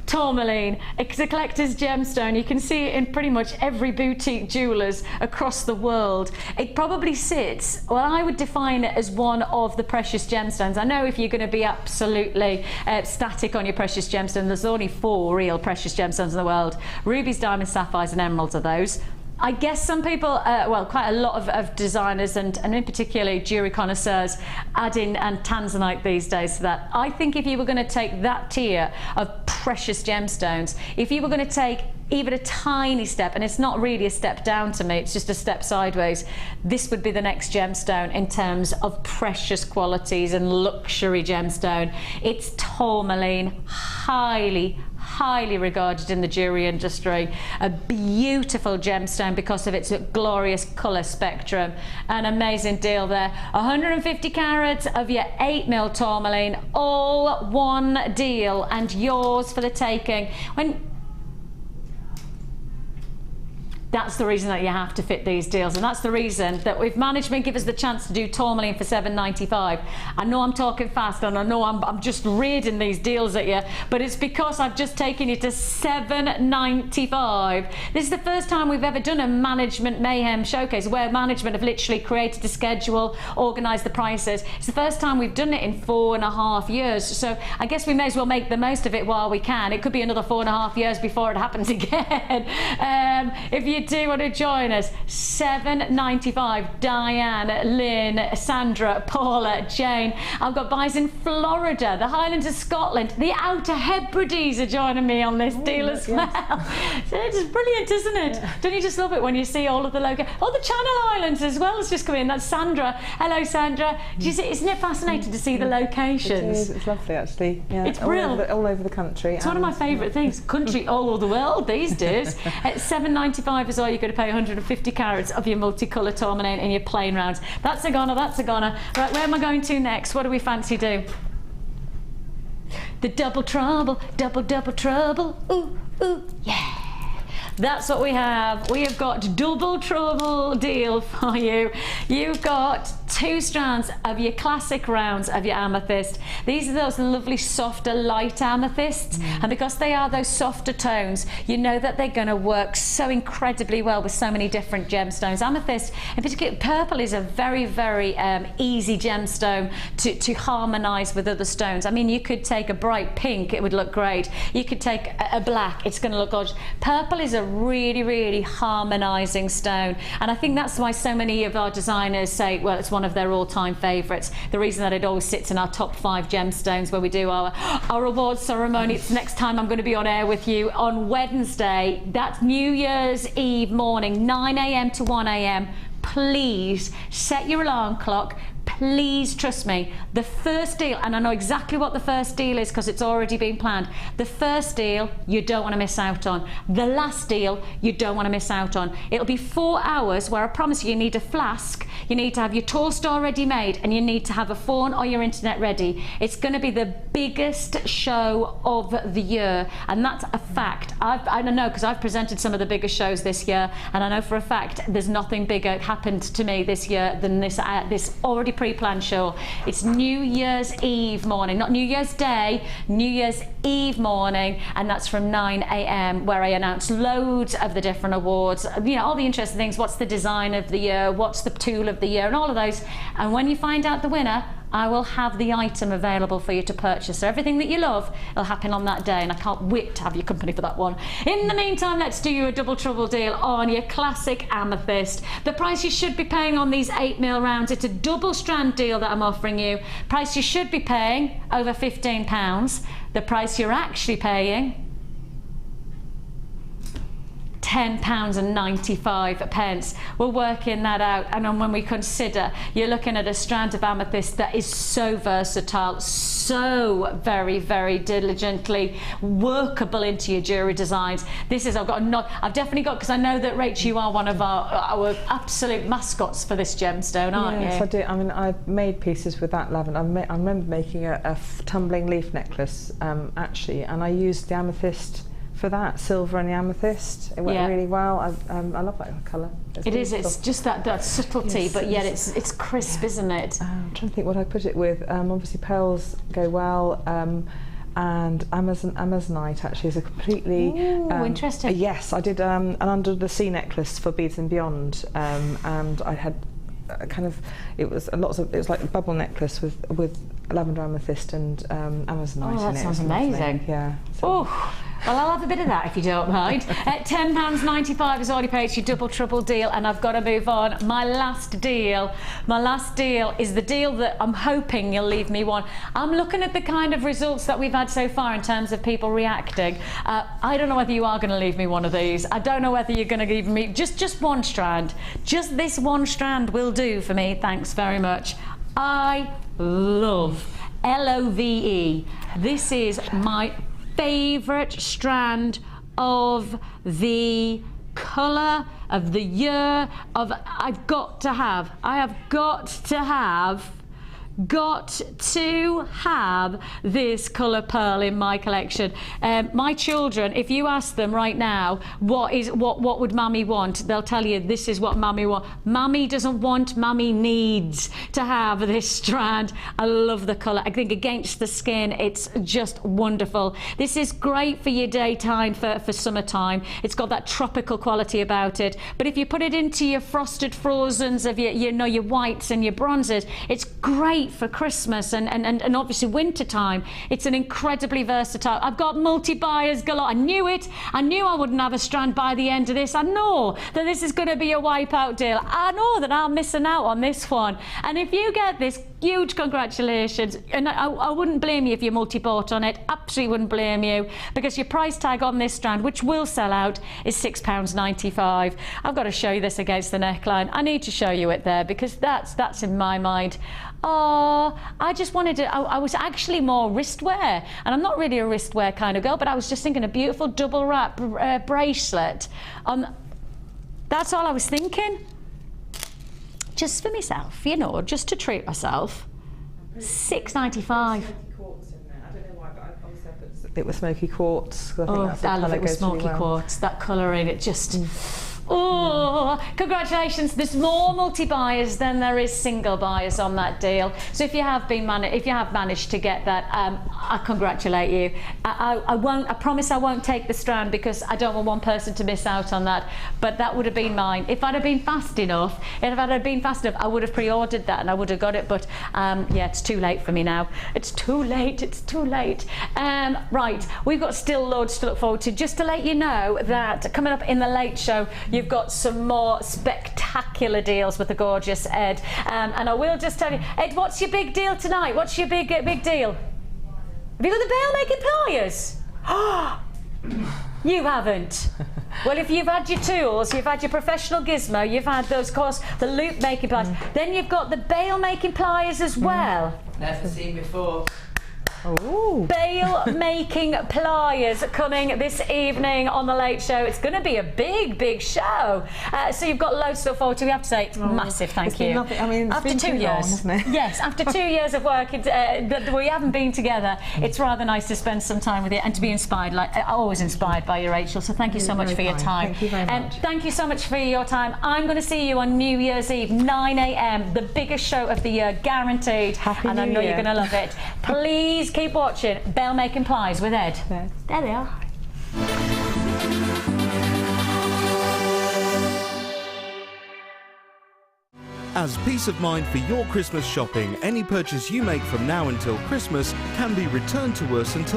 Tourmaline, it's a collector's gemstone. You can see it in pretty much every boutique jewellers across the world. It probably sits, well, I would define it as one of the precious gemstones. I know if you're going to be absolutely static on your precious gemstone, there's only 4 real precious gemstones in the world. Rubies, diamonds, sapphires and emeralds are those. I guess some people, well, quite a lot of designers and in particular jewellery connoisseurs add in and tanzanite these days to that. I think if you were going to take that tier of precious gemstones, if you were going to take even a tiny step, and it's not really a step down to me, it's just a step sideways, this would be the next gemstone in terms of precious qualities and luxury gemstone. It's tourmaline, highly regarded in the jewellery industry. A beautiful gemstone because of its glorious colour spectrum. An amazing deal there. 150 carats of your 8mm tourmaline, all one deal and yours for the taking. That's the reason that you have to fit these deals, and that's the reason that if management give us the chance to do tourmaline for $7.95, I know I'm talking fast and I know I'm just reading these deals at you, but it's because I've just taken you to $7.95. This is the first time we've ever done a management mayhem showcase where management have literally created a schedule, organised the prices. It's the first time we've done it in 4.5 years, so I guess we may as well make the most of it while we can. It could be another 4.5 years before it happens again. If you do want to join us, $7.95. Diane, Lynn, Sandra, Paula, Jane. I've got buys in Florida, the Highlands of Scotland, the Outer Hebrides are joining me on this deal as well. It's brilliant, isn't it? Yeah. Don't you just love it when you see all of the local, the Channel Islands as well has just come in. That's Sandra. Hello, Sandra. Do you see, isn't it fascinating to see the locations? It is. It's lovely, actually. Yeah, it's brilliant. All over the country. It's one of my favourite things. Country all over the world these days. At $7.95 as well, you're going to pay 150 carats of your multicolour tourmaline in your plain rounds. That's a goner, that's a goner. Right, where am I going to next? What do we fancy do? The double trouble, double trouble. Ooh, yeah. That's what we have. We have got double trouble deal for you. You've got 2 strands of your classic rounds of your amethyst. These are those lovely softer light amethysts, and because they are those softer tones, you know that they're going to work so incredibly well with so many different gemstones. Amethyst, in particular, purple is a very easy gemstone to harmonise with other stones. I mean, you could take a bright pink, it would look great. You could take a black, it's going to look gorgeous. Purple is a really harmonising stone, and I think that's why so many of our designers say, well, it's one of their all-time favourites. The reason that it always sits in our top 5 gemstones when we do our awards ceremony. It's next time I'm going to be on air with you on Wednesday. That's New Year's Eve morning, 9 AM to 1 AM. Please set your alarm clock. Please trust me, the first deal, and I know exactly what the first deal is because it's already been planned. The first deal you don't want to miss out on. The last deal you don't want to miss out on. It'll be 4 hours where I promise you need a flask, you need to have your toast already made, and you need to have a phone or your internet ready. It's going to be the biggest show of the year, and that's a fact. I don't know because I've presented some of the biggest shows this year, and I know for a fact there's nothing bigger happened to me this year than this already pre-planned show. It's New Year's Eve morning, not New Year's Day, New Year's Eve morning, and that's from 9 AM where I announce loads of the different awards, you know, all the interesting things. What's the design of the year, what's the tool of the year, and all of those. And when you find out the winner, I will have the item available for you to purchase. So everything that you love will happen on that day, and I can't wait to have your company for that one. In the meantime, let's do you a double trouble deal on your classic amethyst. The price you should be paying on these 8mm rounds, it's a double strand deal that I'm offering you. Price you should be paying over £15. The price you're actually paying, £10.95. We're working that out, and then when we consider you're looking at a strand of amethyst that is so versatile, so very diligently workable into your jewellery designs. This is, I've definitely got, because I know that Rach, you are one of our absolute mascots for this gemstone, aren't you? Yes, I do. I mean, I've made pieces with that lavender. I remember making a tumbling leaf necklace actually, and I used the amethyst for that, silver and the amethyst. It went really well. I love that colour. It is. It's just that subtlety, Yes, but yet it's crisp, isn't it? I'm trying to think what I put it with. Obviously pearls go well, and Amazonite actually is a completely interesting. Yes, I did an under the sea necklace for Beads and Beyond, and I had it was like a bubble necklace with lavender amethyst and Amazonite in it. That sounds amazing. Yeah. Well, I'll have a bit of that if you don't mind. £10.95 is already paid for your double trouble deal, and I've got to move on. My last deal is the deal that I'm hoping you'll leave me one. I'm looking at the kind of results that we've had so far in terms of people reacting. I don't know whether you are going to leave me one of these. I don't know whether you're going to give me just one strand. Just this one strand will do for me. Thanks very much. I love LOVE. This is my favourite strand of the colour of the year of I have got to have this colour pearl in my collection. My children, if you ask them right now what would Mummy want, they'll tell you this is what Mummy wants. Mummy doesn't want, Mummy needs to have this strand. I love the colour. I think against the skin it's just wonderful. This is great for your daytime, for summertime. It's got that tropical quality about it, but if you put it into your frosted frozens of your whites and your bronzes, it's great for Christmas and obviously winter time. It's an incredibly versatile. I've got multi-buyers galore. I knew it. I knew I wouldn't have a strand by the end of this. I know that this is going to be a wipeout deal. I know that I'm missing out on this one. And if you get this, huge congratulations. And I wouldn't blame you if you multi-bought on it. Absolutely wouldn't blame you, because your price tag on this strand, which will sell out, is £6.95. I've got to show you this against the neckline. I need to show you it there, because that's in my mind. Oh, I just wanted to, I was actually more wristwear, and I'm not really a wristwear kind of girl, but I was just thinking a beautiful double wrap bracelet. That's all I was thinking. Just for myself, just to treat myself. £6.95. It was smoky quartz. I love it with smoky quartz. That colour in it just. Oh, congratulations! There's more multi-buyers than there is single buyers on that deal. So if you have managed to get that, I congratulate you. I won't. I promise I won't take the strand, because I don't want one person to miss out on that. But that would have been mine if I'd have been fast enough. I would have pre-ordered that and I would have got it. But yeah, it's too late for me now. It's too late. It's too late. Right, we've got still loads to look forward to. Just to let you know that coming up in the Late Show, you've got some more spectacular deals with the gorgeous Ed. And I will just tell you, Ed, what's your big deal tonight? What's your big deal? Have you got the bail making pliers? You haven't. Well, if you've had your tools, you've had your professional Gizmo, you've had those, of course, the loop making pliers, then you've got the bail making pliers as well. Never seen before. Ooh. Bail making pliers coming this evening on the Late Show. It's going to be a big show. So you've got loads to look forward to. We have to say massive thank you. After 2 years, long, isn't it? Yes, after 2 years of work, we haven't been together. It's rather nice to spend some time with you and to be inspired. Like always inspired by you, Rachel. So thank you so much for your time. Thank you very much. Thank you so much for your time. I'm going to see you on New Year's Eve, 9 a.m. The biggest show of the year, guaranteed. Happy and I New know Year. you're going to love it. Please keep watching Bail Making Plies with Ed. Yes. There they are. As peace of mind for your Christmas shopping, any purchase you make from now until Christmas can be returned to us until